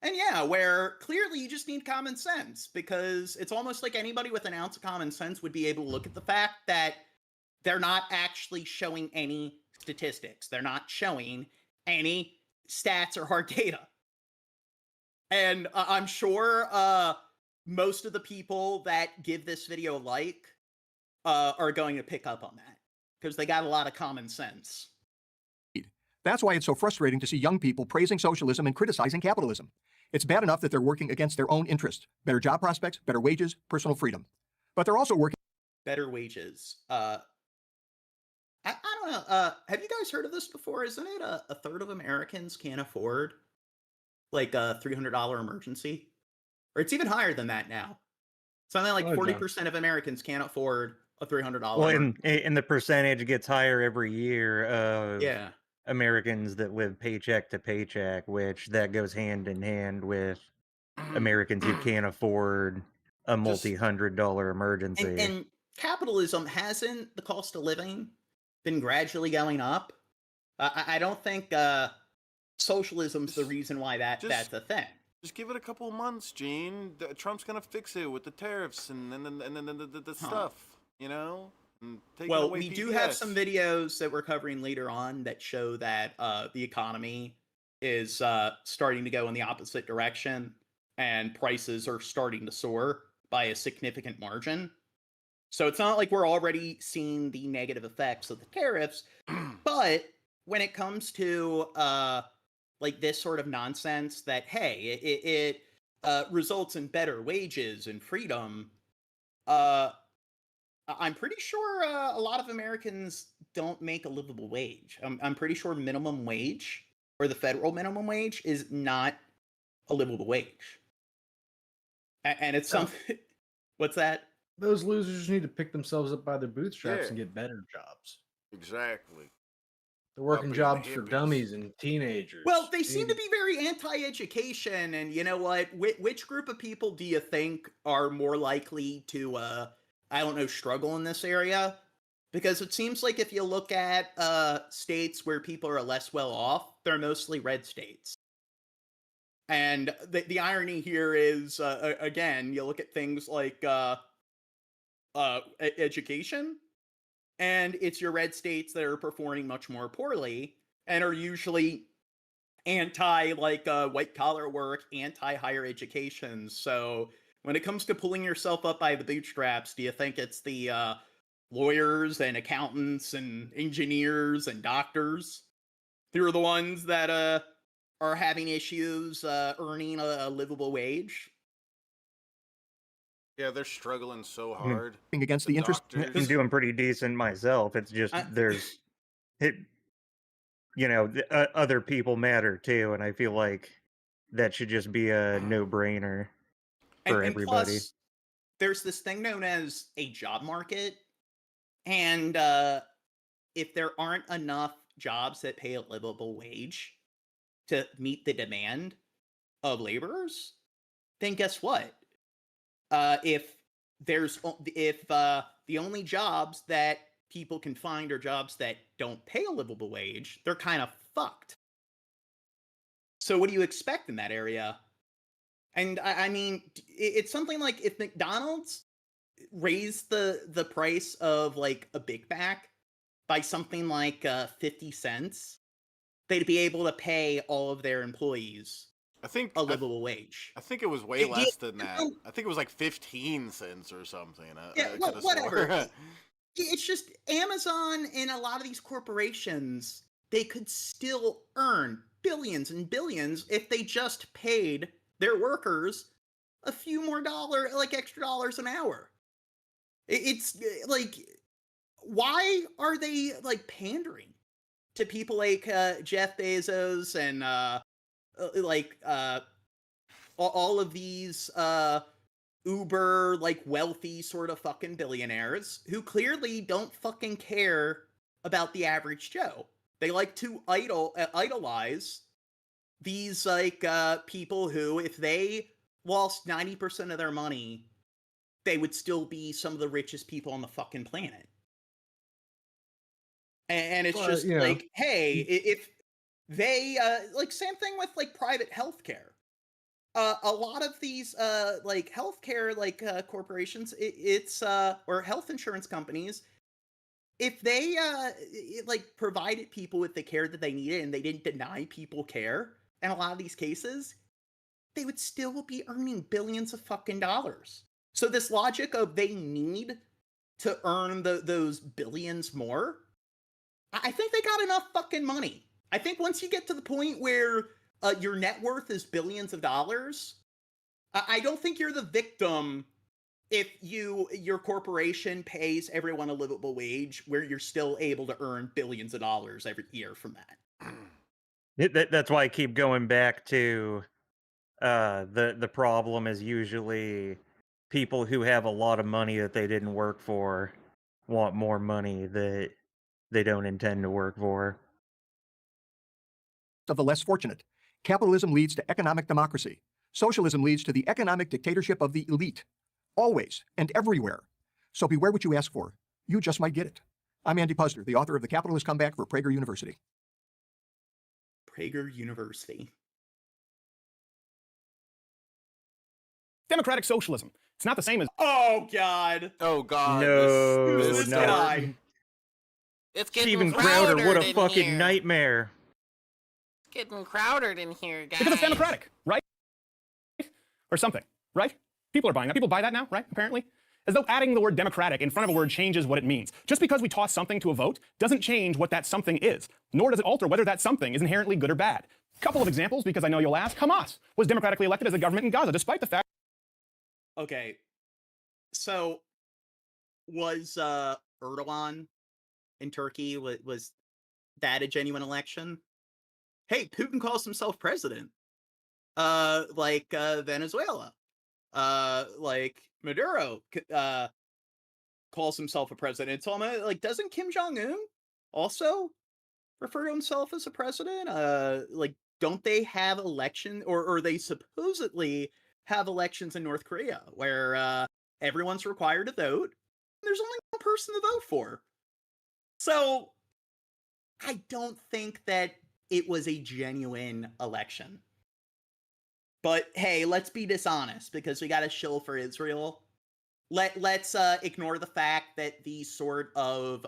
And yeah, where clearly you just need common sense, because it's almost like anybody with an ounce of common sense would be able to look at the fact that they're not actually showing any statistics. They're not showing any stats or hard data. And I'm sure most of the people that give this video a like are going to pick up on that, because they got a lot of common sense. That's why it's so frustrating to see young people praising socialism and criticizing capitalism. It's bad enough that they're working against their own interests. Better job prospects, better wages, personal freedom. But they're also working... Better wages. I don't know. Have you guys heard of this before? Isn't it a third of Americans can't afford like a $300 emergency? Or it's even higher than that now. Something like 40% of Americans can't afford a $300. Well, and the percentage gets higher every year of Americans that live paycheck to paycheck, which that goes hand in hand with Americans who can't afford a multi-$100 emergency. And capitalism, hasn't the cost of living been gradually going up? I don't think socialism's the reason why that's a thing. Just give it a couple of months, Gene. Trump's gonna fix it with the tariffs and the stuff, And take well, away we PBS. do have some videos that we're covering later on that show that the economy is starting to go in the opposite direction, and prices are starting to soar by a significant margin. So it's not like we're already seeing the negative effects of the tariffs, but when it comes to like this sort of nonsense that, hey, it results in better wages and freedom, I'm pretty sure a lot of Americans don't make a livable wage. I'm pretty sure minimum wage, or the federal minimum wage, is not a livable wage. And it's something... What's that? Those losers need to pick themselves up by their bootstraps and get better jobs. Exactly. They're working jobs for dummies and teenagers. Well, they seem to be very anti-education, and you know what? Which group of people do you think are more likely to, I don't know, struggle in this area? Because it seems like if you look at states where people are less well off, they're mostly red states. And the irony here is, again, you look at things like education, and it's your red states that are performing much more poorly and are usually anti white collar work, anti higher education. So when it comes to pulling yourself up by the bootstraps, do you think it's the lawyers and accountants and engineers and doctors who are the ones that are having issues earning a livable wage? Yeah, they're struggling so hard. Against the interest. I'm doing pretty decent myself. It's just other people matter too, and I feel like that should just be a no-brainer for everybody. Plus, there's this thing known as a job market, and if there aren't enough jobs that pay a livable wage to meet the demand of laborers, then guess what? If the only jobs that people can find are jobs that don't pay a livable wage, they're kind of fucked. So what do you expect in that area? And I mean, it's something like if McDonald's raised the price of like a Big Mac by something like 50 cents, they'd be able to pay all of their employees a livable wage. I think it was way less than that. I think it was like 15 cents or something. Whatever. It's just Amazon and a lot of these corporations, they could still earn billions and billions if they just paid their workers a few more extra dollars an hour. It's like, why are they like pandering to people like Jeff Bezos and all of these uber wealthy sort of fucking billionaires who clearly don't fucking care about the average Joe? They like to idolize these people who, if they lost 90% of their money, they would still be some of the richest people on the fucking planet. And it's just hey, if they same thing with private healthcare. A lot of these healthcare corporations, it's or health insurance companies, if they provided people with the care that they needed and they didn't deny people care in a lot of these cases, they would still be earning billions of fucking dollars. So this logic of they need to earn those billions more, I think they got enough fucking money. I think once you get to the point where your net worth is billions of dollars, I don't think you're the victim if your corporation pays everyone a livable wage where you're still able to earn billions of dollars every year from that. That's why I keep going back to the problem is usually people who have a lot of money that they didn't work for want more money that they don't intend to work for. Of the less fortunate. Capitalism leads to economic democracy. Socialism leads to the economic dictatorship of the elite. Always and everywhere. So beware what you ask for. You just might get it. I'm Andy Puzder, the author of The Capitalist Comeback for Prager University. Prager University. Democratic socialism. It's not the same as... Oh, God. Oh, God. No, this guy. It's getting Steven Crowder, what a fucking here. nightmare. It's getting crowded in here, guys. Because it's democratic, right? Or something, right? People are buying that. People buy that now, right? Apparently. As though adding the word democratic in front of a word changes what it means. Just because we toss something to a vote doesn't change what that something is, nor does it alter whether that something is inherently good or bad. Couple of examples, because I know you'll ask. Hamas was democratically elected as a government in Gaza, despite the fact... Okay, so was Erdogan in Turkey, was that a genuine election? Hey, Putin calls himself president. Venezuela. Maduro calls himself a president. So doesn't Kim Jong-un also refer to himself as a president? Don't they have election, or they supposedly have elections in North Korea where everyone's required to vote. There's only one person to vote for. So I don't think that it was a genuine election. But hey, let's be dishonest because we got to shill for Israel. Let's ignore the fact that these sort of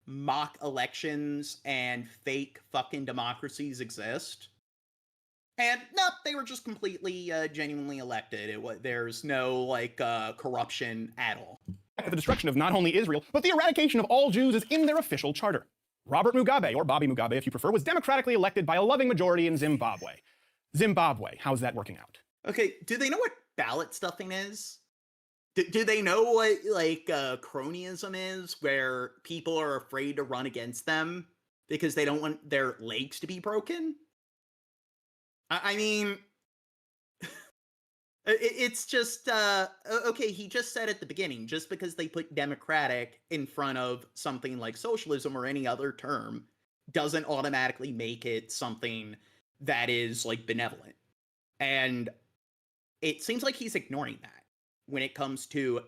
mock elections and fake fucking democracies exist. And no, they were just completely, genuinely elected. There's no, like, corruption at all. The destruction of not only Israel, but the eradication of all Jews is in their official charter. Robert Mugabe, or Bobby Mugabe if you prefer, was democratically elected by a loving majority in Zimbabwe. Zimbabwe, how's that working out? Okay, do they know what ballot stuffing is? Do they know what, like, cronyism is, where people are afraid to run against them because they don't want their legs to be broken? I mean, it's just, okay, he just said at the beginning, just because they put democratic in front of something like socialism or any other term doesn't automatically make it something that is, like, benevolent. And it seems like he's ignoring that when it comes to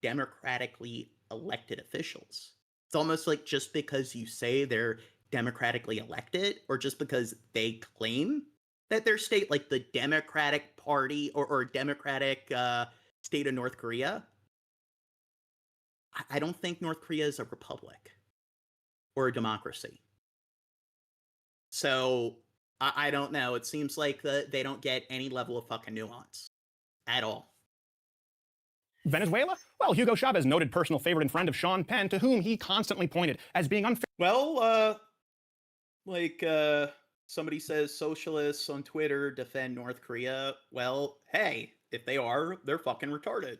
democratically elected officials. It's almost like just because you say they're democratically elected, or just because they claim that their state, like the Democratic Party or Democratic state of North Korea, I don't think North Korea is a republic or a democracy. So I don't know. It seems like they don't get any level of fucking nuance at all. Venezuela? Well, Hugo Chavez, noted personal favorite and friend of Sean Penn, to whom he constantly pointed as being unfair. Well, somebody says socialists on Twitter defend North Korea. Well, hey, if they are, they're fucking retarded.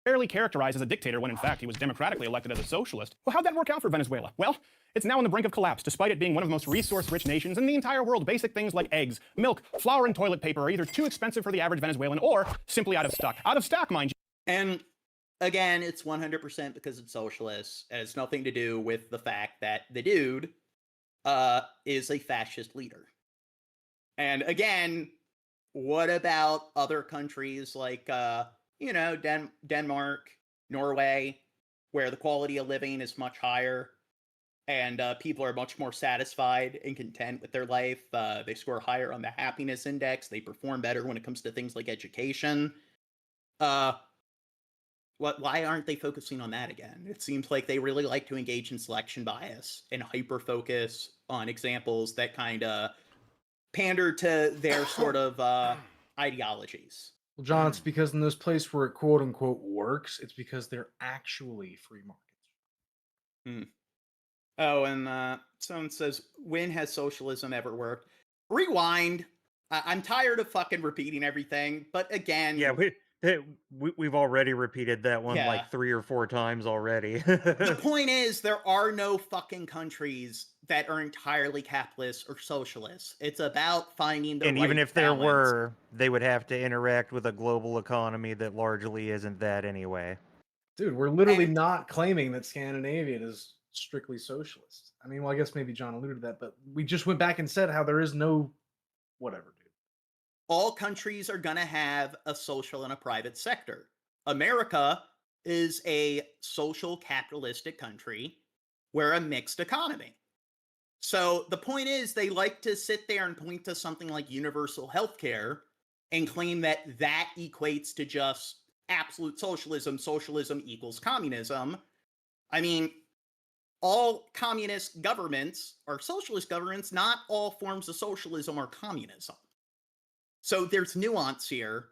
Fairly characterized as a dictator when in fact he was democratically elected as a socialist. Well, how'd that work out for Venezuela? Well, it's now on the brink of collapse, despite it being one of the most resource-rich nations in the entire world. Basic things like eggs, milk, flour, and toilet paper are either too expensive for the average Venezuelan or simply out of stock. Out of stock, mind you. And again, it's 100% because it's socialist. It has nothing to do with the fact that the dude is a fascist leader. And again, what about other countries like, Denmark, Norway, where the quality of living is much higher and people are much more satisfied and content with their life. They score higher on the happiness index. They perform better when it comes to things like education. Why aren't they focusing on that again? It seems like they really like to engage in selection bias and hyper-focus on examples that kind of pander to their sort of ideologies. Well, John, it's because in those places where it quote-unquote works, it's because they're actually free markets. Oh, and someone says, when has socialism ever worked? Rewind. I'm tired of fucking repeating everything, but again... Yeah, we've already repeated that one like 3 or 4 times already. The point is, there are no fucking countries that are entirely capitalist or socialist. It's about finding the and right even if there balance. were, they would have to interact with a global economy that largely isn't that anyway. Dude, we're literally not claiming that Scandinavia is strictly socialist. I mean, well, I guess maybe John alluded to that, but we just went back and said how there is no whatever, dude. All countries are going to have a social and a private sector. America is a social capitalistic country. We're a mixed economy. So the point is, they like to sit there and point to something like universal health care and claim that that equates to just absolute socialism. Socialism equals communism. I mean, all communist governments are socialist governments. Not all forms of socialism are communism. So there's nuance here.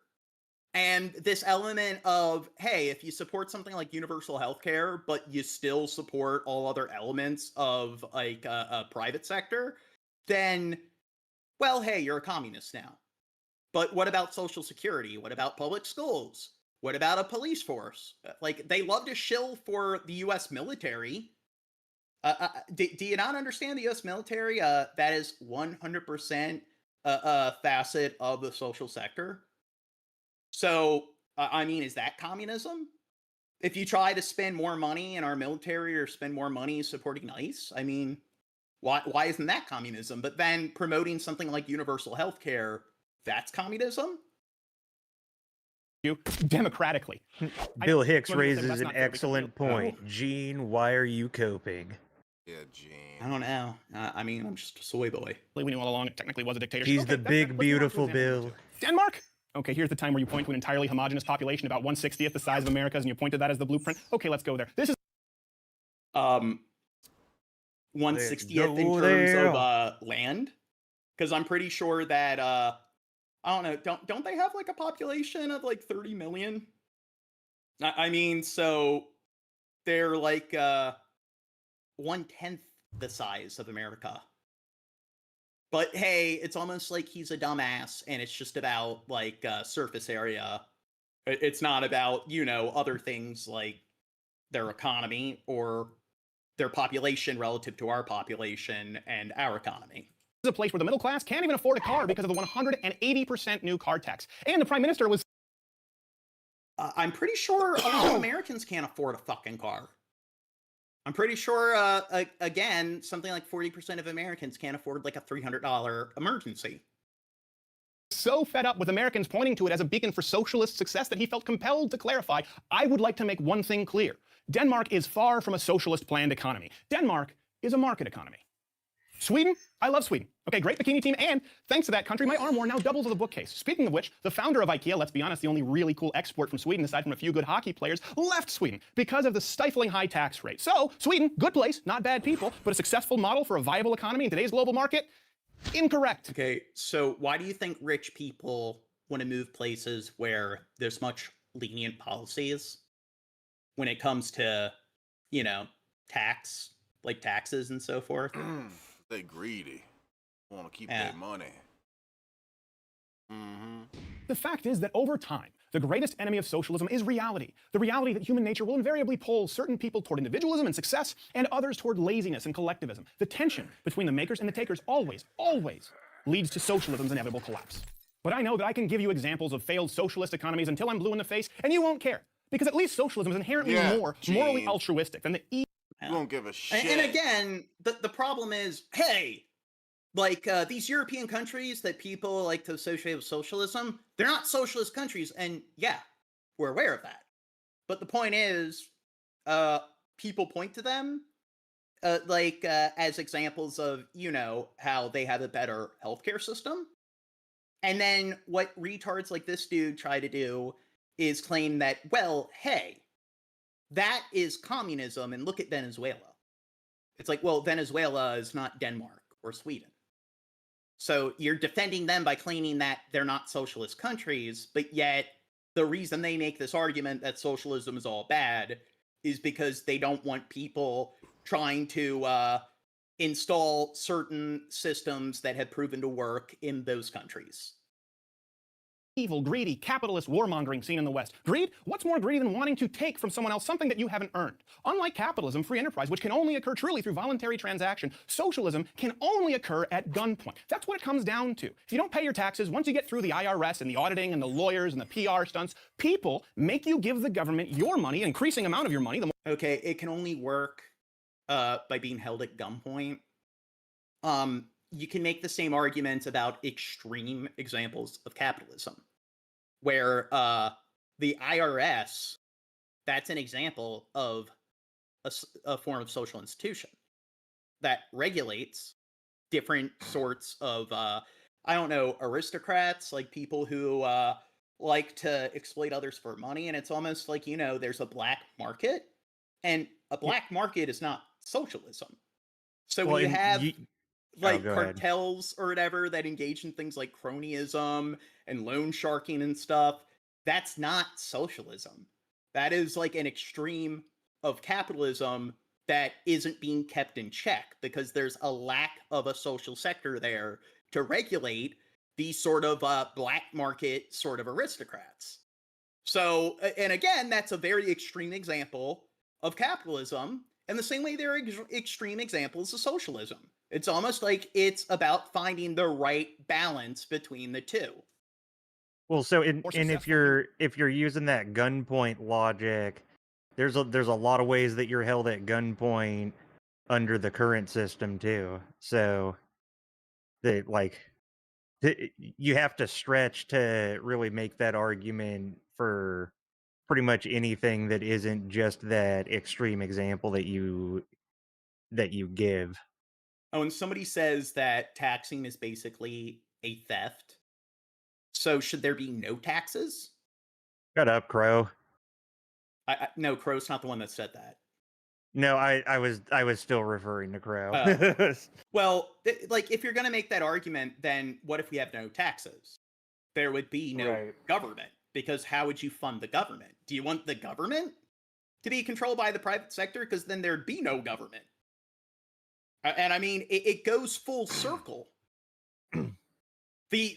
And this element of, hey, if you support something like universal healthcare, but you still support all other elements of like a private sector, then, well, hey, you're a communist now. But what about Social Security? What about public schools? What about a police force? Like, they love to shill for the U.S. military. Do you not understand the U.S. military? That is 100% a facet of the social sector. So, I mean, is that communism? If you try to spend more money in our military or spend more money supporting ICE, I mean, why isn't that communism? But then promoting something like universal health care, that's communism? You democratically. Bill Hicks raises an excellent point. Gene, why are you coping? Yeah, Gene. I don't know. I mean, I'm just a soy boy. We knew all along it technically was a dictatorship. He's the big, beautiful Bill. Denmark? Okay, here's the time where you point to an entirely homogenous population, about 1/60th the size of America's, and you pointed that as the blueprint. Okay, let's go there. This is 1/60th in terms of land. Because I'm pretty sure that I don't know, don't they have like a population of like 30 million? I mean, so they're like 1/10 the size of America. But hey, it's almost like he's a dumbass, and it's just about like surface area. It's not about, you know, other things like their economy or their population relative to our population and our economy. This is a place where the middle class can't even afford a car because of the 180% new car tax. And the prime minister was... I'm pretty sure a lot of Americans can't afford a fucking car. I'm pretty sure, again, something like 40% of Americans can't afford like a $300 emergency. So fed up with Americans pointing to it as a beacon for socialist success that he felt compelled to clarify, I would like to make one thing clear. Denmark is far from a socialist planned economy. Denmark is a market economy. Sweden? I love Sweden. Okay, great bikini team, and thanks to that country, my armoire now doubles as a bookcase. Speaking of which, the founder of IKEA, let's be honest, the only really cool export from Sweden, aside from a few good hockey players, left Sweden because of the stifling high tax rate. So, Sweden, good place, not bad people, but a successful model for a viable economy in today's global market? Incorrect. Okay, so why do you think rich people want to move places where there's much lenient policies when it comes to, you know, taxes and so forth? They greedy. Want to keep their money. The fact is that over time, the greatest enemy of socialism is reality. The reality that human nature will invariably pull certain people toward individualism and success and others toward laziness and collectivism. The tension between the makers and the takers always leads to socialism's inevitable collapse. But I know that I can give you examples of failed socialist economies until I'm blue in the face, and you won't care. Because at least socialism is inherently more morally altruistic than the You won't give a shit. And again, the problem is, hey, like these European countries that people like to associate with socialism, they're not socialist countries, and yeah, we're aware of that. But the point is, people point to them as examples of, you know, how they have a better healthcare system. And then what retards like this dude try to do is claim that, well, hey, that is communism, and look at Venezuela. It's like, well, Venezuela is not Denmark or Sweden. So you're defending them by claiming that they're not socialist countries, but yet the reason they make this argument that socialism is all bad is because they don't want people trying to install certain systems that have proven to work in those countries. evil, greedy, capitalist, warmongering scene in the West. Greed? What's more greedy than wanting to take from someone else something that you haven't earned? Unlike capitalism, free enterprise, which can only occur truly through voluntary transaction, socialism can only occur at gunpoint. That's what it comes down to. If you don't pay your taxes, once you get through the IRS and the auditing and the lawyers and the PR stunts, people make you give the government your money, an increasing amount of your money. Okay, it can only work by being held at gunpoint. You can make the same argument about extreme examples of capitalism, where the IRS, that's an example of a form of social institution that regulates different sorts of, I don't know, aristocrats, like people who like to exploit others for money. And it's almost like, you know, there's a black market, and a black market is not socialism. So when you have like cartels or whatever that engage in things like cronyism and loan sharking and stuff, that's not socialism. That is like an extreme of capitalism that isn't being kept in check because there's a lack of a social sector there to regulate these sort of black market sort of aristocrats. So, and again, that's a very extreme example of capitalism, and the same way there are extreme examples of socialism. It's almost like it's about finding the right balance between the two. Well, so if you're using that gunpoint logic, there's a lot of ways that you're held at gunpoint under the current system too. So that you have to stretch to really make that argument for pretty much anything that isn't just that extreme example that you give. Oh, and somebody says that taxing is basically a theft. So should there be no taxes? Shut up, Crow. No, Crow's not the one that said that. No, I was still referring to Crow. Well, like if you're going to make that argument, then what if we have no taxes? There would be no government, because how would you fund the government? Do you want the government to be controlled by the private sector? Because then there'd be no government. And I mean, it goes full circle. The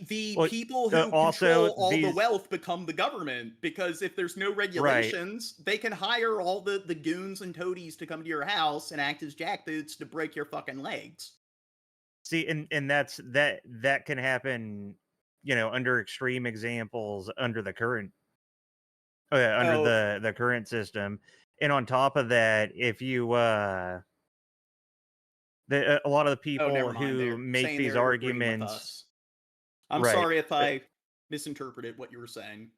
people who control all the wealth become the government, because if there's no regulations, they can hire all the goons and toadies to come to your house and act as jackboots to break your fucking legs. See, and that can happen, under extreme examples under the current the current system. And on top of that, if you a lot of the people who make these arguments, I'm sorry if I misinterpreted what you were saying.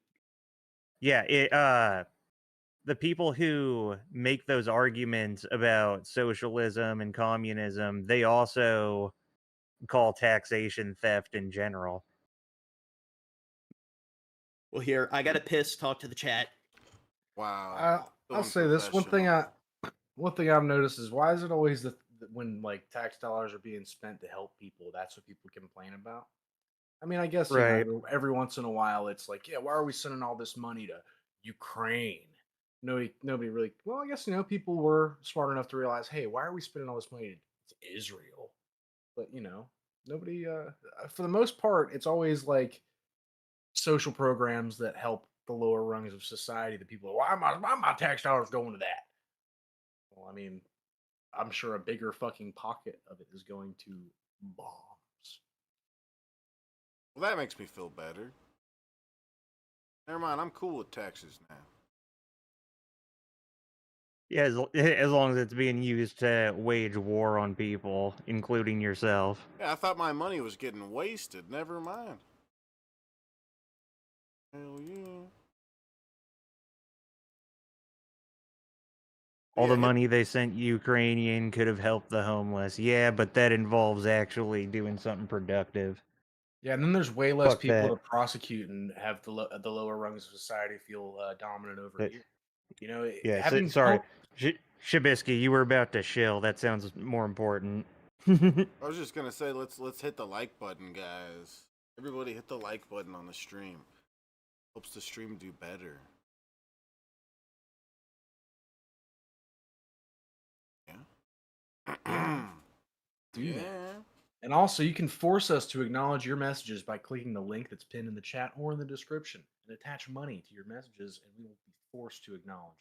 Yeah, the people who make those arguments about socialism and communism, they also call taxation theft in general. Well, here, I got to talk to the chat. Wow. I'll say this one thing I've noticed is, why is it always when like tax dollars are being spent to help people, that's what people complain about? I mean, I guess every once in a while it's like, yeah, why are we sending all this money to Ukraine? Nobody really. Well, I guess people were smart enough to realize, hey, why are we spending all this money to Israel? But nobody. For the most part, it's always like social programs that help the lower rungs of society. The people, why my tax dollars going to that? Well, I mean, I'm sure a bigger fucking pocket of it is going to bombs. Well, that makes me feel better. Never mind, I'm cool with taxes now. Yeah, as long as it's being used to wage war on people, including yourself. Yeah, I thought my money was getting wasted. Never mind. Hell yeah. All the money they sent Ukrainian could have helped the homeless. Yeah, but that involves actually doing something productive. Yeah, and then there's way less people to prosecute and have the lower rungs of society feel dominant over you. Yeah, sorry. Shabisky, you were about to shill. That sounds more important. I was just gonna say, let's hit the like button, guys. Everybody hit the like button on the stream. Helps the stream do better. Yeah. Do that. And also, you can force us to acknowledge your messages by clicking the link that's pinned in the chat or in the description, and attach money to your messages, and we will be forced to acknowledge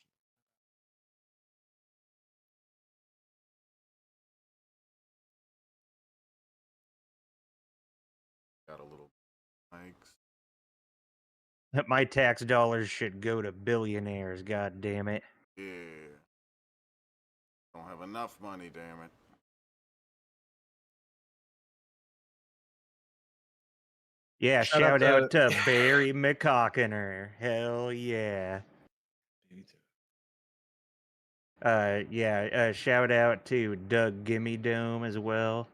them. Got a little mics. My tax dollars should go to billionaires, god damn it. Yeah. Don't have enough money, damn it. Yeah, shout out to Barry McCockiner. Hell yeah. Shout out to Doug Gimme Dome as well.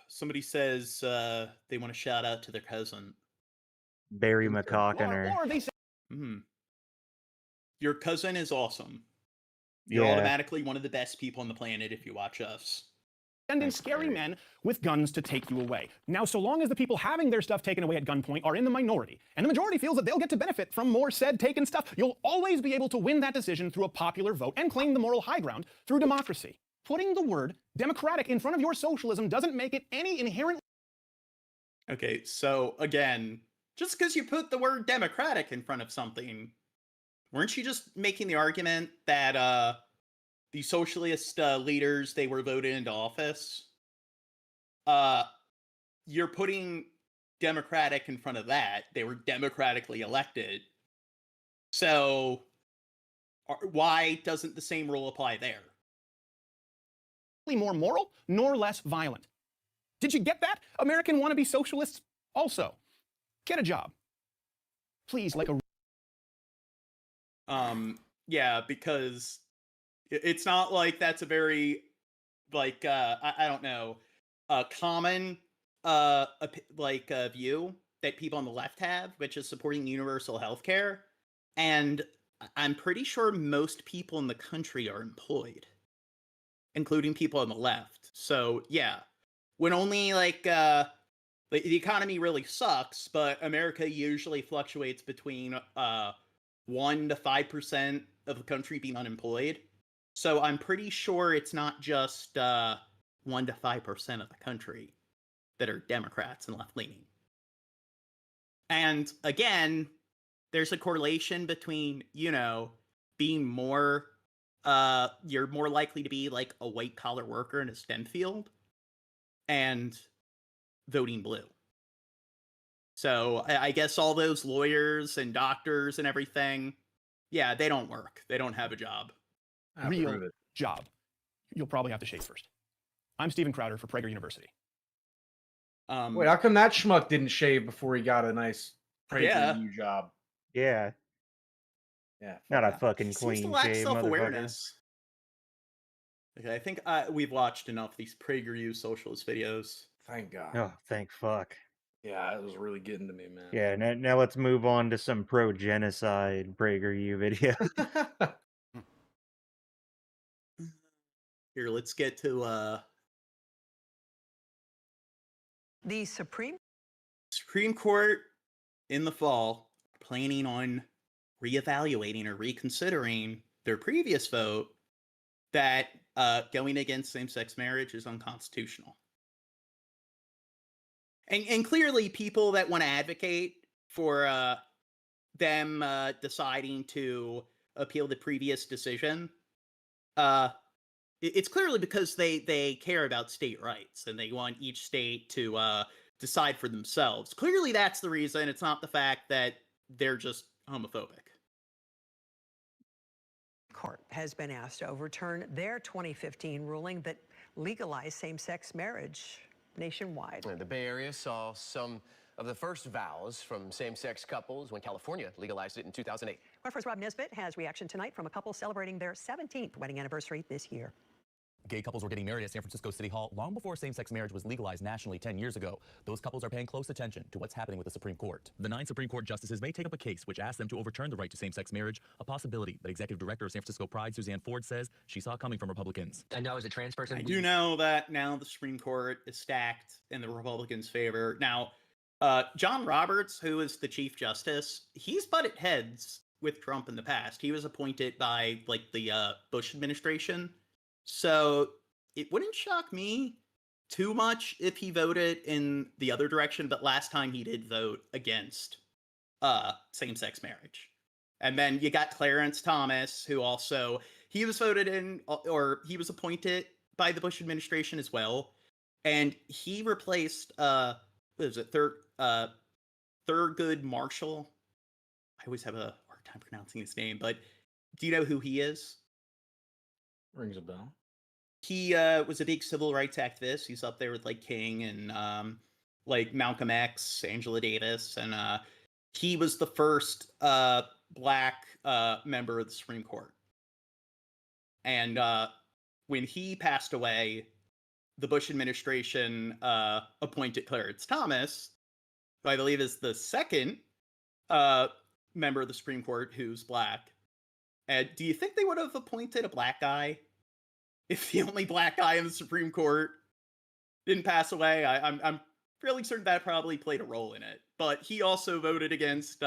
Somebody says they want to shout out to their cousin. Barry McCockiner. Your cousin is awesome. You're automatically one of the best people on the planet if you watch us. Sending scary men with guns to take you away. Now, so long as the people having their stuff taken away at gunpoint are in the minority, and the majority feels that they'll get to benefit from more said taken stuff, you'll always be able to win that decision through a popular vote and claim the moral high ground through democracy. Putting the word democratic in front of your socialism doesn't make it any inherent. Okay, so again, just because you put the word democratic in front of something, weren't you just making the argument that the socialist leaders, they were voted into office? You're putting democratic in front of that. They were democratically elected. So why doesn't the same rule apply there? More moral nor less violent. Did you get that? American wannabe socialists also. Get a job. Please, like a... Yeah, because it's not like that's a very, like, I don't know, common, view that people on the left have, which is supporting universal health care. And I'm pretty sure most people in the country are employed, including people on the left. So yeah, when only like the economy really sucks, but America usually fluctuates between 1 to 5% of the country being unemployed. So I'm pretty sure it's not just 1 to 5% of the country that are Democrats and left-leaning. And again, there's a correlation between, you know, being more, you're more likely to be like a white-collar worker in a STEM field and voting blue. So I guess all those lawyers and doctors and everything, yeah, they don't work. They don't have a job. Real job. You'll probably have to shave first. I'm Steven Crowder for Prager University. Wait, how come that schmuck didn't shave before he got a nice PragerU job? Yeah. Yeah. Not a fucking Seems to clean lack shave, motherfucker. self-awareness. Okay, I think we've watched enough of these PragerU socialist videos. Thank God. Oh, thank fuck. Yeah, it was really getting to me, man. Yeah, now let's move on to some pro-genocide PragerU video. Here, let's get to the Supreme Court in the fall planning on reevaluating or reconsidering their previous vote that going against same-sex marriage is unconstitutional. And clearly people that want to advocate for them deciding to appeal the previous decision, it's clearly because they care about state rights and they want each state to decide for themselves. Clearly that's the reason. It's not the fact that they're just homophobic. Court has been asked to overturn their 2015 ruling that legalized same-sex marriage nationwide. The Bay Area saw some of the first vows from same-sex couples when California legalized it in 2008. Our first Rob Nesbitt has reaction tonight from a couple celebrating their 17th wedding anniversary this year. Gay couples were getting married at San Francisco City Hall long before same-sex marriage was legalized nationally 10 years ago. Those couples are paying close attention to what's happening with the Supreme Court. The 9 Supreme Court justices may take up a case which asks them to overturn the right to same-sex marriage, a possibility that Executive Director of San Francisco Pride, Suzanne Ford, says she saw coming from Republicans. I know as a trans person... I do know that now the Supreme Court is stacked in the Republicans' favor. Now, John Roberts, who is the Chief Justice, he's butted heads with Trump in the past. He was appointed by, like, the Bush administration. So it wouldn't shock me too much if he voted in the other direction, but last time he did vote against same-sex marriage. And then you got Clarence Thomas, who also, he was voted in, or he was appointed by the Bush administration as well. And he replaced, what is it, Thurgood Marshall? I always have a hard time pronouncing his name, but do you know who he is? Rings a bell. He was a big civil rights activist. He's up there with like King and like Malcolm X, Angela Davis, and he was the first black member of the Supreme Court. And when he passed away, the Bush administration appointed Clarence Thomas, who I believe is the second member of the Supreme Court who's black. And do you think they would have appointed a black guy if the only black guy in the Supreme Court didn't pass away? I'm fairly certain that probably played a role in it. But he also voted against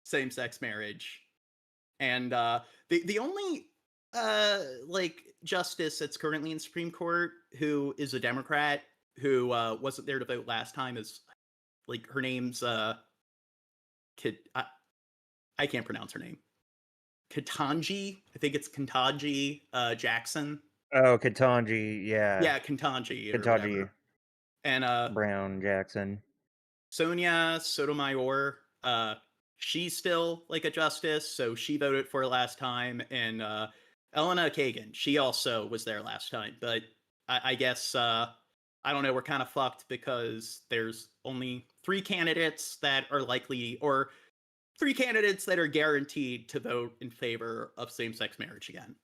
same-sex marriage. And the only like justice that's currently in the Supreme Court who is a Democrat who wasn't there to vote last time is, like, her name's I can't pronounce her name. Ketanji, I think it's Ketanji Jackson. Oh, Ketanji, yeah. Yeah, Ketanji. Ketanji. And Brown Jackson. Sonia Sotomayor, she's still like a justice, so she voted for last time. And Elena Kagan, she also was there last time. But I guess, I don't know, we're kind of fucked because there's only 3 candidates that are likely, or 3 candidates that are guaranteed to vote in favor of same-sex marriage again.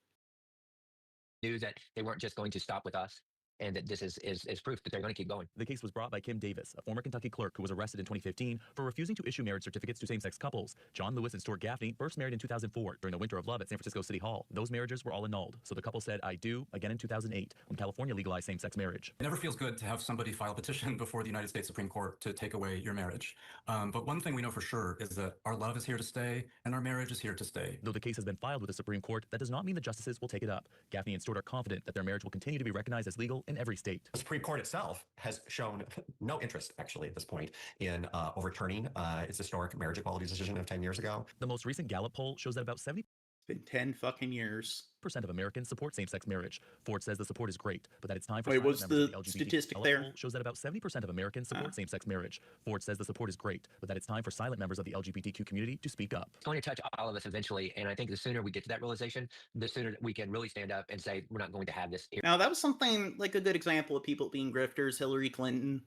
News that they weren't just going to stop with us. and that this is proof that they're going to keep going. The case was brought by Kim Davis, a former Kentucky clerk who was arrested in 2015 for refusing to issue marriage certificates to same-sex couples. John Lewis and Stuart Gaffney first married in 2004 during the Winter of Love at San Francisco City Hall. Those marriages were all annulled, so the couple said "I do" again in 2008 when California legalized same-sex marriage. It never feels good to have somebody file a petition before the United States Supreme Court to take away your marriage. But one thing we know for sure is that our love is here to stay and our marriage is here to stay. Though the case has been filed with the Supreme Court, that does not mean the justices will take it up. Gaffney and Stewart are confident that their marriage will continue to be recognized as legal in every state. The Supreme Court itself has shown no interest, actually, at this point, in overturning its historic marriage equality decision of 10 years ago. The most recent Gallup poll shows that about 70% It's been 10 fucking years. of Americans support same-sex marriage. Ford says the support is great, but that it's time for Wait, silent what's members of the LGBT statistic Gallup there? poll shows that about 70% of Americans support same-sex marriage. Ford says the support is great, but that it's time for silent members of the LGBTQ community to speak up. It's going to touch all of us eventually, and I think the sooner we get to that realization, the sooner we can really stand up and say we're not going to have this. Now, that was something like a good example of people being grifters. Hillary Clinton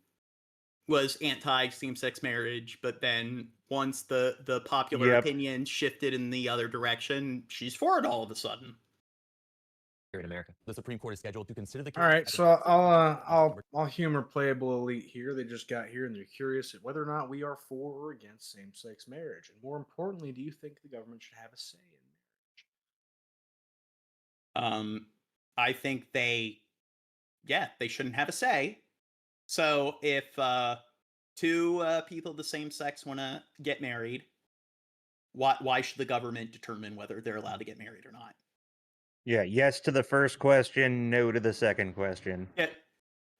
was anti same-sex marriage, but then once the popular opinion shifted in the other direction, she's for it all of a sudden. Here in America, the Supreme Court is scheduled to consider the case. All right, so I'll humor Playable Elite here. They just got here and they're curious at whether or not we are for or against same-sex marriage, and more importantly, do you think the government should have a say in marriage? I think they shouldn't have a say. So if two people of the same sex want to get married, why should the government determine whether they're allowed to get married or not? Yeah, yes to the first question, no to the second question. Yeah,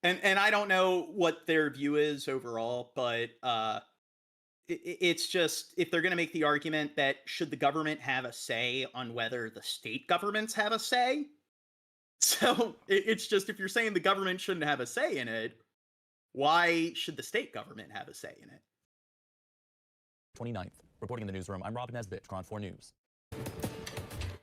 and I don't know what their view is overall, but it's just, if they're going to make the argument that should the government have a say on whether the state governments have a say, so it's just, if you're saying the government shouldn't have a say in it, why should the state government have a say in it? 29th. Reporting in the newsroom, I'm Robin Nesbitt, Cron 4 News.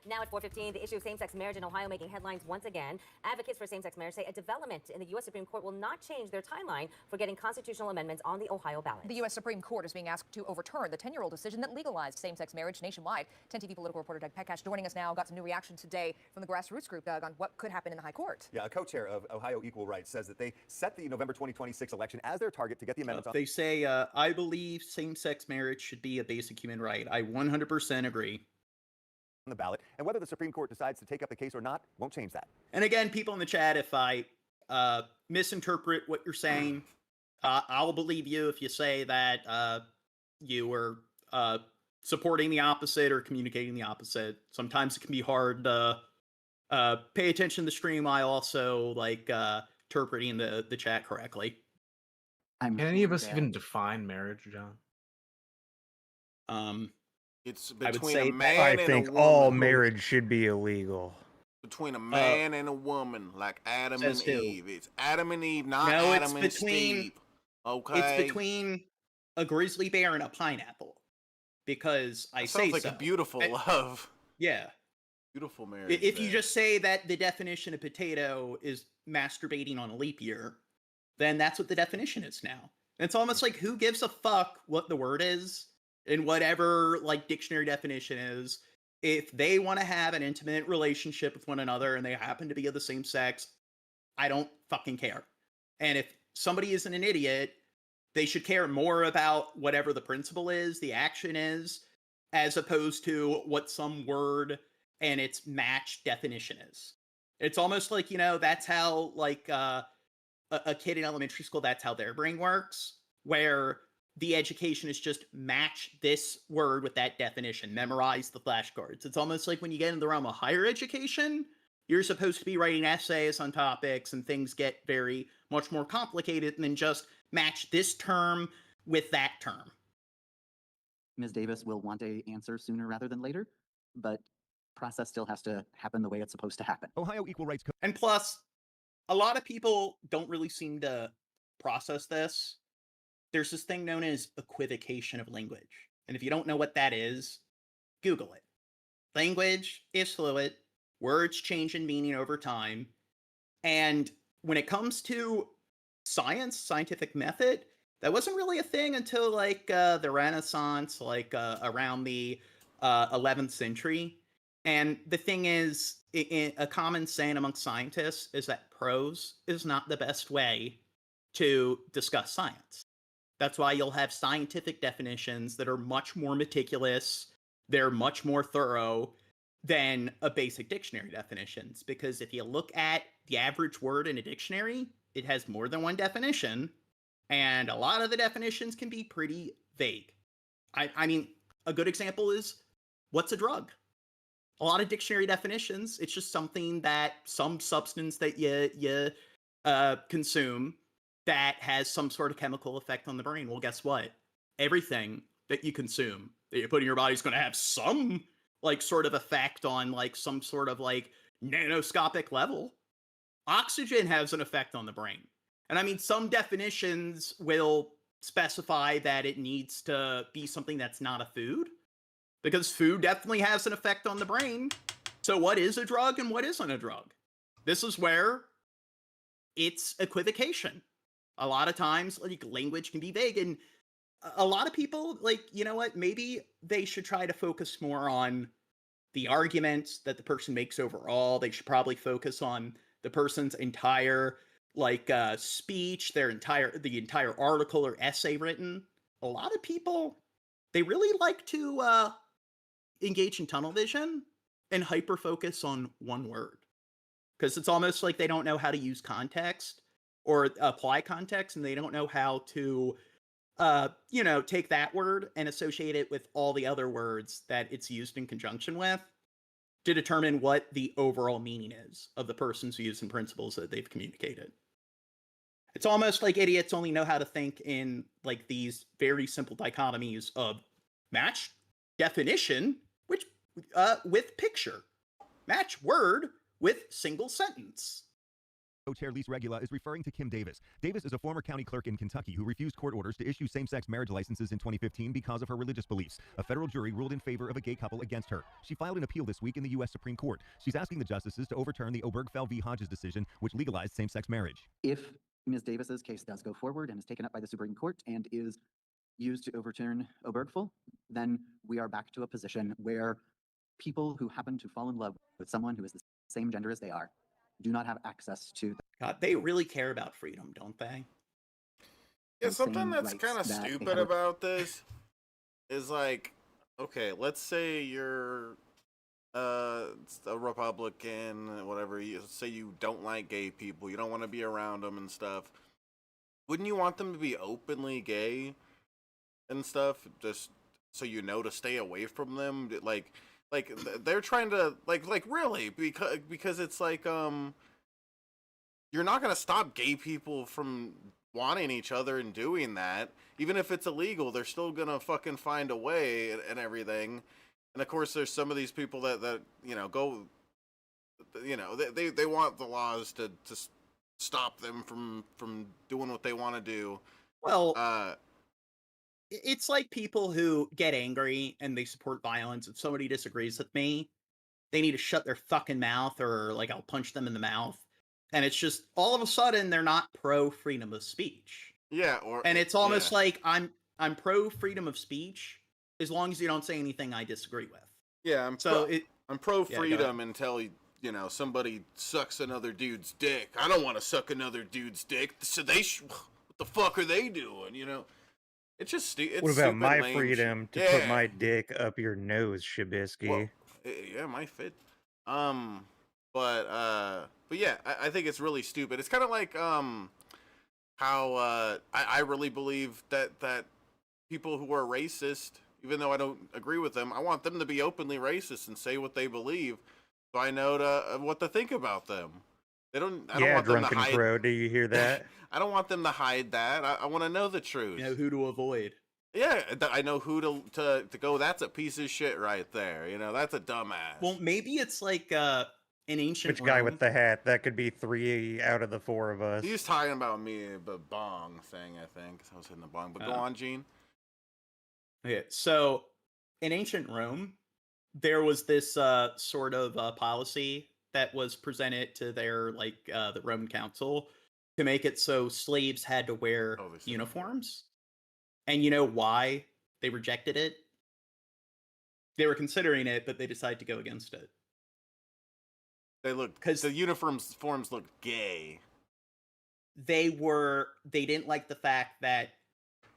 Now at 4:15, the issue of same-sex marriage in Ohio making headlines once again. Advocates for same-sex marriage say a development in the U.S. Supreme Court will not change their timeline for getting constitutional amendments on the Ohio ballot. The U.S. Supreme Court is being asked to overturn the 10-year-old decision that legalized same-sex marriage nationwide. 10 TV political reporter Doug Petcash joining us now. Got some new reaction today from the grassroots group, Doug, on what could happen in the high court. Yeah, a co-chair of Ohio Equal Rights says that they set the November 2026 election as their target to get the amendments on. They say, I believe same-sex marriage should be a basic human right. I 100% agree. On the ballot, and whether the Supreme Court decides to take up the case or not won't change that. And again, people in the chat, if I misinterpret what you're saying, I'll believe you if you say that you were supporting the opposite or communicating the opposite. Sometimes it can be hard to pay attention to the stream. I also like interpreting the chat correctly. Can any of us even define marriage, John? It's between a man and a woman. I think all marriage should be illegal. Between a man and a woman, like Adam and Eve. It's Adam and Eve, not no, Adam and Steve. Okay. It's between a grizzly bear and a pineapple. Because I say so. Sounds like a beautiful love. Yeah. Beautiful marriage. If you just say that the definition of potato is masturbating on a leap year, then that's what the definition is now. It's almost like, who gives a fuck what the word is? In whatever like dictionary definition is, if they want to have an intimate relationship with one another and they happen to be of the same sex, I don't fucking care. And if somebody isn't an idiot, they should care more about whatever the principle is, the action is, as opposed to what some word and its matched definition is. It's almost like, that's how like a kid in elementary school, that's how their brain works, where the education is just match this word with that definition, memorize the flashcards. It's almost like when you get in the realm of higher education, you're supposed to be writing essays on topics and things get very much more complicated than just match this term with that term. Ms. Davis will want an answer sooner rather than later, but process still has to happen the way it's supposed to happen. Ohio Equal Rights. And plus, a lot of people don't really seem to process this. There's this thing known as equivocation of language. And if you don't know what that is, Google it. Language is fluid. Words change in meaning over time. And when it comes to science, scientific method, that wasn't really a thing until like the Renaissance, like around the 11th century. And the thing is, a common saying amongst scientists is that prose is not the best way to discuss science. That's why you'll have scientific definitions that are much more meticulous, they're much more thorough than a basic dictionary definitions. Because if you look at the average word in a dictionary, it has more than one definition, and a lot of the definitions can be pretty vague. I mean, a good example is, what's a drug? A lot of dictionary definitions, it's just something that, some substance that you consume that has some sort of chemical effect on the brain. Well, guess what? Everything that you consume, that you put in your body is going to have some, like, sort of effect on, like, some sort of, like, nanoscopic level. Oxygen has an effect on the brain. And I mean, some definitions will specify that it needs to be something that's not a food, because food definitely has an effect on the brain. So what is a drug and what isn't a drug? This is where it's equivocation. A lot of times, like, language can be vague, and a lot of people, like, you know what, maybe they should try to focus more on the arguments that the person makes overall. They should probably focus on the person's entire, like, speech, the entire article or essay written. A lot of people, they really like to engage in tunnel vision and hyper focus on one word, because it's almost like they don't know how to use context or apply context, and they don't know how to take that word and associate it with all the other words that it's used in conjunction with to determine what the overall meaning is of the person's views and principles that they've communicated. It's almost like idiots only know how to think in, like, these very simple dichotomies of match definition, which with picture, match word with single sentence. Co-chair Lise Regula is referring to Kim Davis. Davis is a former county clerk in Kentucky who refused court orders to issue same-sex marriage licenses in 2015 because of her religious beliefs. A federal jury ruled in favor of a gay couple against her. She filed an appeal this week in the U.S. Supreme Court. She's asking the justices to overturn the Obergefell v. Hodges decision, which legalized same-sex marriage. If Ms. Davis's case does go forward and is taken up by the Supreme Court and is used to overturn Obergefell, then we are back to a position where people who happen to fall in love with someone who is the same gender as they are do not have access to. God, they really care about freedom, don't they? Yeah, something that's kind of stupid about this is, like, okay, let's say you're a Republican, whatever. Say you don't like gay people, you don't want to be around them and stuff. Wouldn't you want them to be openly gay and stuff, just so you know to stay away from them? Like they're trying to like really, because it's like you're not gonna stop gay people from wanting each other and doing that. Even if it's illegal, they're still gonna fucking find a way and everything. And of course, there's some of these people that go, they want the laws to stop them from doing what they want to do. Well, it's like people who get angry and they support violence. If somebody disagrees with me, they need to shut their fucking mouth, or, like, I'll punch them in the mouth. And it's just, all of a sudden, they're not pro freedom of speech. Yeah, and it's almost like I'm pro freedom of speech as long as you don't say anything I disagree with. Yeah, I'm pro freedom until somebody sucks another dude's dick. I don't want to suck another dude's dick. So what the fuck are they doing? It's just it's what about my lame freedom to put my dick up your nose, Shabisky? Well, yeah, might fit. But yeah, I think it's really stupid. It's kind of like how I really believe that people who are racist, even though I don't agree with them, I want them to be openly racist and say what they believe, so I know what to think about them. I don't want them to hide. Crow, do you hear that? I don't want them to hide that. I want to know the truth. You know who to avoid. Yeah, I know who to go. That's a piece of shit right there. That's a dumbass. Well, maybe it's like an ancient Which guy with the hat? That could be 3 out of the 4 of us. He's talking about me, the bong thing, I think. I was hitting the bong. But go on, Gene. Okay, so in ancient Rome, there was this sort of policy that was presented to their, the Roman Council to make it so slaves had to wear uniforms. And you know why they rejected it? They were considering it, but they decided to go against it. They look, because the forms look gay. They didn't like the fact that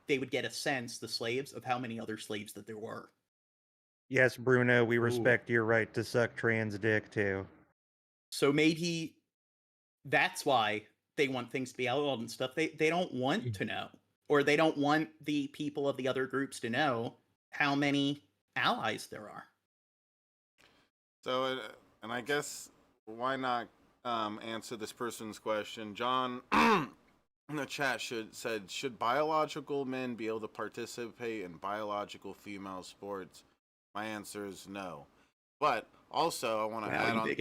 they would get a sense, the slaves, of how many other slaves that there were. Yes, Bruno, we respect your right to suck trans dick too. So maybe that's why they want things to be outlawed and stuff. They don't want to know, or they don't want the people of the other groups to know how many allies there are. So, and I guess, why not answer this person's question? John in the chat said, should biological men be able to participate in biological female sports? My answer is no. But also, I want to add on.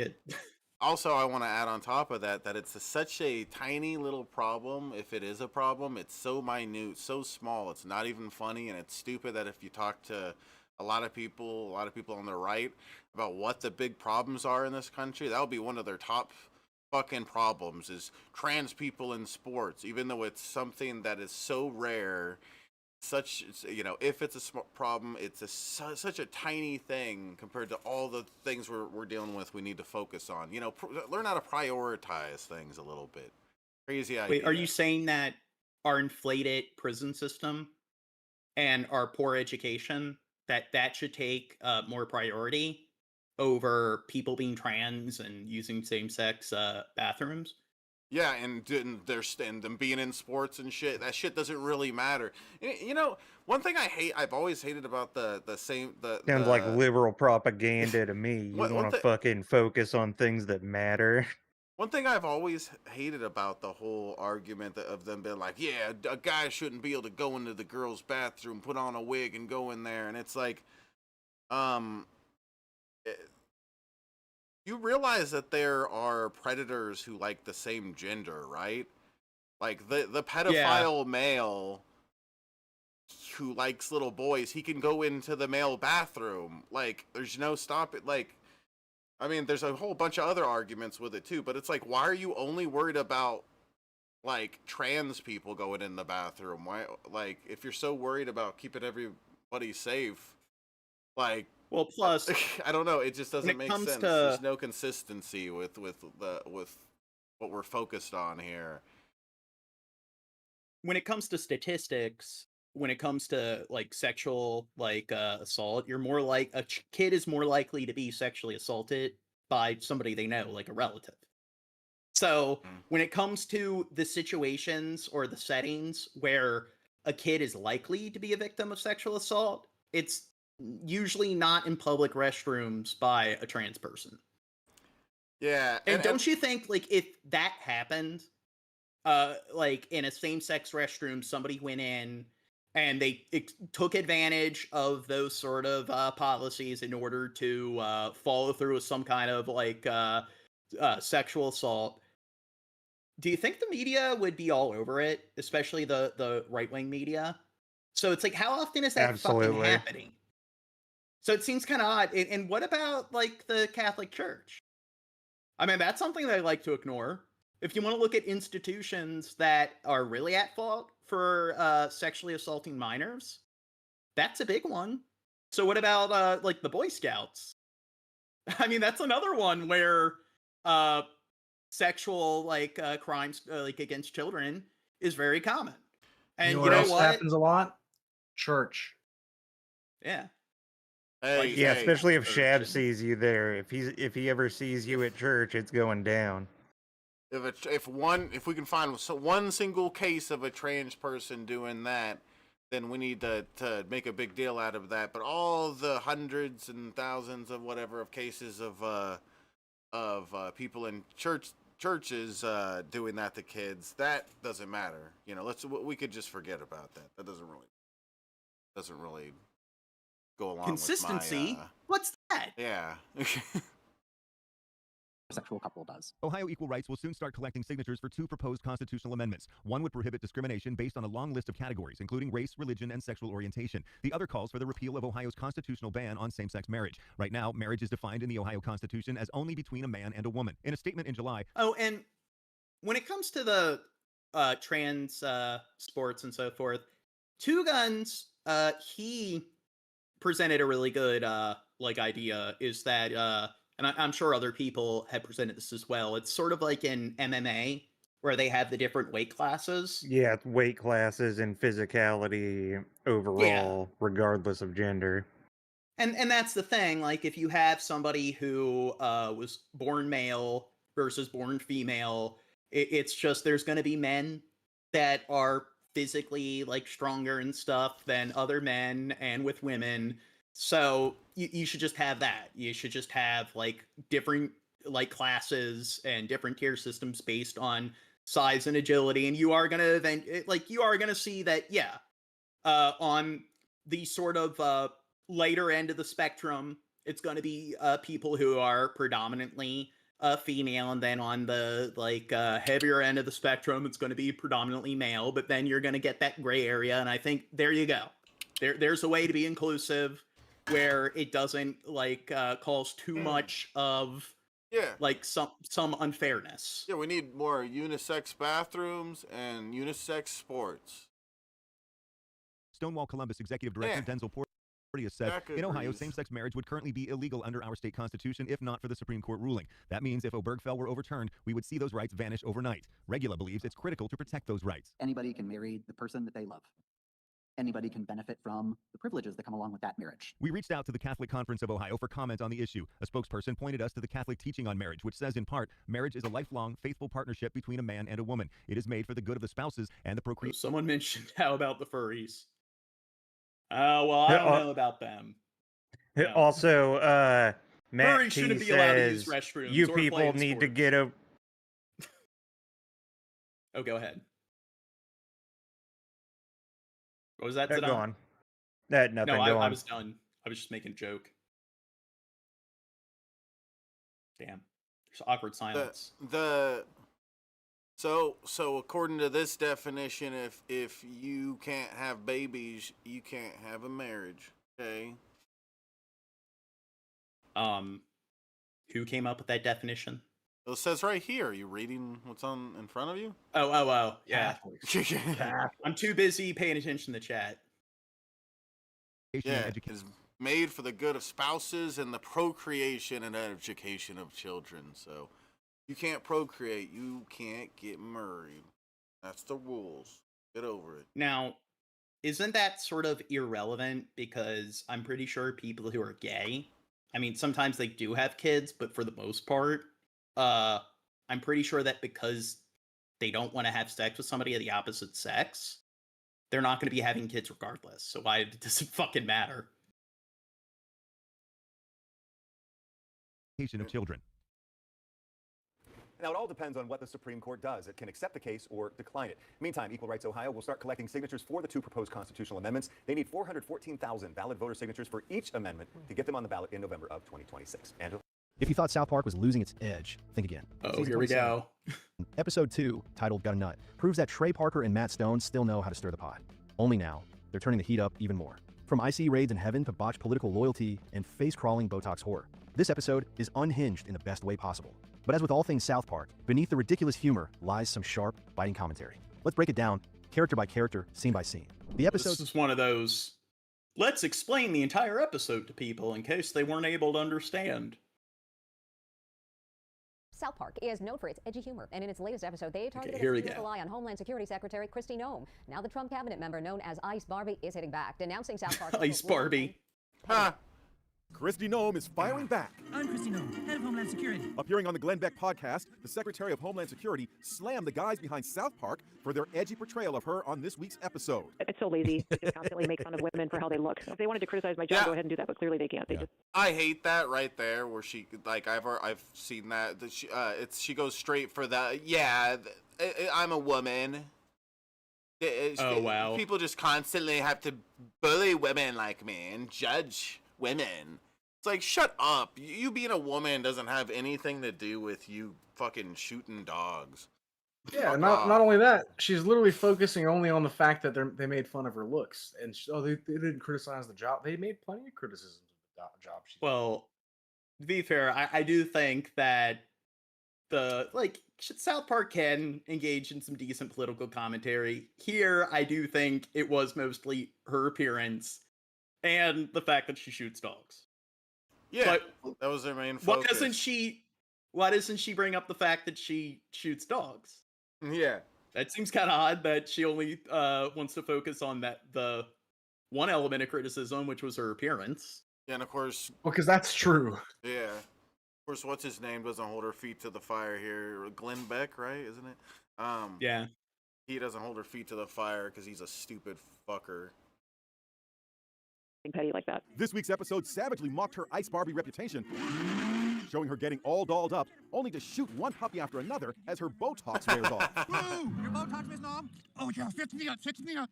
Also, I want to add on top of that it's such a tiny little problem. If it is a problem, it's so minute, so small. It's not even funny, and it's stupid that if you talk to a lot of people on the right about what the big problems are in this country, that would be one of their top fucking problems, is trans people in sports, even though it's something that is so rare. Such, if it's a problem, it's such a tiny thing compared to all the things we're dealing with. We need to focus on, learn how to prioritize things a little bit. Crazy idea. Wait, are you saying that our inflated prison system and our poor education, that should take more priority over people being trans and using same-sex bathrooms? Yeah, and them being in sports and shit, that shit doesn't really matter. One thing I've always hated about Sounds like liberal propaganda to me. You want to fucking focus on things that matter. One thing I've always hated about the whole argument of them being like, yeah, a guy shouldn't be able to go into the girls' bathroom, put on a wig, and go in there, and it's like, you realize that there are predators who like the same gender, right? Like the pedophile male who likes little boys, he can go into the male bathroom. Like, there's no stop it. Like, I mean, there's a whole bunch of other arguments with it too, but it's like, why are you only worried about like trans people going in the bathroom? Why, like, if you're so worried about keeping everybody safe, like, well, plus I don't know, it just doesn't make sense. There's no consistency with what we're focused on here. When it comes to statistics, when it comes to like sexual assault, you're more like a kid is more likely to be sexually assaulted by somebody they know, like a relative. So when it comes to the situations or the settings where a kid is likely to be a victim of sexual assault, it's usually not in public restrooms by a trans person. Yeah. And don't you think, like, if that happened, like in a same-sex restroom, somebody went in and they took advantage of those sort of policies in order to follow through with some kind of like sexual assault, do you think the media would be all over it, especially the right-wing media? So it's like, how often is that fucking happening? So it seems kind of odd. And what about like the Catholic Church? I mean, that's something that I like to ignore. If you want to look at institutions that are really at fault for sexually assaulting minors, that's a big one. So what about like the Boy Scouts? I mean, that's another one where sexual like crimes like against children is very common. And you know what happens a lot? Church. Yeah. Especially if Shab sees you there. If he ever sees you at church, it's going down. If we can find one single case of a trans person doing that, then we need to make a big deal out of that. But all the hundreds and thousands of whatever of cases of people in churches doing that to kids, that doesn't matter. We could just forget about that. That doesn't really go along consistency. With my, what's that? Yeah. Sexual couple does. Ohio Equal Rights will soon start collecting signatures for 2 proposed constitutional amendments. One would prohibit discrimination based on a long list of categories, including race, religion, and sexual orientation. The other calls for the repeal of Ohio's constitutional ban on same-sex marriage. Right now, marriage is defined in the Ohio Constitution as only between a man and a woman. In a statement in July... Oh, and when it comes to the trans sports and so forth, Two Guns, he presented a really good like idea, is that and I'm sure other people have presented this as well. It's sort of like in MMA where they have the different weight classes. Yeah, weight classes and physicality overall, regardless of gender. And that's the thing. Like, if you have somebody who was born male versus born female, it's just there's going to be men that are physically like stronger and stuff than other men, and with women. So you should just have that. You should just have like different like classes and different tier systems based on size and agility, and you are gonna see that on the sort of later end of the spectrum, it's going to be people who are predominantly female, and then on the heavier end of the spectrum, it's going to be predominantly male. But then you're going to get that gray area, and I think there you go. There's a way to be inclusive where it doesn't cause too much of some unfairness. Yeah, we need more unisex bathrooms and unisex sports. Stonewall Columbus Executive Director Denzel Porteous said, in Ohio, same-sex marriage would currently be illegal under our state constitution if not for the Supreme Court ruling. That means if Obergefell were overturned, we would see those rights vanish overnight. Regula believes it's critical to protect those rights. Anybody can marry the person that they love. Anybody can benefit from the privileges that come along with that marriage. We reached out to the Catholic Conference of Ohio for comment on the issue. A spokesperson pointed us to the Catholic teaching on marriage, which says in part, marriage is a lifelong, faithful partnership between a man and a woman. It is made for the good of the spouses and the procreation. Someone mentioned how about the furries? Well, I don't know about them. No. Also, Matt Furries T shouldn't be allowed to use says restrooms you or people play need to sports. get a. Oh, go ahead. What was that? Go Zidane? on. Nothing. No, go I on. was done. I was just making a joke. Damn. There's awkward silence. So according to this definition, if you can't have babies, you can't have a marriage. Okay. Who came up with that definition? It says right here. Are you reading what's on in front of you? Oh, yeah. I'm too busy paying attention to the chat. Yeah, is made for the good of spouses and the procreation and education of children. So, you can't procreate, you can't get married. That's the rules. Get over it. Now, isn't that sort of irrelevant? Because I'm pretty sure people who are gay, I mean, sometimes they do have kids, but for the most part, I'm pretty sure that because they don't want to have sex with somebody of the opposite sex, they're not going to be having kids regardless. So why does it fucking matter? Of children. Now, it all depends on what the Supreme Court does. It can accept the case or decline it. Meantime, Equal Rights Ohio will start collecting signatures for the two proposed constitutional amendments. They need 414,000 valid voter signatures for each amendment to get them on the ballot in November of 2026. Angela? If you thought South Park was losing its edge, think again. Oh, Season here we 27, go. Episode 2, titled Got a Nut, proves that Trey Parker and Matt Stone still know how to stir the pot. Only now, they're turning the heat up even more. From IC raids in heaven to botched political loyalty and face-crawling Botox horror, this episode is unhinged in the best way possible. But as with all things South Park, beneath the ridiculous humor lies some sharp, biting commentary. Let's break it down, character by character, scene by scene. The episode... This is one of those, let's explain the entire episode to people in case they weren't able to understand. South Park is known for its edgy humor, and in its latest episode, they targeted here a we political go. eye on Homeland Security Secretary Kristi Noem. Now the Trump cabinet member known as Ice Barbie is hitting back, denouncing South Park. Ice Barbie. Kristi Noem is firing back. I'm Kristi Noem, head of Homeland Security. Appearing on the Glenn Beck podcast, the Secretary of Homeland Security slammed the guys behind South Park for their edgy portrayal of her on this week's episode. It's so lazy to just constantly make fun of women for how they look. If they wanted to criticize my job, go ahead and do that, but clearly they can't. They just... I hate that right there, where she I've seen that. She goes straight for the I'm a woman. Wow. People just constantly have to bully women like me and judge women. It's like, shut up. You being a woman doesn't have anything to do with you fucking shooting dogs. Yeah, not only that, she's literally focusing only on the fact that they made fun of her looks, and they didn't criticize the job. They made plenty of criticisms of the job. Well, to be fair, I do think that South Park can engage in some decent political commentary. Here, I do think it was mostly her appearance and the fact that she shoots dogs. Yeah, that was their main Why focus. doesn't she bring up the fact that she shoots dogs? Yeah. That seems kind of odd that she only wants to focus on the one element of criticism, which was her appearance. Yeah, and of course... Well, because that's true. Yeah. Of course, what's his name doesn't hold her feet to the fire here. Glenn Beck, right? Isn't it? Yeah. He doesn't hold her feet to the fire because he's a stupid fucker. Petty like that. This week's episode savagely mocked her Ice Barbie reputation, showing her getting all dolled up, only to shoot one puppy after another as her Botox wears off. Boo! Your Botox, Miss Nom? Oh, yeah, fix me up.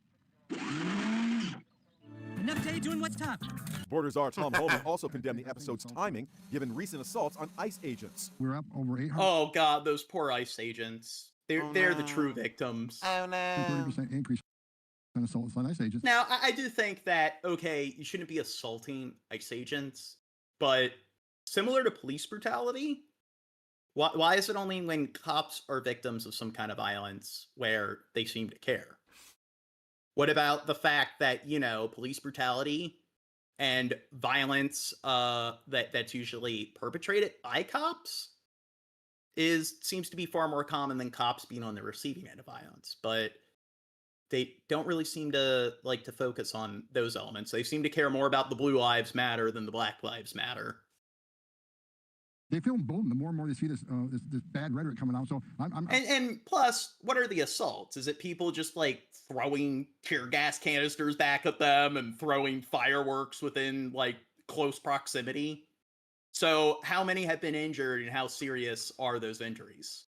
Another day doing what's tough. Border czar Tom Holman also condemned the episode's timing, given recent assaults on ICE agents. We're up over 800. Oh God, those poor ICE agents. They're the true victims. Oh no. 30% increase in assaults on ICE agents. Now, I do think that, okay, you shouldn't be assaulting ICE agents, but similar to police brutality, why is it only when cops are victims of some kind of violence where they seem to care? What about the fact that, police brutality and violence that's usually perpetrated by cops seems to be far more common than cops being on the receiving end of violence, but they don't really seem to like to focus on those elements. They seem to care more about the Blue Lives Matter than the Black Lives Matter. They feel emboldened the more and more they see this bad rhetoric coming out. So And plus, what are the assaults? Is it people just like throwing tear gas canisters back at them and throwing fireworks within like close proximity? So how many have been injured and how serious are those injuries?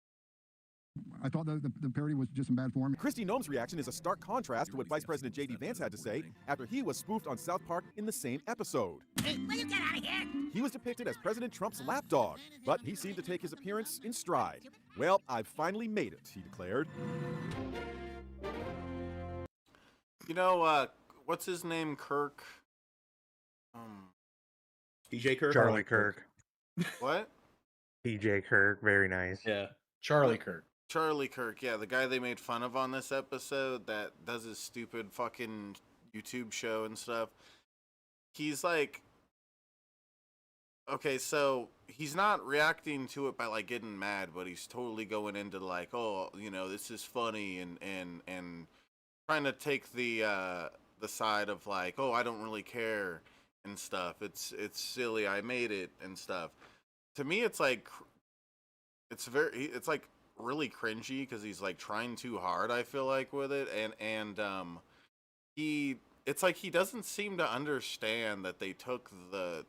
I thought the parody was just in bad form. Kristi Noem's reaction is a stark contrast to what Vice President J.D. Vance had to say after he was spoofed on South Park in the same episode. Hey, will you get out of here? He was depicted as President Trump's lapdog, but he seemed to take his appearance in stride. Well, I've finally made it, he declared. What's his name? Kirk? DJ Kirk? Charlie Kirk. What? DJ Kirk, very nice. Yeah. Charlie Kirk. Charlie Kirk, yeah, the guy they made fun of on this episode that does his stupid fucking YouTube show and stuff. He's like, okay, so he's not reacting to it by like getting mad, but he's totally going into like, oh, this is funny and trying to take the side of like, oh, I don't really care and stuff. It's silly, I made it and stuff. To me, it's like, it's like really cringy because he's like trying too hard, I feel like, with it, and it's like he doesn't seem to understand that they took the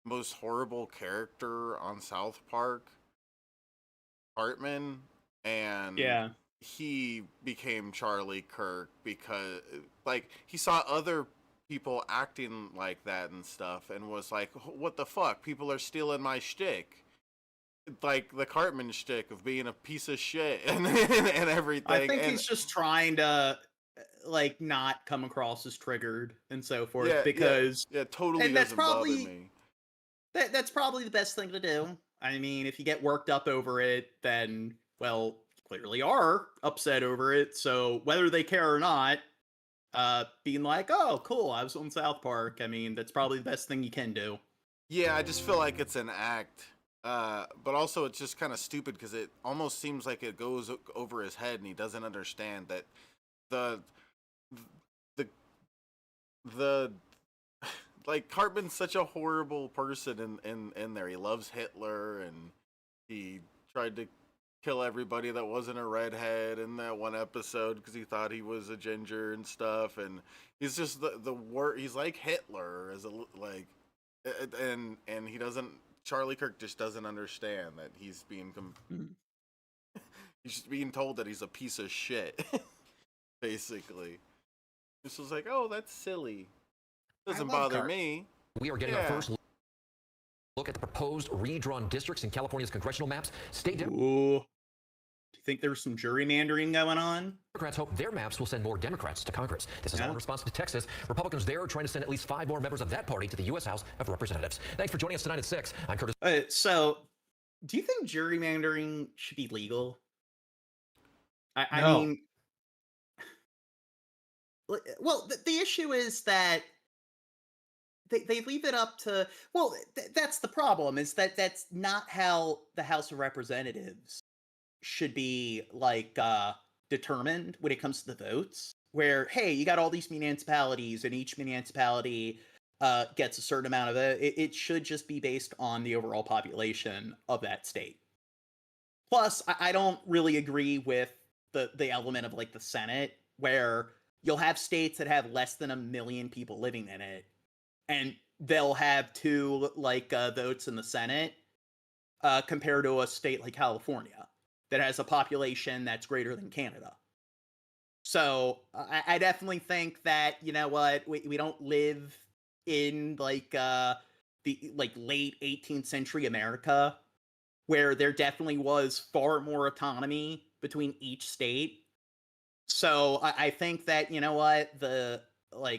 most horrible character on South Park, Hartman, and he became Charlie Kirk because like he saw other people acting like that and stuff and was like, what the fuck, people are stealing my shtick. Like the Cartman shtick of being a piece of shit and everything. I think he's just trying to like not come across as triggered and so forth because totally. And that's doesn't probably bother me. That's probably the best thing to do. I mean, if you get worked up over it, then well, clearly are upset over it. So whether they care or not, being like, oh, cool, I was on South Park. I mean, that's probably the best thing you can do. Yeah, I just feel like it's an act. But also it's just kind of stupid because it almost seems like it goes over his head and he doesn't understand that the like Cartman's such a horrible person in there. He loves Hitler and he tried to kill everybody that wasn't a redhead in that one episode because he thought he was a ginger and stuff, and he's just the word. He's like Hitler as a like, and he doesn't. Charlie Kirk just doesn't understand that he's being he's just being told that he's a piece of shit, basically. This was like, oh, that's silly. Doesn't bother me. We are getting our first look at the proposed redrawn districts in California's congressional maps. State Ooh. Do you think there's some gerrymandering going on? Democrats hope their maps will send more Democrats to Congress. This is all in response to Texas. Republicans there are trying to send at least 5 more members of that party to the U.S. House of Representatives. Thanks for joining us tonight at 6. I'm Curtis. So, do you think gerrymandering should be legal? I No. mean, well, the issue is that they leave it up to, well, that's the problem, is that that's not how the House of Representatives should be, like, determined when it comes to the votes, where, hey, you got all these municipalities, and each municipality gets a certain amount of it. It should just be based on the overall population of that state. Plus, I don't really agree with the element of, like, the Senate, where you'll have states that have less than 1 million people living in it, and they'll have 2, like, votes in the Senate, compared to a state like California that has a population that's greater than Canada. So I definitely think that, you know what, we don't live in, like, the late 18th century America, where there definitely was far more autonomy between each state. So I think that, you know what,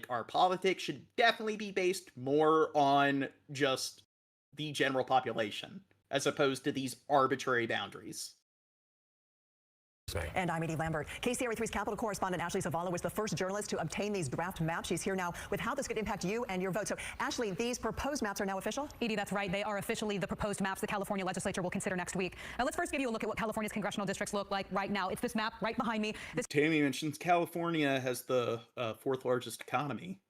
our politics should definitely be based more on just the general population, as opposed to these arbitrary boundaries. And I'm Edie Lambert. KCRA3's Capitol correspondent Ashley Zavala was the first journalist to obtain these draft maps. She's here now with how this could impact you and your vote. So, Ashley, these proposed maps are now official? Edie, that's right. They are officially the proposed maps the California legislature will consider next week. Now, let's first give you a look at what California's congressional districts look like right now. It's this map right behind me. Tammy mentions California has the 4th largest economy.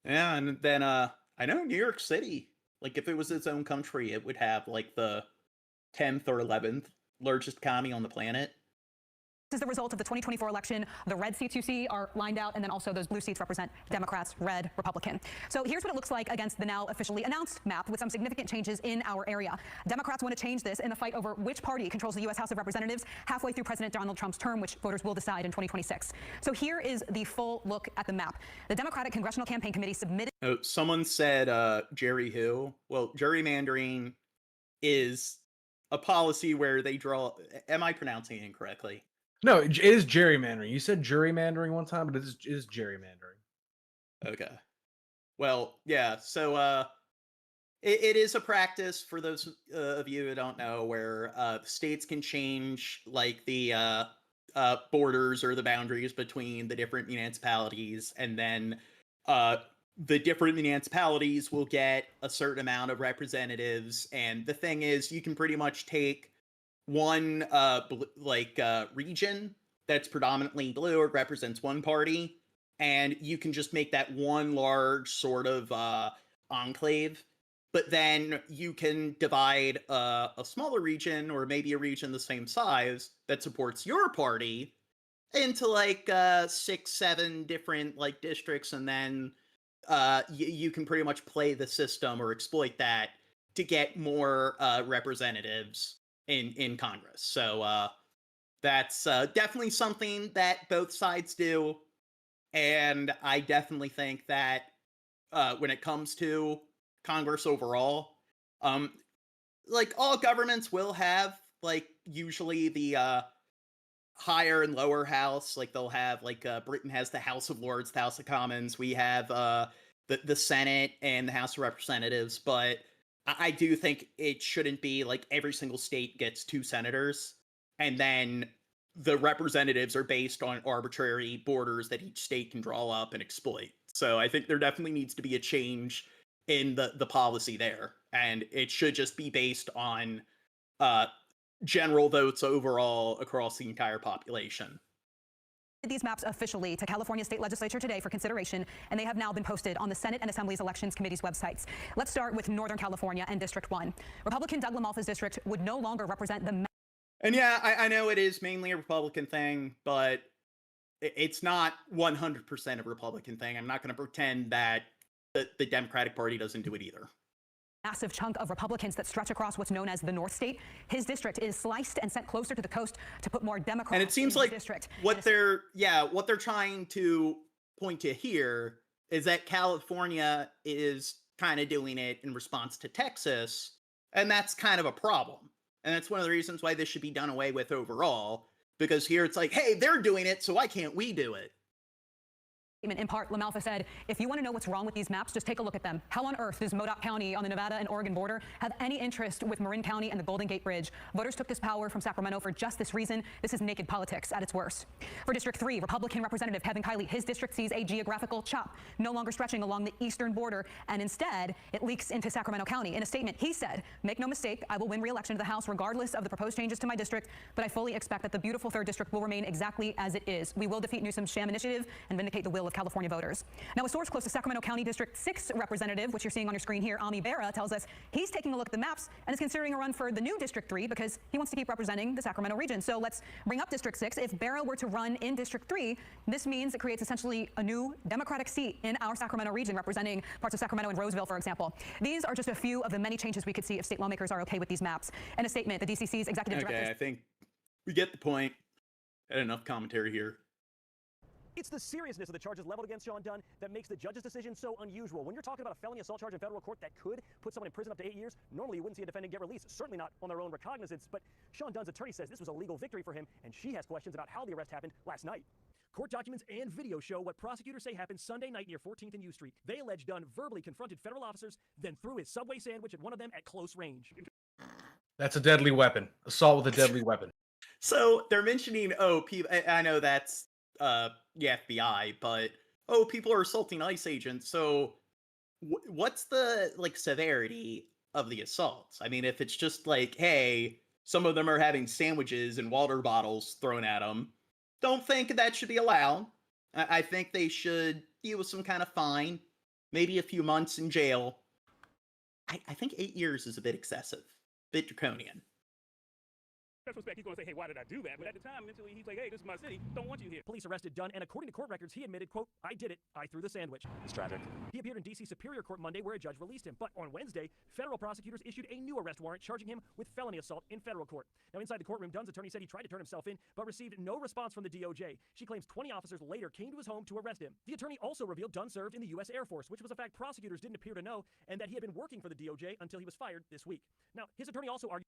Yeah, and then I know New York City, like, if it was its own country, it would have, like, the 10th or 11th largest economy on the planet. This is the result of the 2024 election. The red seats you see are lined out, and then also those blue seats represent Democrats, red, Republican. So here's what it looks like against the now officially announced map, with some significant changes in our area. Democrats want to change this in the fight over which party controls the U.S. House of Representatives halfway through President Donald Trump's term, which voters will decide in 2026. So here is the full look at the map. The Democratic Congressional Campaign Committee submitted... Oh, someone said Jerry who? Well, gerrymandering is a policy where they draw... Am I pronouncing it incorrectly? No, it is gerrymandering. You said gerrymandering one time, but it is gerrymandering. Okay. Well, yeah, so it is a practice, for those of you who don't know, where states can change, like, the borders or the boundaries between the different municipalities, and then the different municipalities will get a certain amount of representatives. And the thing is, you can pretty much take one region that's predominantly blue or represents one party, and you can just make that one large sort of enclave. But then you can divide a smaller region, or maybe a region the same size that supports your party, into, like, 6, 7 different, like, districts, and then you can pretty much play the system or exploit that to get more representatives in Congress. So that's definitely something that both sides do, and I definitely think that when it comes to Congress overall, like, all governments will have, like, usually the higher and lower house. Like, they'll have, like, Britain has the House of Lords, the House of Commons. We have the Senate and the House of Representatives, but I do think it shouldn't be like every single state gets 2 senators, and then the representatives are based on arbitrary borders that each state can draw up and exploit. So I think there definitely needs to be a change in the policy there, and it should just be based on general votes overall across the entire population. These maps officially to California State Legislature today for consideration, and they have now been posted on the Senate and Assembly's Elections Committee's websites. Let's start with Northern California and District 1. Republican Doug LaMalfa's district would no longer represent the... And yeah, I know it is mainly a Republican thing, but it's not 100% a Republican thing. I'm not going to pretend that the Democratic Party doesn't do it either. Massive chunk of Republicans that stretch across what's known as the North State. His district is sliced and sent closer to the coast to put more Democrats. And it seems in like the district. what they're trying to point to here is that California is kind of doing it in response to Texas, and that's kind of a problem. And that's one of the reasons why this should be done away with overall, because here it's like, hey, they're doing it, so why can't we do it? In part, LaMalfa said, if you want to know what's wrong with these maps, just take a look at them. How on earth does Modoc County on the Nevada and Oregon border have any interest with Marin County and the Golden Gate Bridge? Voters took this power from Sacramento for just this reason. This is naked politics at its worst. For District 3, Republican Representative Kevin Kiley, his district sees a geographical chop, no longer stretching along the eastern border, and instead, it leaks into Sacramento County. In a statement, he said, make no mistake, I will win re-election to the House regardless of the proposed changes to my district, but I fully expect that the beautiful 3rd District will remain exactly as it is. We will defeat Newsom's sham initiative and vindicate the will of California voters. Now, a source close to Sacramento County District 6 representative, which you're seeing on your screen here, Ami Berra, tells us he's taking a look at the maps and is considering a run for the new District 3 because he wants to keep representing the Sacramento region. So let's bring up District 6. If Berra were to run in District 3, this means it creates essentially a new Democratic seat in our Sacramento region, representing parts of Sacramento and Roseville, for example. These are just a few of the many changes we could see if state lawmakers are okay with these maps. In a statement, the DCC's executive director... I think we get the point. Had enough commentary here. It's the seriousness of the charges leveled against Sean Dunn that makes the judge's decision so unusual. When you're talking about a felony assault charge in federal court that could put someone in prison up to 8 years, normally you wouldn't see a defendant get released, certainly not on their own recognizance, but Sean Dunn's attorney says this was a legal victory for him, and she has questions about how the arrest happened last night. Court documents and video show what prosecutors say happened Sunday night near 14th and U Street. They allege Dunn verbally confronted federal officers, then threw his Subway sandwich at one of them at close range. That's a deadly weapon. Assault with a deadly weapon. So they're mentioning, I know that's the FBI, but people are assaulting ICE agents. So what's the severity of the assaults? I mean, if it's just like, hey, some of them are having sandwiches and water bottles thrown at them, don't think that should be allowed. I think they should deal with some kind of fine, maybe a few months in jail. I think 8 years is a bit excessive, a bit draconian. Retrospect, he's going to say, hey, why did I do that? But at the time, mentally, he's like, hey, this is my city. Don't want you here. Police arrested Dunn, and according to court records, he admitted, quote, I did it. I threw the sandwich. It's tragic. He appeared in D.C. Superior Court Monday, where a judge released him. But on Wednesday, federal prosecutors issued a new arrest warrant charging him with felony assault in federal court. Now, inside the courtroom, Dunn's attorney said he tried to turn himself in, but received no response from the DOJ. She claims 20 officers later came to his home to arrest him. The attorney also revealed Dunn served in the U.S. Air Force, which was a fact prosecutors didn't appear to know, and that he had been working for the DOJ until he was fired this week. Now, his attorney also argued...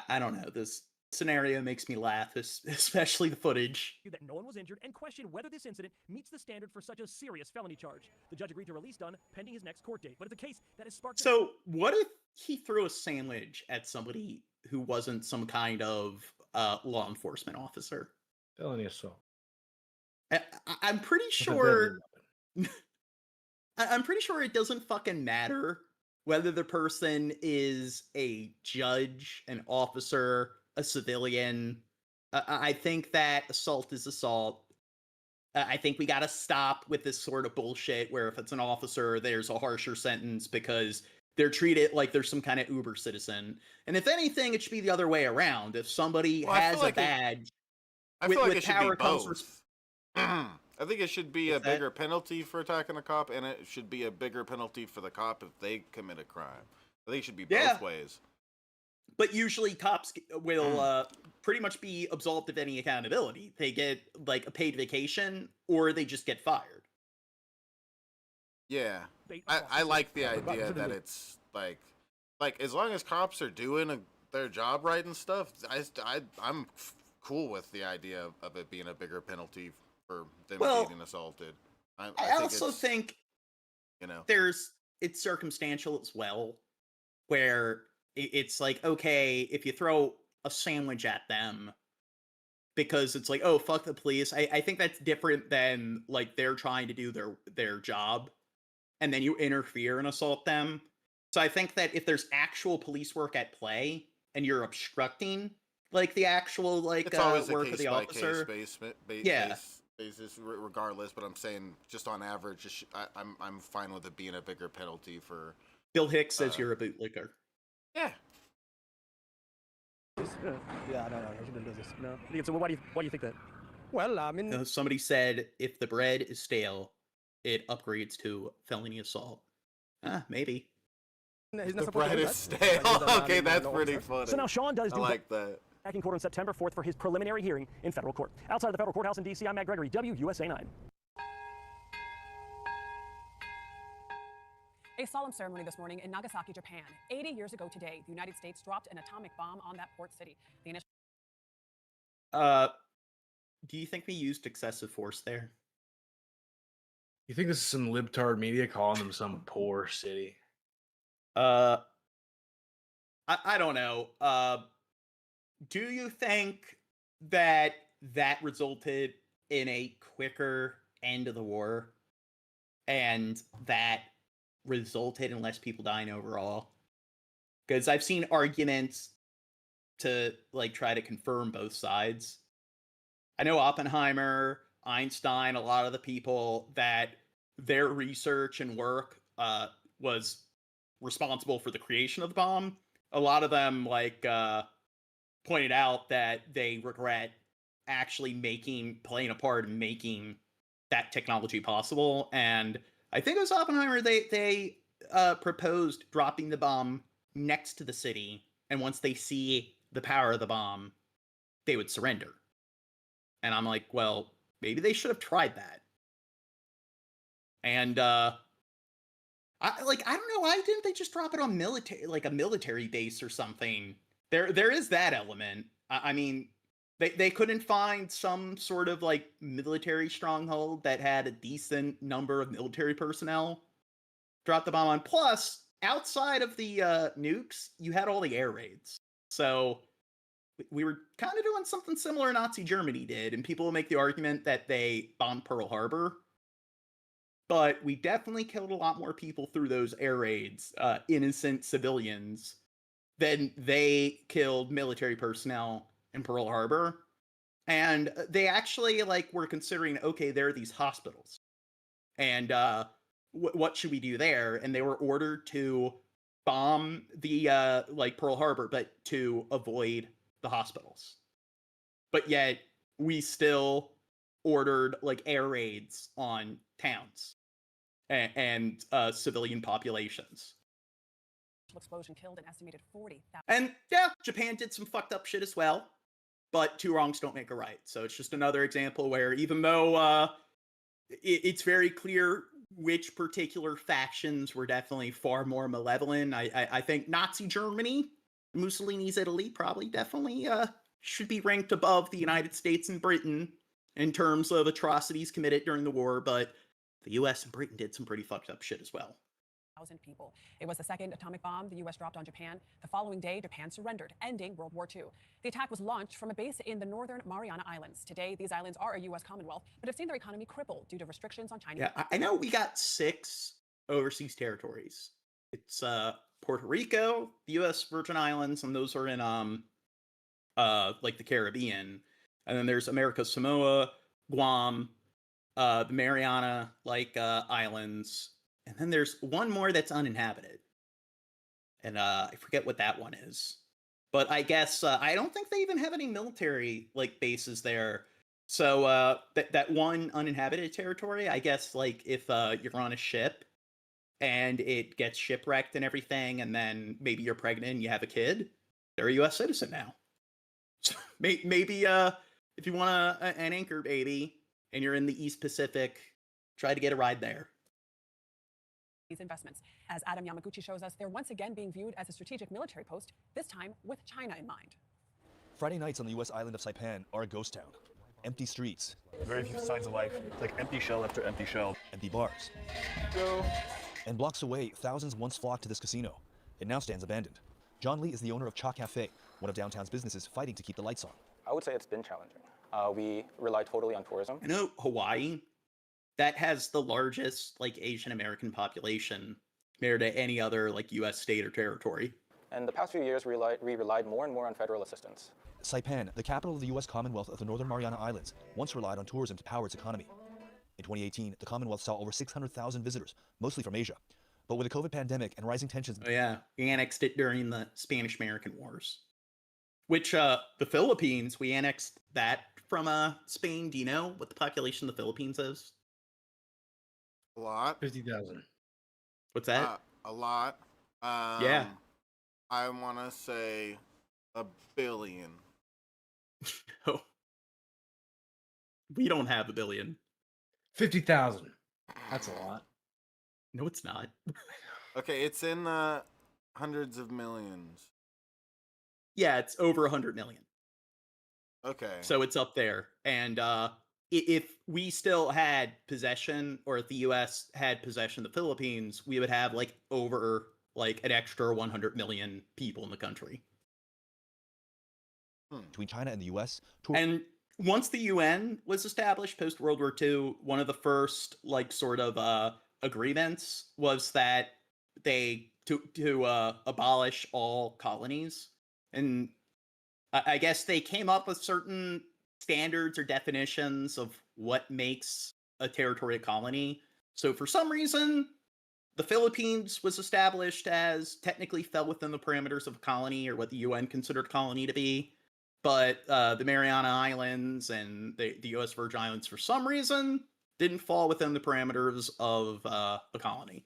I don't know. This scenario makes me laugh, especially the footage. That no one was injured and questioned whether this incident meets the standard for such a serious felony charge. The judge agreed to release Dunn pending his next court date, but it's a case that has sparked... So what if he threw a sandwich at somebody who wasn't some kind of law enforcement officer? Felony assault. I'm pretty sure... I'm pretty sure it doesn't fucking matter whether the person is a judge, an officer, a civilian. I think that assault is assault. I think we gotta stop with this sort of bullshit where if it's an officer, there's a harsher sentence because they're treated like they're some kind of uber citizen. And if anything, it should be the other way around. If somebody has a badge, I feel like it should be power comes both. I think it should be a bigger penalty for attacking a cop, and it should be a bigger penalty for the cop if they commit a crime. I think it should be both ways. But usually cops will pretty much be absolved of any accountability. They get like a paid vacation or they just get fired. Yeah. I like the idea that it's like as long as cops are doing their job right and stuff, I'm cool with the idea of it being a bigger penalty for them getting assaulted. I also think it's circumstantial as well, where it's like, okay, if you throw a sandwich at them because it's like, oh, fuck the police. I think that's different than like they're trying to do their job and then you interfere and assault them. So I think that if there's actual police work at play and you're obstructing like the actual like work of the officer, basis regardless, but I'm saying just on average, I'm fine with it being a bigger penalty for. Bill Hicks says you're a bootlicker. Yeah. Yeah, no, he shouldn't do this. No. So why do you think that? Well, I mean, somebody said if the bread is stale, it upgrades to felony assault. Maybe. The bread is stale. Okay, that's pretty funny. So now Sean does. I like that. Back in court on September 4th for his preliminary hearing in federal court. Outside of the federal courthouse in D.C., I'm Matt Gregory, WUSA 9. A solemn ceremony this morning in Nagasaki, Japan. 80 years ago today, the United States dropped an atomic bomb on that port city. The initial... Do you think we used excessive force there? You think this is some libtard media calling them some poor city? I don't know. Do you think that resulted in a quicker end of the war, and that resulted in less people dying overall? Because I've seen arguments to like try to confirm both sides. I know Oppenheimer, Einstein, a lot of the people that their research and work was responsible for the creation of the bomb. A lot of them pointed out that they regret actually playing a part in making that technology possible. And I think it was Oppenheimer, they proposed dropping the bomb next to the city, and once they see the power of the bomb, they would surrender. And I'm like, well, maybe they should have tried that. And I don't know, why didn't they just drop it on a military base or something? There is that element. I mean, they couldn't find some sort of like military stronghold that had a decent number of military personnel. Drop the bomb on. Plus, outside of the nukes, you had all the air raids. So we were kind of doing something similar Nazi Germany did, and people will make the argument that they bombed Pearl Harbor. But we definitely killed a lot more people through those air raids, innocent civilians, than they killed military personnel in Pearl Harbor. And they actually were considering, okay, there are these hospitals, and what should we do there? And they were ordered to bomb the Pearl Harbor, but to avoid the hospitals. But yet we still ordered air raids on towns and civilian populations. Explosion killed an estimated 40,000. And yeah, Japan did some fucked up shit as well, but two wrongs don't make a right. So it's just another example where even though it's very clear which particular factions were definitely far more malevolent, I think Nazi Germany, Mussolini's Italy probably definitely should be ranked above the United States and Britain in terms of atrocities committed during the war, but the US and Britain did some pretty fucked up shit as well. People. It was the second atomic bomb the U.S. dropped on Japan. The following day, Japan surrendered, ending World War II. The attack was launched from a base in the northern Mariana Islands. Today, these islands are a U.S. Commonwealth, but have seen their economy crippled due to restrictions on Chinese. Yeah, I know we got 6 overseas territories. It's Puerto Rico, the U.S. Virgin Islands, and those are in the Caribbean. And then there's America Samoa, Guam, the Mariana Islands. And then there's one more that's uninhabited. And I forget what that one is. But I guess I don't think they even have any military bases there. So that one uninhabited territory, I guess if you're on a ship and it gets shipwrecked and everything, and then maybe you're pregnant and you have a kid, they're a US citizen now. So maybe if you want an anchor baby and you're in the East Pacific, try to get a ride there. These investments. As Adam Yamaguchi shows us, they're once again being viewed as a strategic military post, this time with China in mind. Friday nights on the U.S. island of Saipan are a ghost town. Empty streets. Very few signs of life. It's like empty shell after empty shell. Empty bars. Go. And blocks away, thousands once flocked to this casino. It now stands abandoned. John Lee is the owner of Cha Cafe, one of downtown's businesses fighting to keep the lights on. I would say it's been challenging. We rely totally on tourism. I know Hawaii, that has the largest Asian American population compared to any other U.S. state or territory. And the past few years, we relied more and more on federal assistance. Saipan, the capital of the U.S. Commonwealth of the Northern Mariana Islands, once relied on tourism to power its economy. In 2018, the Commonwealth saw over 600,000 visitors, mostly from Asia. But with the COVID pandemic and rising tensions... Oh yeah, we annexed it during the Spanish-American Wars. Which, the Philippines, we annexed that from Spain. Do you know what the population of the Philippines is? A lot. 50,000. What's that? A lot. Yeah. I want to say 1 billion. No. We don't have 1 billion. 50,000. That's a lot. No, it's not. Okay, it's in the hundreds of millions. Yeah, it's over 100 million. Okay. So it's up there. And if we still had possession, or if the U.S. had possession of the Philippines, we would have like over like an extra 100 million people in the country. Between China and the U.S. And once the UN was established post World War II, one of the first like sort of agreements was that they to abolish all colonies, and I guess they came up with certain standards or definitions of what makes a territorial colony. So for some reason, the Philippines was established as technically fell within the parameters of a colony, or what the UN considered a colony to be. But the Mariana Islands and the U.S. Virgin Islands, for some reason, didn't fall within the parameters of a colony.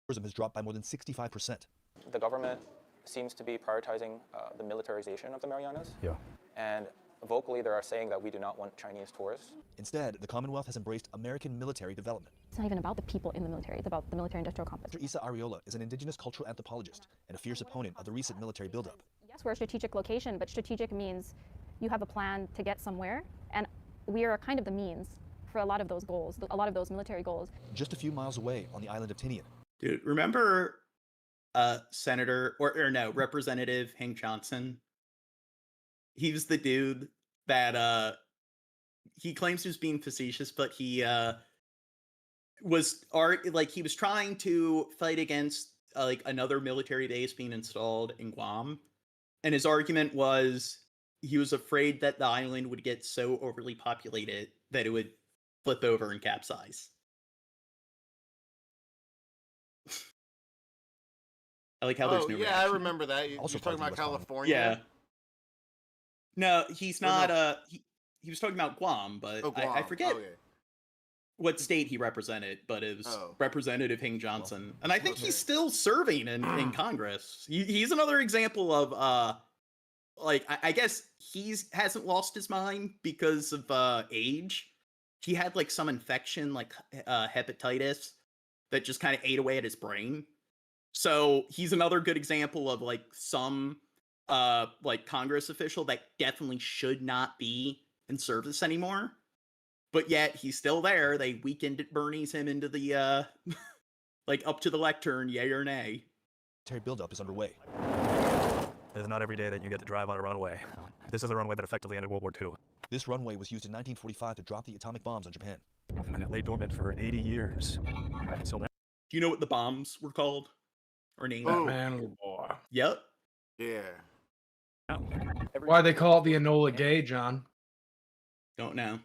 Tourism has dropped by more than 65%. The government seems to be prioritizing the militarization of the Marianas. Yeah. And vocally, they are saying that we do not want Chinese tourists. Instead, the Commonwealth has embraced American military development. It's not even about the people in the military. It's about the military-industrial complex. Dr. Isa Arreola is an indigenous cultural anthropologist and a fierce opponent of the recent military buildup. Yes, we're a strategic location, but strategic means you have a plan to get somewhere, and we are kind of the means for a lot of those goals, a lot of those military goals. Just a few miles away on the island of Tinian. Dude, remember Senator, or no, Representative Hank Johnson? He was the dude that he claims he was being facetious, but he was he was trying to fight against like another military base being installed in Guam, and his argument was he was afraid that the island would get so overly populated that it would flip over and capsize. I like how there's no reaction. I remember that. You're talking about California? Yeah. No, he's not. He was talking about Guam, but I forget what state he represented, but it was Representative Hank Johnson. And I think he's still serving in Congress. He's another example of, I guess hasn't lost his mind because of age. He had like some infection, like hepatitis, that just kind of ate away at his brain. So he's another good example of like some like Congress official that definitely should not be in service anymore, but yet he's still there. They weekend at Bernie's him into the like up to the lectern, yay or nay. Military buildup is underway. It's not every day that you get to drive on a runway. This is a runway that effectively ended World War II. This runway was used in 1945 to drop the atomic bombs on Japan. And it lay dormant for 80 years. So now, do you know what the bombs were called or named? Man, boy. Yep. Yeah. Why they call it the Enola Gay, John? Don't know.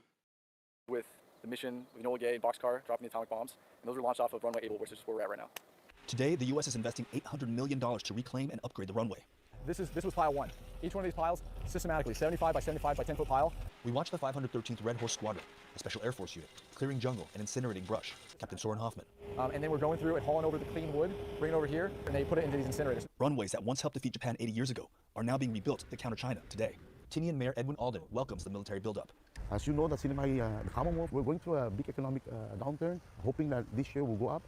With the mission of Enola Gay and Boxcar dropping the atomic bombs, and those were launched off of runway 8, which is where we're at right now. Today, the U.S. is investing $800 million to reclaim and upgrade the runway. This was pile 1. Each one of these piles, systematically, 75 by 75 by 10-foot pile. We watched the 513th Red Horse Squadron, a special Air Force unit, clearing jungle and incinerating brush. Captain Soren Hoffman. And then we're going through and hauling over the clean wood, bringing it over here, and they put it into these incinerators. Runways that once helped defeat Japan 80 years ago are now being rebuilt to counter China today. Tinian Mayor Edwin Alden welcomes the military buildup. As you know, the Commonwealth, we're going through a big economic downturn, hoping that this year will go up.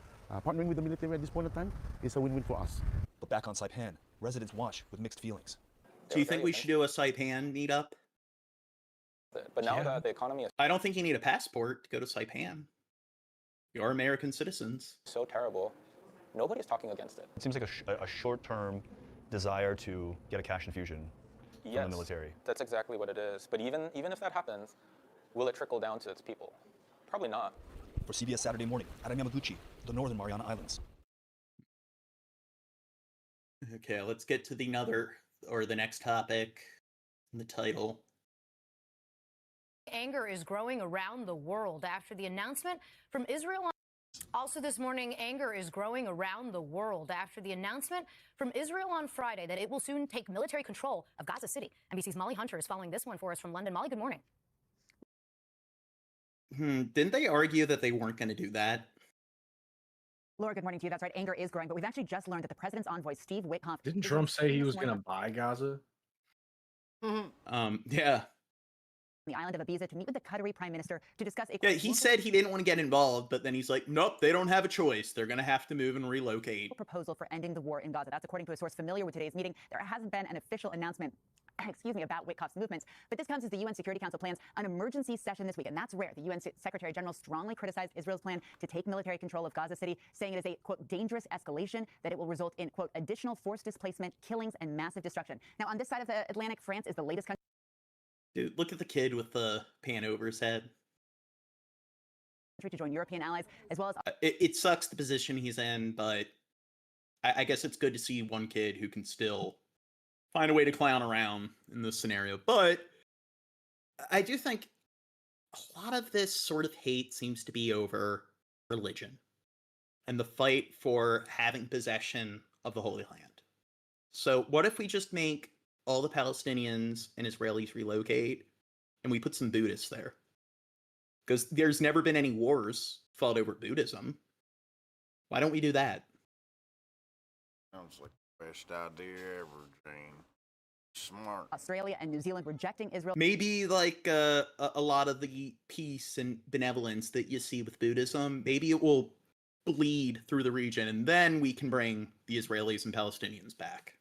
Partnering with the military at this point in time is a win-win for us. But back on Saipan, residents watch with mixed feelings. Do you think we should do a Saipan meetup? But now that the economy is... I don't think you need a passport to go to Saipan. You're American citizens. So terrible. Nobody's talking against it. It seems like a short-term desire to get a cash infusion from the military. That's exactly what it is. But even if that happens, will it trickle down to its people? Probably not. For CBS Saturday Morning, Adam Yamaguchi, the Northern Mariana Islands. Okay, let's get to the next topic in the title. Anger is growing around the world after the announcement from Israel. Also this morning, anger is growing around the world after the announcement from Israel on Friday that it will soon take military control of Gaza City. NBC's Molly Hunter is following this one for us from London. Molly, good morning. Didn't they argue that they weren't going to do that? Laura, good morning to you. That's right. Anger is growing, but we've actually just learned that the president's envoy, Steve Witkoff... Didn't Trump say he was going to buy Gaza? Yeah. The island of Ibiza to meet with the Qatari prime minister to discuss... Yeah, he said he didn't want to get involved, but then he's like, nope, they don't have a choice. They're going to have to move and relocate. ...proposal for ending the war in Gaza. That's according to a source familiar with today's meeting. There hasn't been an official announcement about Witkoff's movements. But this comes as the UN Security Council plans an emergency session this week, and that's rare. The UN Secretary General strongly criticized Israel's plan to take military control of Gaza City, saying it is a, quote, dangerous escalation, that it will result in, quote, additional forced displacement, killings, and massive destruction. Now, on this side of the Atlantic, France is the latest country. Dude, look at the kid with the pan over his head. To join European allies, as well as... It sucks the position he's in, but I guess it's good to see one kid who can still find a way to clown around in this scenario. But I do think a lot of this sort of hate seems to be over religion and the fight for having possession of the Holy Land. So what if we just make all the Palestinians and Israelis relocate and we put some Buddhists there? Because there's never been any wars fought over Buddhism. Why don't we do that? Sounds like the best idea ever, Jane. Smart. Australia and New Zealand rejecting Israel. Maybe like a lot of the peace and benevolence that you see with Buddhism, maybe it will bleed through the region, and then we can bring the Israelis and Palestinians back.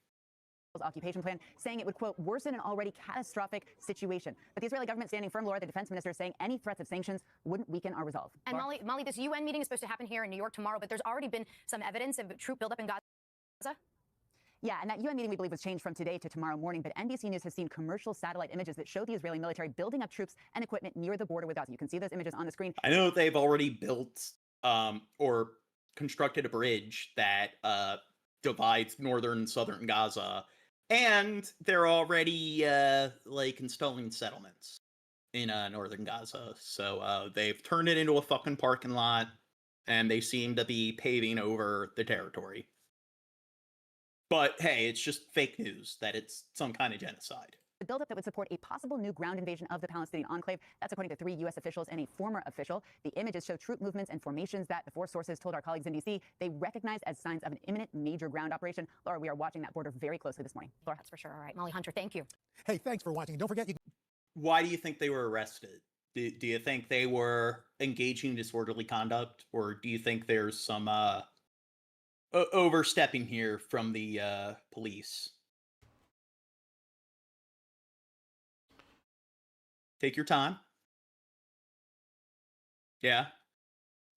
Occupation plan, saying it would, quote, worsen an already catastrophic situation. But the Israeli government standing firm, Laura, the defense minister, saying any threats of sanctions wouldn't weaken our resolve. And Molly, this UN meeting is supposed to happen here in New York tomorrow, but there's already been some evidence of troop buildup in Gaza. Yeah, and that UN meeting, we believe, was changed from today to tomorrow morning, but NBC News has seen commercial satellite images that show the Israeli military building up troops and equipment near the border with Gaza. You can see those images on the screen. I know they've already built or constructed a bridge that divides northern and southern Gaza, and they're already like installing settlements in northern Gaza. So they've turned it into a fucking parking lot, and they seem to be paving over the territory. But hey, it's just fake news that it's some kind of genocide. The buildup that would support a possible new ground invasion of the Palestinian enclave. That's according to 3 U.S. officials and a former official. The images show troop movements and formations that, before sources told our colleagues in D.C., they recognize as signs of an imminent major ground operation. Laura, we are watching that border very closely this morning. Laura. That's for sure. All right, Molly Hunter, thank you. Hey, thanks for watching. Don't forget, Why do you think they were arrested? Do you think they were engaging in disorderly conduct, or do you think there's some overstepping here from the police? Take your time. Yeah.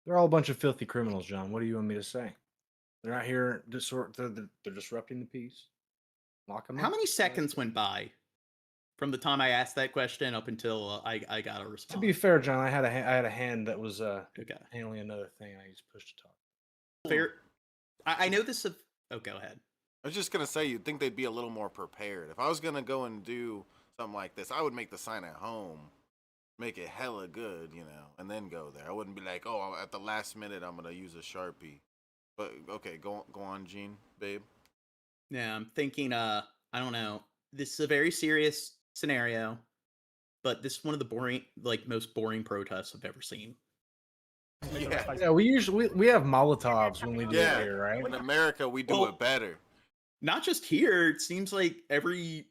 They're all a bunch of filthy criminals, John. What do you want me to say? They're not here. They're disrupting the peace. Lock them up. How many seconds went by from the time I asked that question up until I got a response? To be fair, John, I had a hand that was handling another thing. I used push to talk. Fair. I know this. Oh, go ahead. I was just gonna say, you'd think they'd be a little more prepared. If I was gonna go and do something like this, I would make the sign at home, make it hella good, you know, and then go there. I wouldn't be like, oh, at the last minute, I'm gonna use a Sharpie. But okay, go on, Gene, babe. Yeah, I'm thinking. I don't know. This is a very serious scenario, but this is one of the most boring protests I've ever seen. Yeah, we have Molotovs when we do it here, right? In America, we do it better. Not just here. It seems like every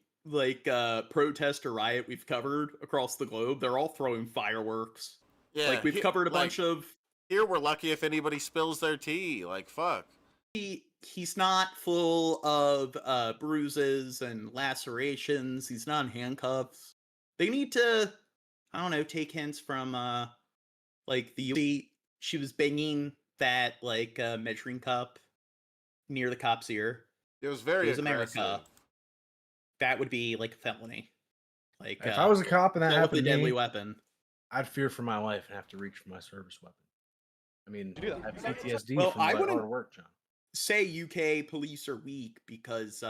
protest or riot we've covered across the globe, they're all throwing fireworks. Yeah, like we've covered a bunch of. Here, we're lucky if anybody spills their tea. Like fuck. He's not full of bruises and lacerations. He's not in handcuffs. They need to, I don't know, take hints from she was banging that measuring cup near the cop's ear. It was very America. That would be like a felony. Like if I was a cop and that happened with a to me, deadly weapon, I'd fear for my life and have to reach for my service weapon. I mean, I have PTSD well, from I my wouldn't hard work, John. say UK police are weak because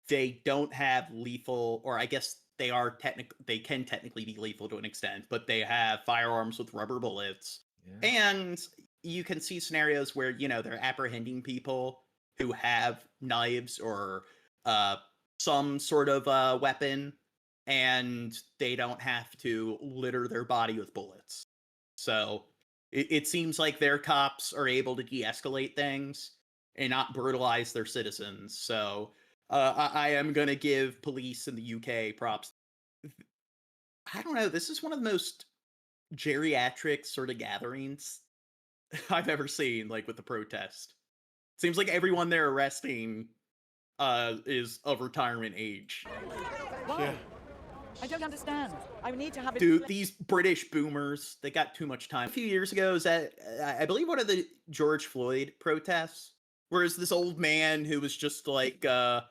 they don't have lethal, or I guess they can technically be lethal to an extent, but they have firearms with rubber bullets. Yeah. And you can see scenarios where, they're apprehending people who have knives or some sort of weapon, and they don't have to litter their body with bullets. So it seems like their cops are able to de-escalate things and not brutalize their citizens. So I am going to give police in the UK props. I don't know. This is one of the most geriatric sort of gatherings I've ever seen, with the protest. Seems like everyone they're arresting is of retirement age. Why? I don't understand. I need to have it. Dude, these British boomers, they got too much time. A few years ago, is that I believe one of the George Floyd protests, where it's this old man who was just like kind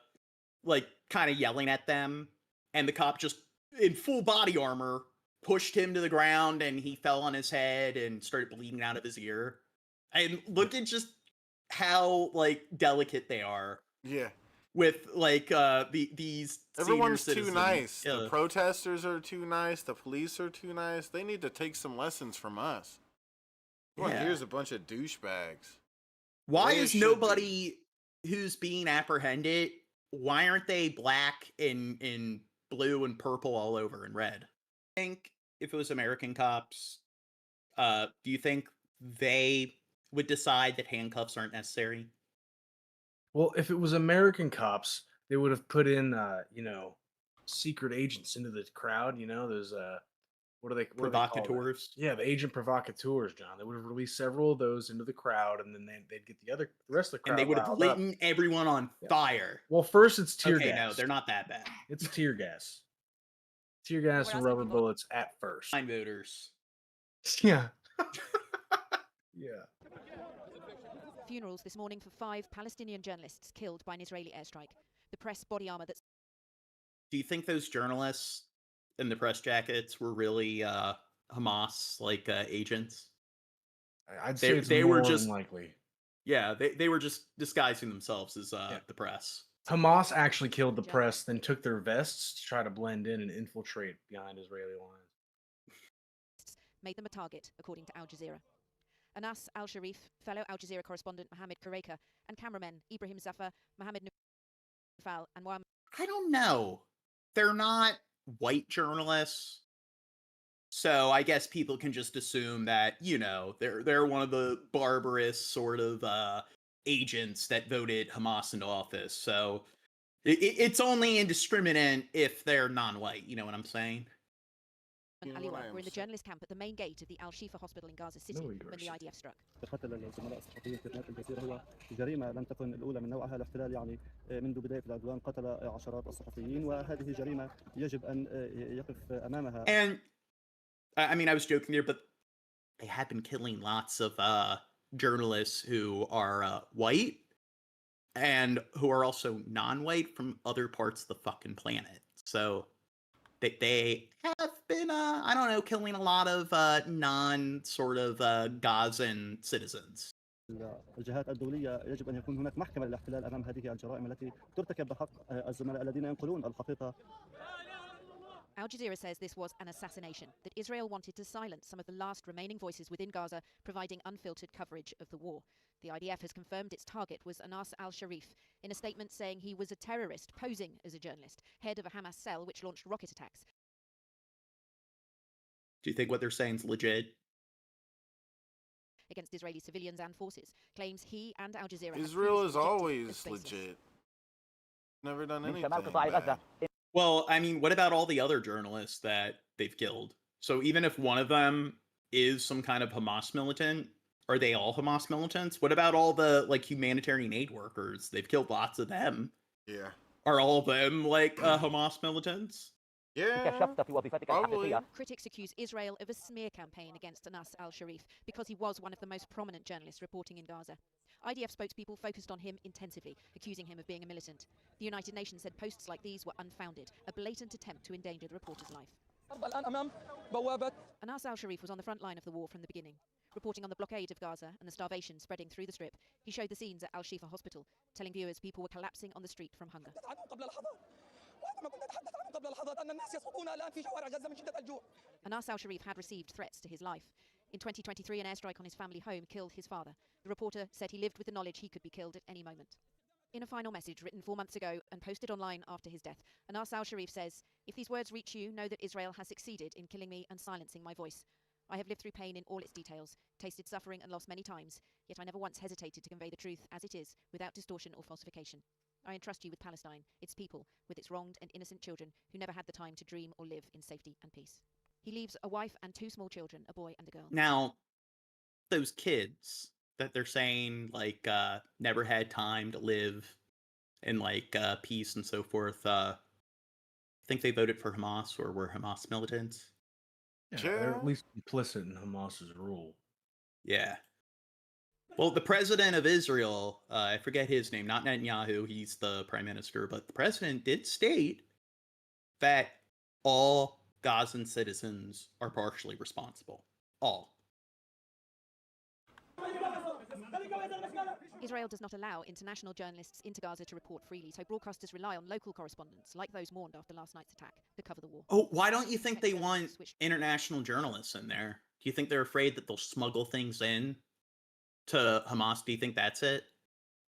of yelling at them, and the cop just in full body armor pushed him to the ground, and he fell on his head and started bleeding out of his ear. And look at just how like delicate they are. Yeah. With like these everyone's senior too citizens. nice. The protesters are too nice. The police are too nice. They need to take some lessons from us. Well, here's a bunch of douchebags. Why is nobody who's being apprehended? Why aren't they black in blue and purple all over and red? I think if it was American cops, do you think they would decide that handcuffs aren't necessary? Well, if it was American cops, they would have put in, secret agents into the crowd. Those what are they? Provocateurs. Yeah, the agent provocateurs, John. They would have released several of those into the crowd, and then they'd get the rest of the crowd. And they would have lit everyone on fire. Well, first it's tear Okay, gas. no, they're not that bad. It's tear gas. Tear gas and rubber bullets at first. Fine voters. Yeah. Yeah. Funerals this morning for 5 Palestinian journalists killed by an Israeli airstrike. The press body armor that's... Do you think those journalists in the press jackets were really Hamas agents? I'd say it's more unlikely. Yeah, they were just disguising themselves as the press. Hamas actually killed the press, then took their vests to try to blend in and infiltrate behind Israeli lines. Made them a target, according to Al Jazeera. Anas al-Sharif, fellow Al Jazeera correspondent Mohammed Kureka, and cameramen Ibrahim Zafar, Mohammed Nufal, and Mohammed... I don't know. They're not white journalists. So I guess people can just assume that, they're one of the barbarous sort of agents that voted Hamas into office. So it's only indiscriminate if they're non-white. You know what I'm saying? and Aliwa were in the journalist camp at the main gate of the Al-Shifa hospital in Gaza City when the IDF struck. قتل الزملاء الصحفيين في قناة الجزيرة هو جريمة لم تكن الأولى من نوعها. الاحتلال يعني منذ بداية العدوان قتل عشرات الصحفيين وهذه جريمة يجب أن يقف أمامها. And I mean, I was joking there, but they have been killing lots of journalists who are white and who are also non-white from other parts of the fucking planet. So they have been, I don't know, killing a lot of non-sort of Gazan citizens. الجهات الدولية يجب أن يكون هناك محكمة للاحتلال أمام هذه الجرائم التي ترتكب بحق الزملاء الذين ينقلون الحقيقة. Al Jazeera says this was an assassination, that Israel wanted to silence some of the last remaining voices within Gaza, providing unfiltered coverage of the war. The IDF has confirmed its target was Anas al-Sharif, in a statement saying he was a terrorist posing as a journalist, head of a Hamas cell which launched rocket attacks. Do you think what they're saying is legit? Against Israeli civilians and forces, claims he and Al Jazeera. Israel is always legit. Never done anything bad. Well, I mean, what about all the other journalists that they've killed? So even if one of them is some kind of Hamas militant, are they all Hamas militants? What about all the humanitarian aid workers? They've killed lots of them. Yeah. Are all of them Hamas militants? Yeah, probably. Critics accuse Israel of a smear campaign against Anas al-Sharif because he was one of the most prominent journalists reporting in Gaza. IDF spokespeople focused on him intensively, accusing him of being a militant. The United Nations said posts like these were unfounded, a blatant attempt to endanger the reporter's life. Anas al-Sharif was on the front line of the war from the beginning. Reporting on the blockade of Gaza and the starvation spreading through the Strip, he showed the scenes at Al-Shifa hospital, telling viewers people were collapsing on the street from hunger. Anas al-Sharif had received threats to his life. In 2023, an airstrike on his family home killed his father. The reporter said he lived with the knowledge he could be killed at any moment. In a final message written 4 months ago and posted online after his death, Anas al-Sharif says, "If these words reach you, know that Israel has succeeded in killing me and silencing my voice. I have lived through pain in all its details, tasted suffering and loss many times, yet I never once hesitated to convey the truth as it is, without distortion or falsification. I entrust you with Palestine, its people, with its wronged and innocent children who never had the time to dream or live in safety and peace." He leaves a wife and 2 small children, a boy and a girl. Now, those kids that they're saying never had time to live and like peace and so forth. I think they voted for Hamas or were Hamas militants. Yeah, they're at least complicit in Hamas's rule. Yeah. Well, the president of Israel, I forget his name, not Netanyahu, he's the prime minister, but the president did state that all Gazan citizens are partially responsible. All. Israel does not allow international journalists into Gaza to report freely, so broadcasters rely on local correspondents, like those mourned after last night's attack, to cover the war. Oh, why don't you think they want international journalists in there? Do you think they're afraid that they'll smuggle things in to Hamas? Do you think that's it?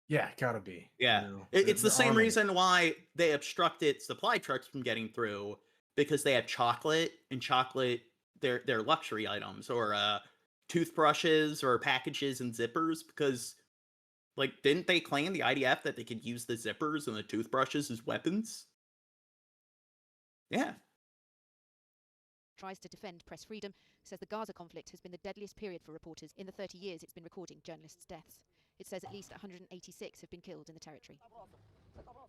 Yeah, gotta be. Yeah. You know, It's the same army. reason why they obstructed supply trucks from getting through, because they have chocolate, and chocolate, they're luxury items, or toothbrushes or packages and zippers, because like, didn't they claim, the IDF, that they could use the zippers and the toothbrushes as weapons? Yeah. Tries to defend press freedom, says the Gaza conflict has been the deadliest period for reporters in the 30 years it's been recording journalists' deaths. It says at least 186 have been killed in the territory.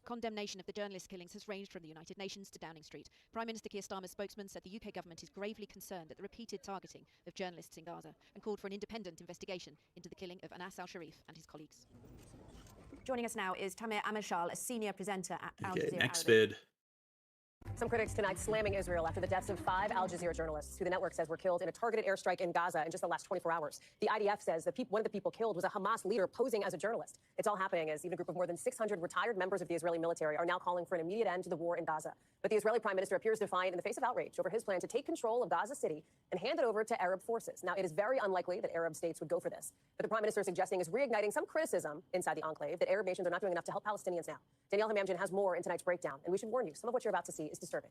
Condemnation of the journalist killings has ranged from the United Nations to Downing Street. Prime Minister Keir Starmer's spokesman said the UK government is gravely concerned at the repeated targeting of journalists in Gaza and called for an independent investigation into the killing of Anas al-Sharif and his colleagues. Joining us now is Tamir Amishal, a senior presenter at Al Okay, Jazeera next Arabic. vid. Some critics tonight slamming Israel after the deaths of 5 Al Jazeera journalists who the network says were killed in a targeted airstrike in Gaza in just the last 24 hours. The IDF says that one of the people killed was a Hamas leader posing as a journalist. It's all happening as even a group of more than 600 retired members of the Israeli military are now calling for an immediate end to the war in Gaza. But the Israeli prime minister appears defiant in the face of outrage over his plan to take control of Gaza City and hand it over to Arab forces. Now, it is very unlikely that Arab states would go for this, but the prime minister is suggesting is reigniting some criticism inside the enclave that Arab nations are not doing enough to help Palestinians now. Danielle Hamamjian has more in tonight's breakdown, and we should warn you, some of what you're about to see is disturbing.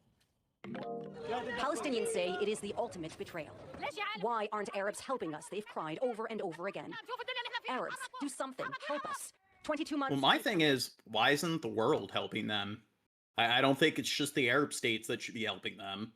Palestinians say it is the ultimate betrayal. Why aren't Arabs helping us? They've cried over and over again. Arabs, do something. Help us. 22 months. Well, my thing is, why isn't the world helping them? I don't think it's just the Arab states that should be helping them.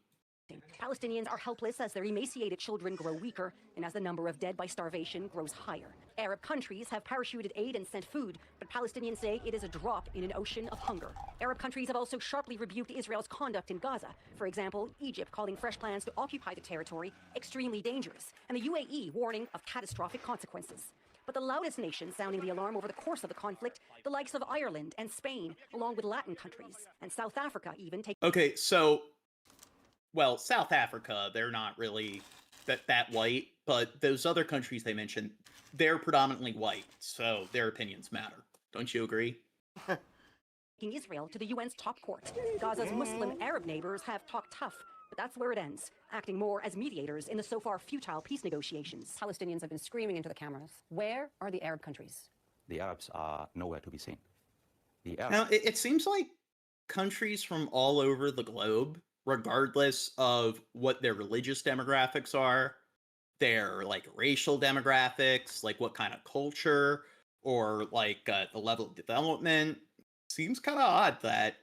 Palestinians are helpless as their emaciated children grow weaker and as the number of dead by starvation grows higher. Arab countries have parachuted aid and sent food, but Palestinians say it is a drop in an ocean of hunger. Arab countries have also sharply rebuked Israel's conduct in Gaza. For example, Egypt calling fresh plans to occupy the territory extremely dangerous, and the UAE warning of catastrophic consequences. But the loudest nation sounding the alarm over the course of the conflict, the likes of Ireland and Spain, along with Latin countries, and South Africa even take... Okay, so, well, South Africa, they're not really that white, but those other countries they mentioned, they're predominantly white, so their opinions matter. Don't you agree? Taking Israel to the UN's top court. Gaza's Muslim Arab neighbors have talked tough, but that's where it ends, acting more as mediators in the so far futile peace negotiations. Palestinians have been screaming into the cameras. Where are the Arab countries? The Arabs are nowhere to be seen. The Arabs... Now, it seems like countries from all over the globe, regardless of what their religious demographics are, their like racial demographics, like what kind of culture, or like the level of development, seems kind of odd that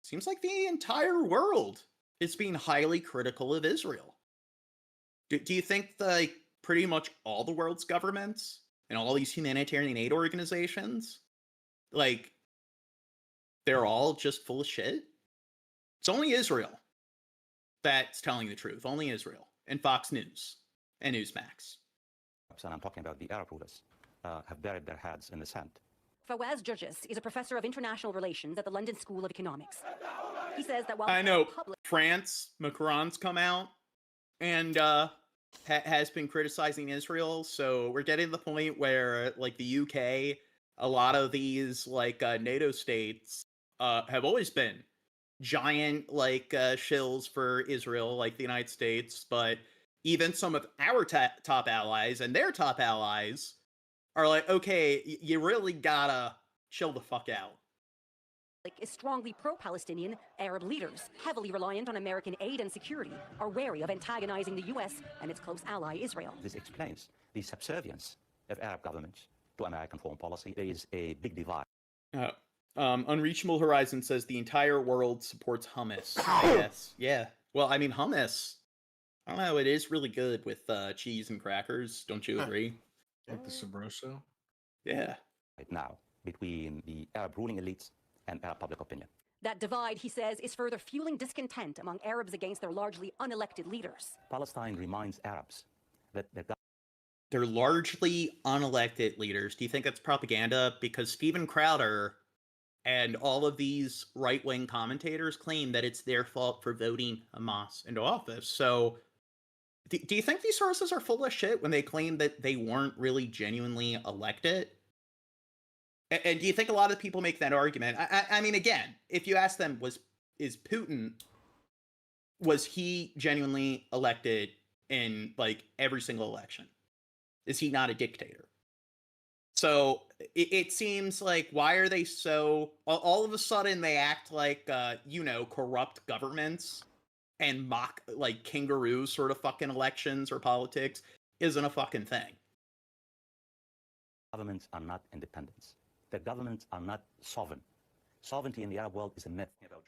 seems like the entire world is being highly critical of Israel. Do you think like pretty much all the world's governments and all these humanitarian aid organizations, like, they're all just full of shit? It's only Israel that's telling the truth. Only Israel and Fox News and Newsmax. And I'm talking about the Arab rulers, have buried their heads in the sand. Fawaz Jurgis is a professor of international relations at the London School of Economics. He says that while I know France, Macron's come out and has been criticizing Israel, so we're getting to the point where, like, the UK, a lot of these, like, NATO states have always been giant, like, shills for Israel, like the United States, but even some of our top allies and their top allies are like, okay, you really gotta chill the fuck out. Is strongly pro-Palestinian. Arab leaders, heavily reliant on American aid and security, are wary of antagonizing the U.S. and its close ally, Israel. This explains the subservience of Arab governments to American foreign policy. There is a big divide. Unreachable Horizon says the entire world supports hummus. Yes, yeah. Well, I mean, hummus, I don't know, it is really good with cheese and crackers. Don't you agree? Like the Sabroso? Yeah. Right now, between the Arab ruling elites and Arab public opinion. That divide, he says, is further fueling discontent among Arabs against their largely unelected leaders. Palestine reminds Arabs that they're largely unelected leaders. Do you think that's propaganda? Because Steven Crowder and all of these right-wing commentators claim that it's their fault for voting Hamas into office. So do you think these sources are full of shit when they claim that they weren't really genuinely elected? And do you think a lot of people make that argument? I mean, again, if you ask them, was he genuinely elected in like every single election? Is he not a dictator? So it seems like, why are they so, all of a sudden they act like, corrupt governments and mock like kangaroo sort of fucking elections or politics isn't a fucking thing. Governments are not independent. The governments are not sovereign. Sovereignty in the Arab world is a myth.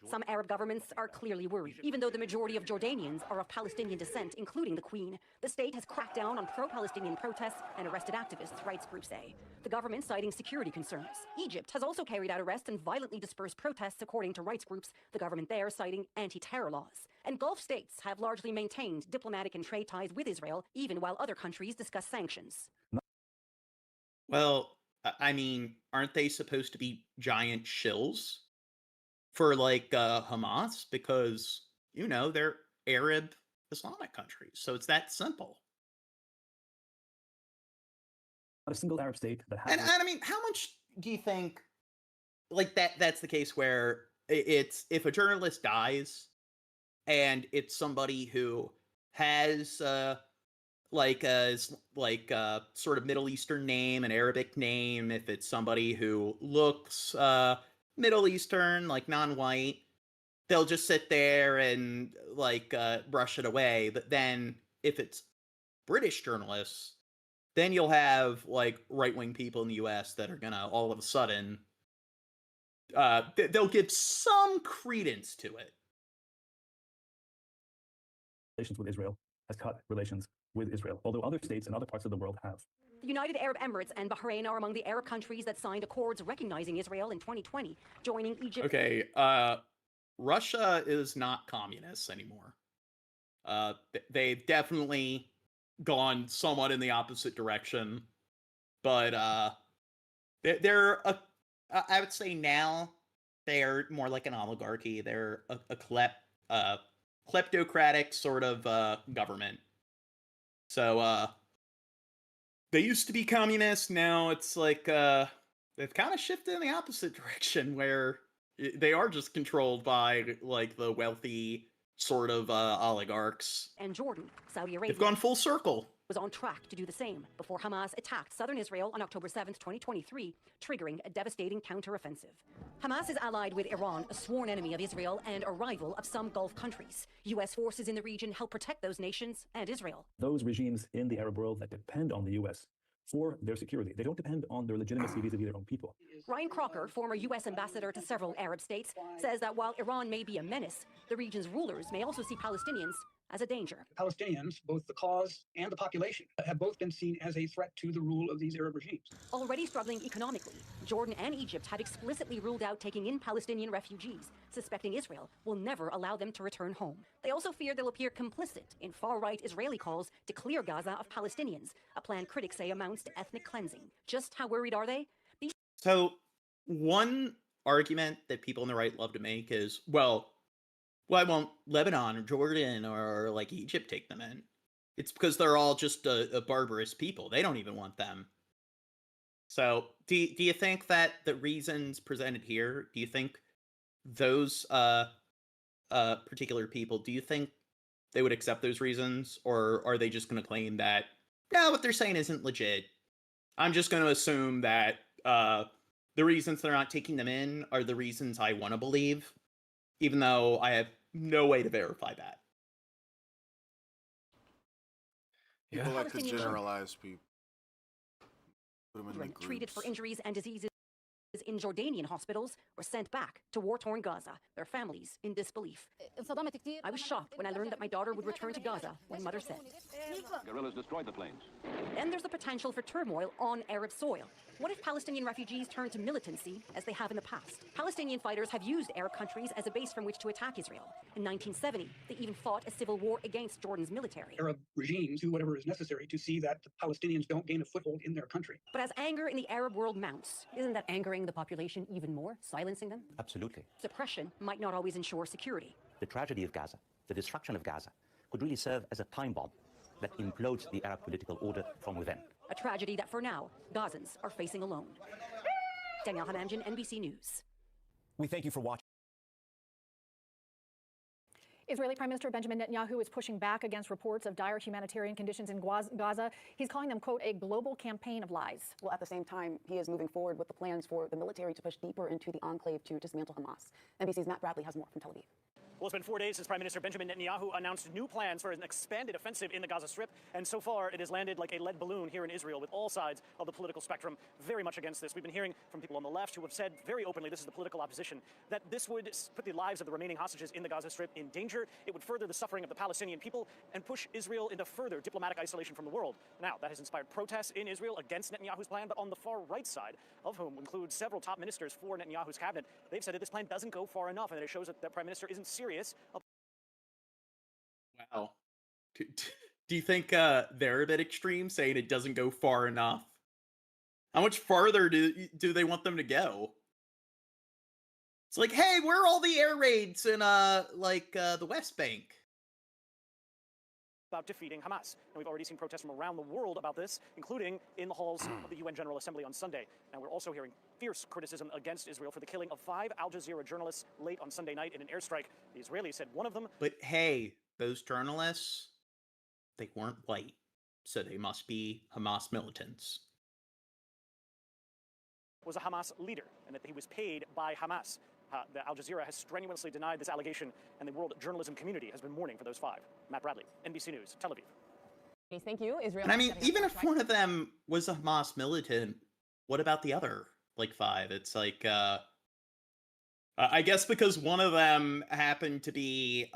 Some Arab governments are clearly worried, even though the majority of Jordanians are of Palestinian descent, including the Queen. The state has cracked down on pro-Palestinian protests and arrested activists, rights groups say. The government citing security concerns. Egypt has also carried out arrests and violently dispersed protests, according to rights groups, the government there citing anti-terror laws. And Gulf states have largely maintained diplomatic and trade ties with Israel, even while other countries discuss sanctions. Well, I mean, aren't they supposed to be giant shills for like Hamas? Because, they're Arab Islamic countries. So it's that simple. Not a single Arab state that has. And I mean, how much do you think like that's the case where it's if a journalist dies and it's somebody who has like a sort of Middle Eastern name, an Arabic name, if it's somebody who looks Middle Eastern, like non-white, they'll just sit there and like brush it away. But then if it's British journalists, then you'll have like right-wing people in the US that are gonna all of a sudden they'll give some credence to it. Relations with Israel has cut relations with Israel, although other states and other parts of the world have. The United Arab Emirates and Bahrain are among the Arab countries that signed accords recognizing Israel in 2020, joining Egypt. Okay, Russia is not communist anymore. They've definitely gone somewhat in the opposite direction, but I would say now they're more like an oligarchy. They're a kleptocratic sort of government. So they used to be communist. Now it's like they've kind of shifted in the opposite direction, where they are just controlled by like the wealthy sort of oligarchs. And Jordan, Saudi Arabia. They've gone full circle. Was on track to do the same before Hamas attacked southern Israel on October 7th, 2023, triggering a devastating counteroffensive. Hamas is allied with Iran, a sworn enemy of Israel and a rival of some Gulf countries. U.S. forces in the region help protect those nations and Israel. Those regimes in the Arab world that depend on the U.S. for their security, they don't depend on their legitimacy vis-a-vis their own people. Ryan Crocker, former U.S. ambassador to several Arab states, says that while Iran may be a menace, the region's rulers may also see Palestinians as a danger. Palestinians, both the cause and the population, have both been seen as a threat to the rule of these Arab regimes. Already struggling economically, Jordan and Egypt have explicitly ruled out taking in Palestinian refugees, suspecting Israel will never allow them to return home. They also fear they'll appear complicit in far-right Israeli calls to clear Gaza of Palestinians, a plan critics say amounts to ethnic cleansing. Just how worried are they? So one argument that people on the right love to make is, well, why won't Lebanon or Jordan or like Egypt take them in? It's because they're all just a barbarous people. They don't even want them. So do you think that the reasons presented here, do you think those particular people, do you think they would accept those reasons? Or are they just going to claim that, no, what they're saying isn't legit? I'm just going to assume that the reasons they're not taking them in are the reasons I want to believe, even though I have no way to verify that. People like to generalize people. Put them in the treated for injuries and diseases. in Jordanian hospitals were sent back to war-torn Gaza, their families in disbelief. I was shocked when I learned that my daughter would return to Gaza, one mother said. Guerrillas destroyed the planes. Then there's the potential for turmoil on Arab soil. What if Palestinian refugees turn to militancy as they have in the past? Palestinian fighters have used Arab countries as a base from which to attack Israel. In 1970, they even fought a civil war against Jordan's military. Arab regimes do whatever is necessary to see that the Palestinians don't gain a foothold in their country. But as anger in the Arab world mounts, isn't that angering the population even more, silencing them? Absolutely. Suppression might not always ensure security. The tragedy of Gaza, the destruction of Gaza, could really serve as a time bomb that implodes the Arab political order from within. A tragedy that for now, Gazans are facing alone. Danielle Hamamjian, NBC News. We thank you for watching. Israeli Prime Minister Benjamin Netanyahu is pushing back against reports of dire humanitarian conditions in Gaza. He's calling them, quote, a global campaign of lies. Well, at the same time, he is moving forward with the plans for the military to push deeper into the enclave to dismantle Hamas. NBC's Matt Bradley has more from Tel Aviv. Well, it's been 4 days since Prime Minister Benjamin Netanyahu announced new plans for an expanded offensive in the Gaza Strip, and so far it has landed like a lead balloon here in Israel, with all sides of the political spectrum very much against this. We've been hearing from people on the left who have said very openly, this is the political opposition, that this would put the lives of the remaining hostages in the Gaza Strip in danger. It would further the suffering of the Palestinian people and push Israel into further diplomatic isolation from the world. Now, that has inspired protests in Israel against Netanyahu's plan, but on the far right side, of whom includes several top ministers for Netanyahu's cabinet, they've said that this plan doesn't go far enough and that it shows that the Prime Minister isn't serious. Wow. Do you think they're a bit extreme, saying it doesn't go far enough? How much farther do they want them to go? It's like, hey, where are all the air raids in the West Bank? About defeating Hamas. And we've already seen protests from around the world about this, including in the halls of the UN General Assembly on Sunday. And we're also hearing fierce criticism against Israel for the killing of 5 Al Jazeera journalists late on Sunday night in an airstrike. The Israelis said one of them... But hey, those journalists, they weren't white, so they must be Hamas militants. ...was a Hamas leader, and that he was paid by Hamas. The Al Jazeera has strenuously denied this allegation, and the world journalism community has been mourning for those 5. Matt Bradley, NBC News, Tel Aviv. Thank you, Israel. And I mean, even if one of them was a Hamas militant, what about the other, 5? It's like, I guess because one of them happened to be,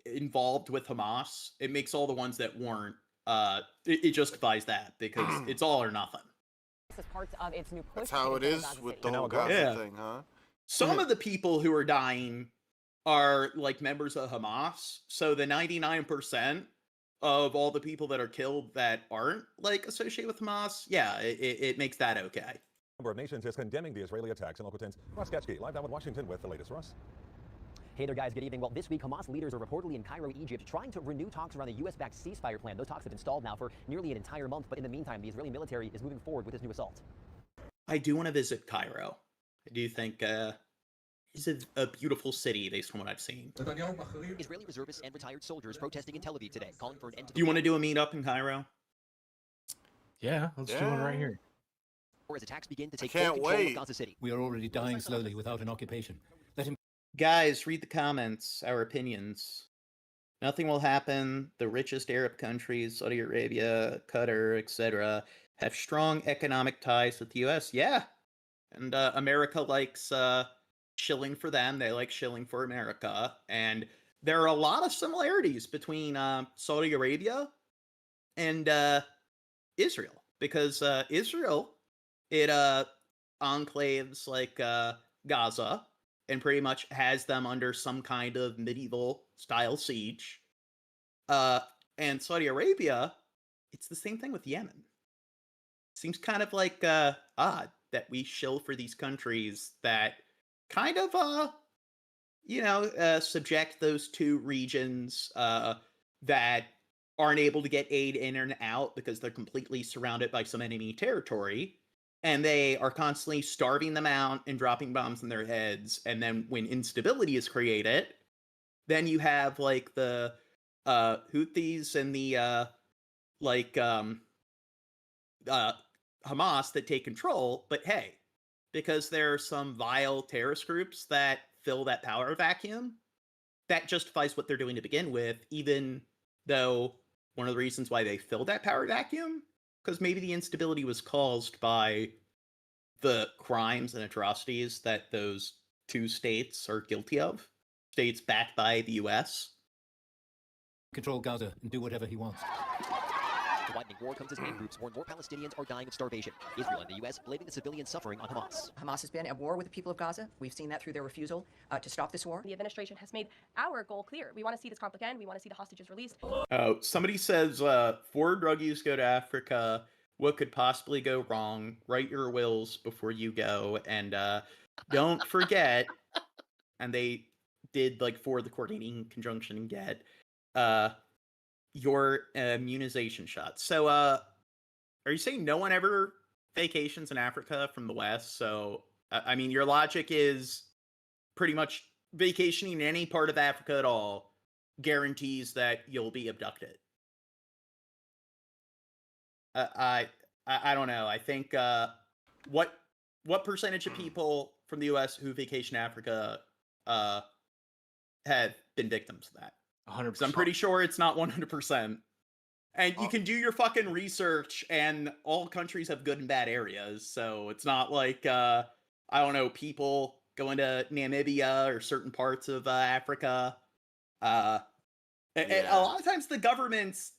involved with Hamas, it makes all the ones that weren't, it justifies that, because it's all or nothing. This is parts of its new push. That's how it is with the whole Gaza thing, huh? Some of the people who are dying are members of Hamas, so the 99% of all the people that are killed that aren't associated with Hamas, yeah, it makes that okay. Number of nations is condemning the Israeli attacks in local 10's Russ Getchke, live down in Washington with the latest. Russ. Hey there, guys. Good evening. Well, this week, Hamas leaders are reportedly in Cairo, Egypt, trying to renew talks around the U.S.-backed ceasefire plan. Those talks have been stalled now for nearly an entire month, but in the meantime, the Israeli military is moving forward with this new assault. I do want to visit Cairo. I do think it's a beautiful city based on what I've seen. Israeli reservists and retired soldiers protesting in Tel Aviv today, calling for an end to... Do you want to do a meetup in Cairo? Yeah, let's do one right here. Or as attacks begin to take full control of Gaza City. We are already dying slowly without an occupation. Let him... Guys, read the comments, our opinions. Nothing will happen. The richest Arab countries, Saudi Arabia, Qatar, etc., have strong economic ties with the U.S. Yeah, and America likes shilling for them. They like shilling for America. And there are a lot of similarities between Saudi Arabia and Israel, because Israel, it enclaves Gaza, and pretty much has them under some kind of medieval-style siege. And Saudi Arabia, it's the same thing with Yemen. Seems kind of odd that we shill for these countries that kind of, subject those two regions that aren't able to get aid in and out because they're completely surrounded by some enemy territory. And they are constantly starving them out and dropping bombs in their heads. And then when instability is created, then you have the Houthis and the Hamas that take control. But hey, because there are some vile terrorist groups that fill that power vacuum, that justifies what they're doing to begin with, even though one of the reasons why they filled that power vacuum, because maybe the instability was caused by the crimes and atrocities that those two states are guilty of, states backed by the U.S. Control Gaza and do whatever he wants. The widening war comes as aid groups warn more Palestinians are dying of starvation. Israel and the U.S. blaming the civilian suffering on Hamas. Hamas has been at war with the people of Gaza. We've seen that through their refusal to stop this war. The administration has made our goal clear. We want to see this conflict end. We want to see the hostages released. Oh, somebody says, for drug use, go to Africa. What could possibly go wrong? Write your wills before you go. And don't forget, and they did, like, for the coordinating conjunction and get your immunization shots. So, are you saying no one ever vacations in Africa from the West? So, I mean, your logic is pretty much vacationing in any part of Africa at all guarantees that you'll be abducted. I don't know. I think what percentage of people from the U.S. who vacation Africa have been victims of that? 100%. I'm pretty sure it's not 100%. And you can do your fucking research, and all countries have good and bad areas. So it's not like I don't know, people going to Namibia or certain parts of Africa. And a lot of times the governments,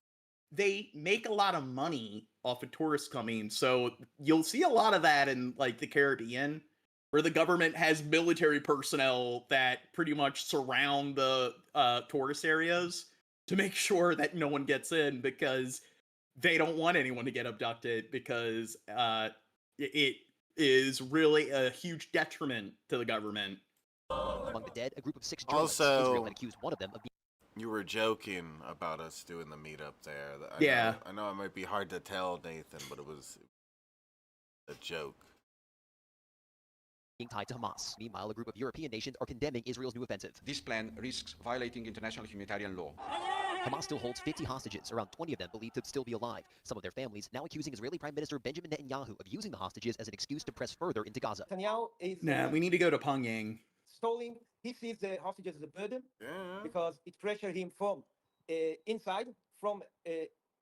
they make a lot of money off of tourists coming. So you'll see a lot of that in like the Caribbean, where the government has military personnel that pretty much surround the tourist areas to make sure that no one gets in, because they don't want anyone to get abducted, because it is really a huge detriment to the government. Among the dead, a group of 6 journalists. Also, Israel had accused one of them of being... You were joking about us doing the meetup there. Yeah. I know it might be hard to tell, Nathan, but it was a joke. being tied to Hamas. Meanwhile, a group of European nations are condemning Israel's new offensive. This plan risks violating international humanitarian law. Hamas still holds 50 hostages, around 20 of them believed to still be alive. Some of their families now accusing Israeli Prime Minister Benjamin Netanyahu of using the hostages as an excuse to press further into Gaza. Netanyahu is Nah, we need to go to Pyongyang. stalling. He sees the hostages as a burden because it pressured him from inside, from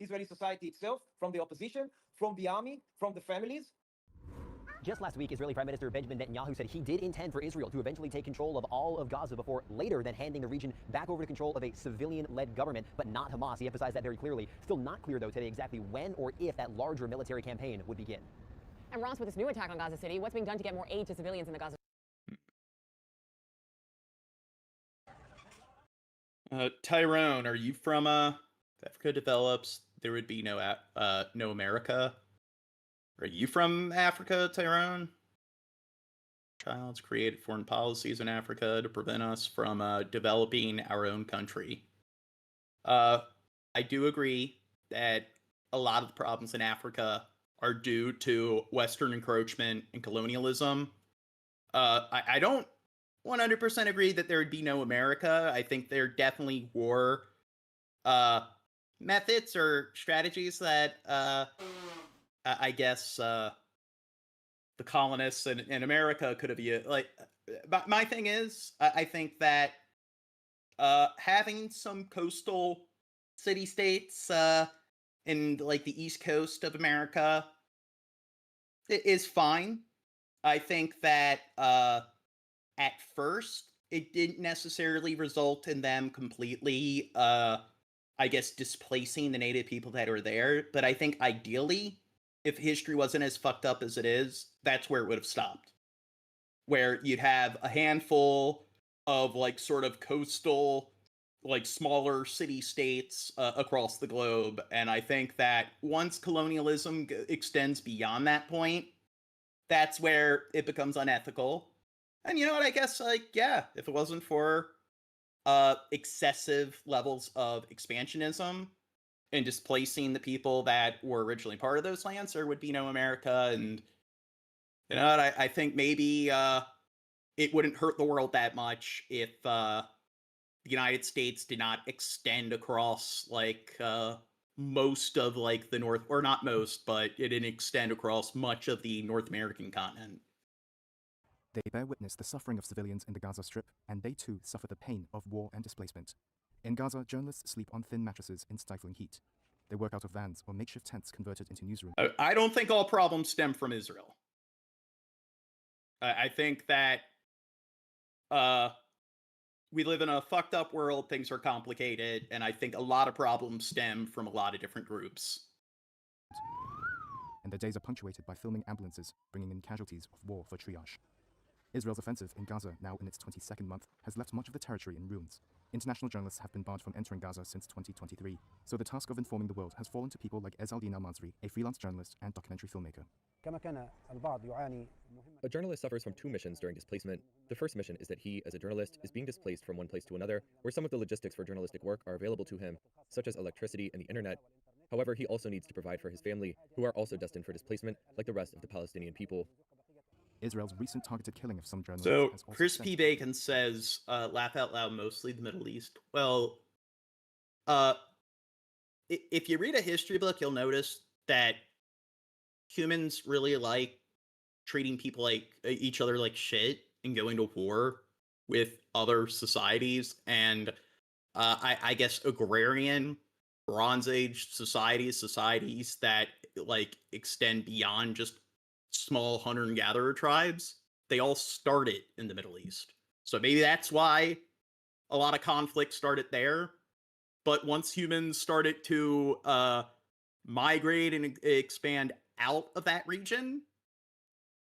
Israeli society itself, from the opposition, from the army, from the families. Just last week, Israeli Prime Minister Benjamin Netanyahu said he did intend for Israel to eventually take control of all of Gaza before later then handing the region back over to control of a civilian-led government, but not Hamas. He emphasized that very clearly. Still not clear, though, today exactly when or if that larger military campaign would begin. And Ross, with this new attack on Gaza City, what's being done to get more aid to civilians in the Gaza? Tyrone, are you from if Africa develops, there would be no America? Are you from Africa, Tyrone? Child's created foreign policies in Africa to prevent us from developing our own country. I do agree that a lot of the problems in Africa are due to Western encroachment and colonialism. I don't 100% agree that there would be no America. I think there definitely were methods or strategies that I guess the colonists in America could have used. Like, my thing is, I think that having some coastal city-states in like the East Coast of America is fine. I think that at first it didn't necessarily result in them completely, I guess, displacing the native people that are there. But I think ideally, if history wasn't as fucked up as it is, that's where it would have stopped. Where you'd have a handful of like sort of coastal, like smaller city-states across the globe. And I think that once colonialism extends beyond that point, that's where it becomes unethical. And you know what, I guess, like, yeah, if it wasn't for excessive levels of expansionism and displacing the people that were originally part of those lands, there would be no America. And you know what, I think maybe it wouldn't hurt the world that much if the United States did not extend across like most of like the North, or not most, but it didn't extend across much of the North American continent. They bear witness the suffering of civilians in the Gaza Strip, and they too suffer the pain of war and displacement. In Gaza, journalists sleep on thin mattresses in stifling heat. They work out of vans or makeshift tents converted into newsrooms. I don't think all problems stem from Israel. I think that we live in a fucked up world. Things are complicated, and I think a lot of problems stem from a lot of different groups. And their days are punctuated by filming ambulances bringing in casualties of war for triage. Israel's offensive in Gaza, now in its 22nd month, has left much of the territory in ruins. International journalists have been barred from entering Gaza since 2023, so the task of informing the world has fallen to people like Ezzaldin Al-Mazri, a freelance journalist and documentary filmmaker. A journalist suffers from two missions during displacement. The first mission is that he, as a journalist, is being displaced from one place to another, where some of the logistics for journalistic work are available to him, such as electricity and the internet. However, he also needs to provide for his family, who are also destined for displacement, like the rest of the Palestinian people. Israel's recent targeted killing of some journalists So has also Chris P. Bacon says, laugh out loud, mostly the Middle East. Well, if you read a history book, you'll notice that humans really like treating people like each other like shit and going to war with other societies. And I guess agrarian, Bronze Age societies that like extend beyond just small hunter and gatherer tribes, they all started in the Middle East. So maybe that's why a lot of conflict started there. But once humans started to migrate and expand out of that region,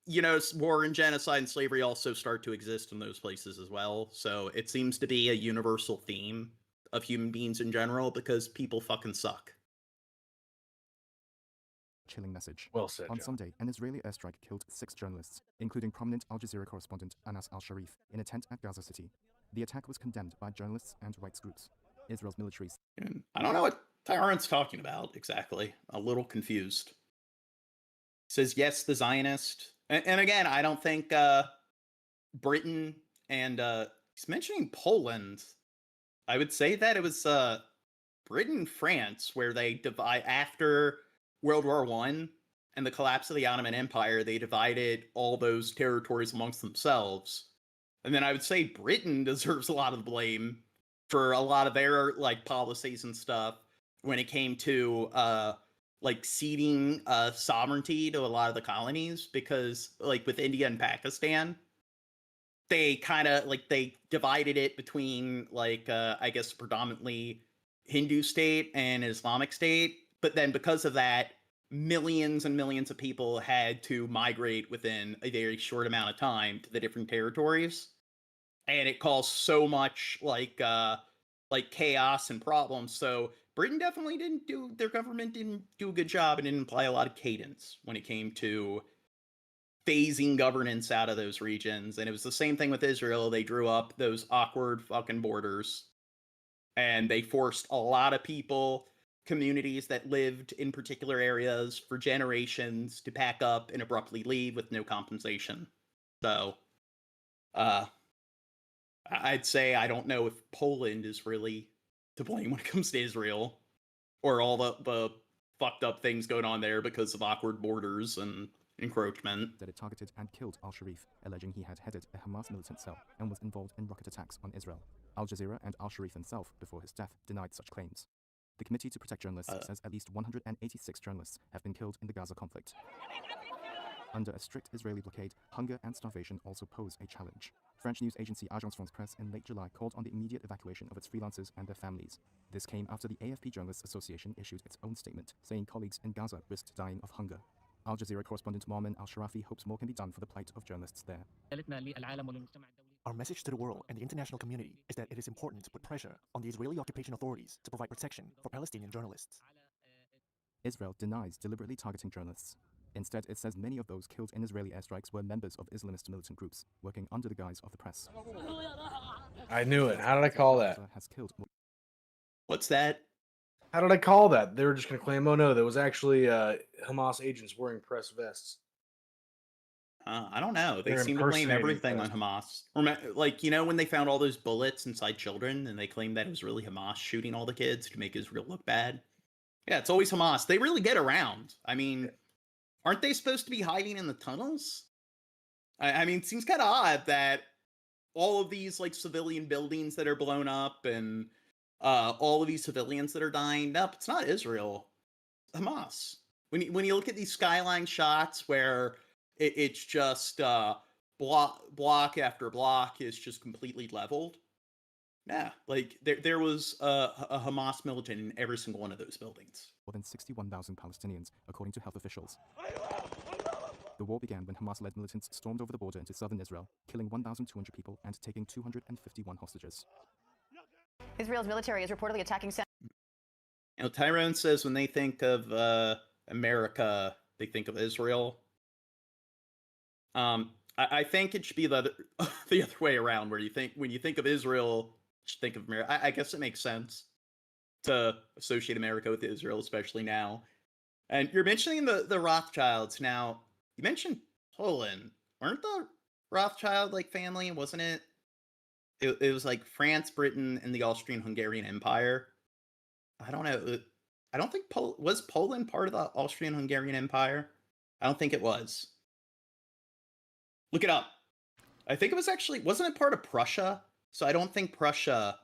you know, war and genocide and slavery also start to exist in those places as well. So it seems to be a universal theme of human beings in general, because people fucking suck. chilling message. Well said, On John. Sunday, an Israeli airstrike killed 6 journalists, including prominent Al Jazeera correspondent Anas al-Sharif, in a tent at Gaza City. The attack was condemned by journalists and rights groups. Israel's military... I don't know what Tyrant's talking about exactly. A little confused. Says, yes, the Zionist. And again, I don't think Britain and he's mentioning Poland. I would say that it was Britain and France where they divide after World War I and the collapse of the Ottoman Empire. They divided all those territories amongst themselves. And then I would say Britain deserves a lot of the blame for a lot of their like policies and stuff when it came to like ceding sovereignty to a lot of the colonies, because like with India and Pakistan, they kind of like they divided it between like I guess predominantly Hindu state and Islamic state. But then because of that, millions and millions of people had to migrate within a very short amount of time to the different territories. And it caused so much like chaos and problems. So Britain definitely their government didn't do a good job and didn't apply a lot of cadence when it came to phasing governance out of those regions. And it was the same thing with Israel. They drew up those awkward fucking borders and they forced a lot of people, communities that lived in particular areas for generations to pack up and abruptly leave with no compensation. So, I'd say I don't know if Poland is really to blame when it comes to Israel or all the fucked up things going on there because of awkward borders and encroachment. That it targeted and killed al-Sharif, alleging he had headed a Hamas militant cell and was involved in rocket attacks on Israel. Al Jazeera and al-Sharif himself, before his death, denied such claims. The Committee to Protect Journalists says at least 186 journalists have been killed in the Gaza conflict. Under a strict Israeli blockade, hunger and starvation also pose a challenge. French news agency Agence France-Presse in late July called on the immediate evacuation of its freelancers and their families. This came after the AFP Journalists Association issued its own statement, saying colleagues in Gaza risked dying of hunger. Al Jazeera correspondent Marmin al-Sharafi hopes more can be done for the plight of journalists there. Our message to the world and the international community is that it is important to put pressure on the Israeli occupation authorities to provide protection for Palestinian journalists. Israel denies deliberately targeting journalists. Instead, it says many of those killed in Israeli airstrikes were members of Islamist militant groups, working under the guise of the press. I knew it. How did I call that? Has killed... What's that? How did I call that? They were just going to claim, oh no, there was actually Hamas agents wearing press vests. I don't know. They They're seem to blame impersonating everything on press. Hamas. Like, you know, when they found all those bullets inside children and they claimed that it was really Hamas shooting all the kids to make Israel look bad? Yeah, it's always Hamas. They really get around. I mean, aren't they supposed to be hiding in the tunnels? I mean, it seems kind of odd that all of these, like, civilian buildings that are blown up and all of these civilians that are dying, nope, it's not Israel. Hamas. When you look at these skyline shots where it's just block after block is just completely leveled. Yeah, like there was a Hamas militant in every single one of those buildings. More than 61,000 Palestinians, according to health officials. The war began when Hamas-led militants stormed over the border into southern Israel, killing 1,200 people and taking 251 hostages. Israel's military is reportedly attacking. Tyrone says when they think of America, they think of Israel. I think it should be the other way around, where when you think of Israel, you should think of America. I guess it makes sense to associate America with Israel, especially now. And you're mentioning the Rothschilds. Now, you mentioned Poland. Weren't the Rothschild family? Wasn't it? It was like France, Britain, and the Austrian-Hungarian Empire. I don't know. I don't think was Poland part of the Austrian-Hungarian Empire? I don't think it was. Look it up. I think it was wasn't it part of Prussia? So I don't think Prussia,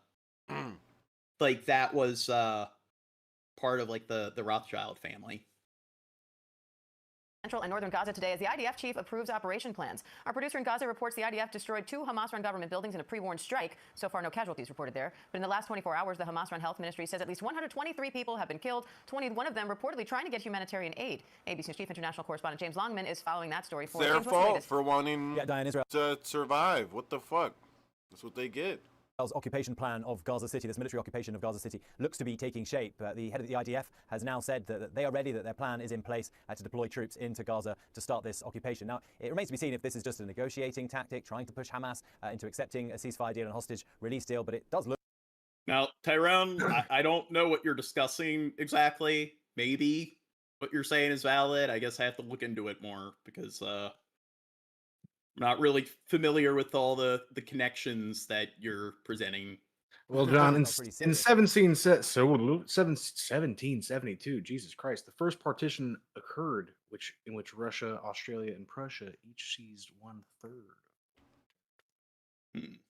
that was part of the Rothschild family. Central and northern Gaza today as the IDF chief approves operation plans. Our producer in Gaza reports the IDF destroyed 2 Hamas-run government buildings in a pre-warned strike. So far, no casualties reported there. But in the last 24 hours, the Hamas-run health ministry says at least 123 people have been killed, 21 of them reportedly trying to get humanitarian aid. ABC News chief international correspondent James Longman is following that story for Their James, fault for wanting to survive. What the fuck? That's what they get. Israel's occupation plan of Gaza City, this military occupation of Gaza City, looks to be taking shape. The head of the IDF has now said that they are ready, that their plan is in place to deploy troops into Gaza to start this occupation. Now, it remains to be seen if this is just a negotiating tactic, trying to push Hamas into accepting a ceasefire deal and hostage release deal, but it does look... Now, Tyrone, I don't know what you're discussing exactly. Maybe what you're saying is valid. I guess I have to look into it more, because not really familiar with all the connections that you're presenting. Well, John, in 1772, Jesus Christ, the first partition occurred, in which Russia, Australia, and Prussia each seized 1/3.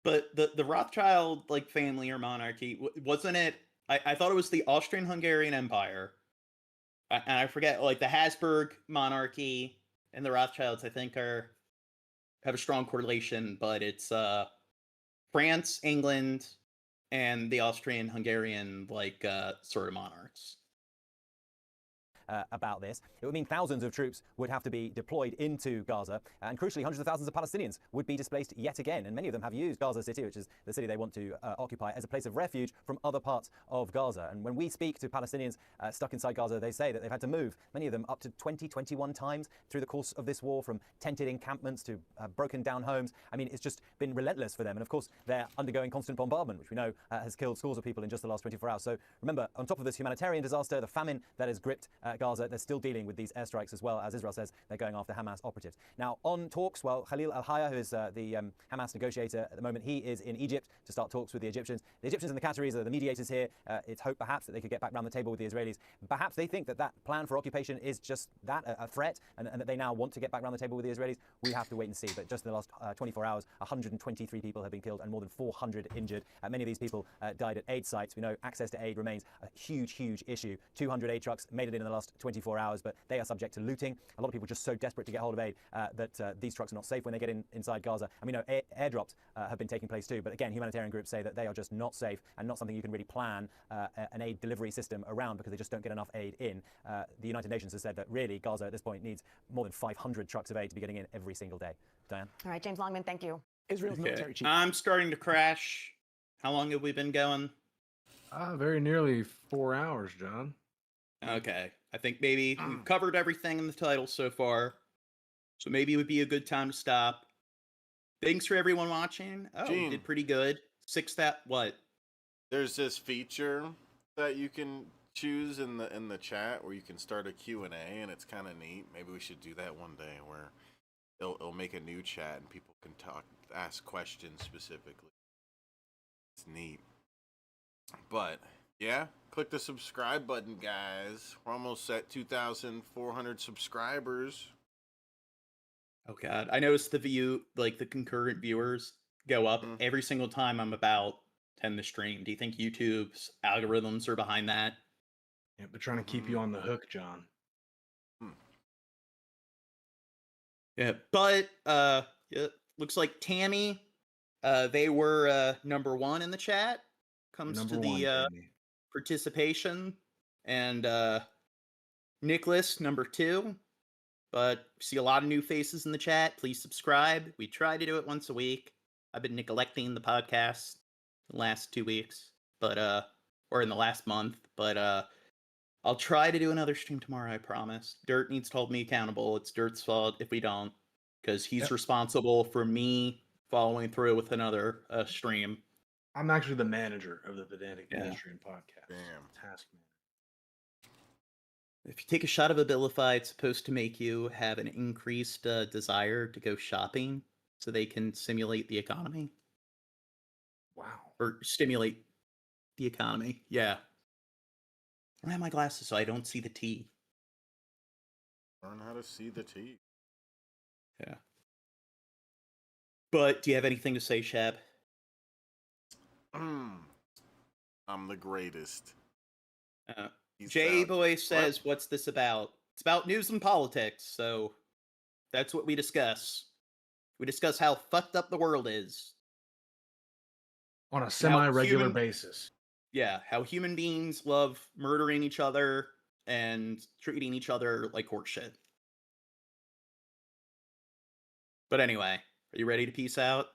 But the Rothschild family or monarchy, wasn't it? I thought it was the Austrian-Hungarian Empire, and I forget the Habsburg monarchy. And the Rothschilds, I think, have a strong correlation, but it's France, England, and the Austrian-Hungarian sort of monarchs. About this. It would mean thousands of troops would have to be deployed into Gaza, and crucially, hundreds of thousands of Palestinians would be displaced yet again. And many of them have used Gaza City, which is the city they want to occupy, as a place of refuge from other parts of Gaza. And when we speak to Palestinians stuck inside Gaza, they say that they've had to move, many of them up to 21 times through the course of this war, from tented encampments to broken down homes. I mean, it's just been relentless for them. And of course, they're undergoing constant bombardment, which we know has killed scores of people in just the last 24 hours. So remember, on top of this humanitarian disaster, the famine that has gripped Gaza, they're still dealing with these airstrikes, as well as Israel says they're going after Hamas operatives. Now, on talks, well, Khalil Al-Hayya, who is the Hamas negotiator at the moment, he is in Egypt to start talks with the Egyptians. The Egyptians and the Qataris are the mediators here. It's hope perhaps that they could get back around the table with the Israelis. Perhaps they think that that plan for occupation is just that, a threat, and that they now want to get back around the table with the Israelis. We have to wait and see. But just in the last 24 hours, 123 people have been killed and more than 400 injured. Many of these people died at aid sites. We know access to aid remains a huge issue. 200 aid trucks made it in the last 24 hours, but they are subject to looting. A lot of people just so desperate to get hold of aid that these trucks are not safe when they get inside Gaza. And we know airdrops have been taking place too, but again, humanitarian groups say that they are just not safe and not something you can really plan an aid delivery system around, because they just don't get enough aid in. The United Nations has said that really Gaza at this point needs more than 500 trucks of aid to be getting in every single day. Diane? All right, James Longman, thank you. Israel's military chief. I'm starting to crash. How long have we been going? Very nearly 4 hours, John. Okay. I think maybe we've covered everything in the title so far, so maybe it would be a good time to stop. Thanks for everyone watching. Oh, we did pretty good. What? There's this feature that you can choose in the chat where you can start a Q&A, and it's kind of neat. Maybe we should do that one day, where it'll make a new chat and people can ask questions specifically. It's neat. But yeah, click the subscribe button, guys. We're almost at 2,400 subscribers. Oh god, I noticed the concurrent viewers go up every single time I'm about to end the stream. Do you think YouTube's algorithms are behind that? Yeah, they're trying to keep you on the hook, John. Yeah, but it looks like Tammy, they were number 1 in the chat. Comes Number to one, the Tammy. participation, and Nicholas number 2. But see a lot of new faces in the chat. Please subscribe. We try to do it once a week. I've been neglecting the podcast the last 2 weeks, but or in the last month, but I'll try to do another stream tomorrow, I promise. Dirt needs to hold me accountable. It's Dirt's fault if we don't, because he's responsible for me following through with another stream. I'm actually the manager of the Pedantic Pedestrian Podcast. Damn. Task man. If you take a shot of Abilify, it's supposed to make you have an increased desire to go shopping so they can simulate the economy. Wow. Or stimulate the economy. Yeah. I don't have my glasses, so I don't see the T. Learn how to see the T. Yeah. But do you have anything to say, Shab? I'm the greatest. J-Boy says, what's this about? It's about news and politics, so that's what we discuss. We discuss how fucked up the world is. On a semi-regular basis. Yeah, how human beings love murdering each other and treating each other like horseshit. But anyway, are you ready to peace out?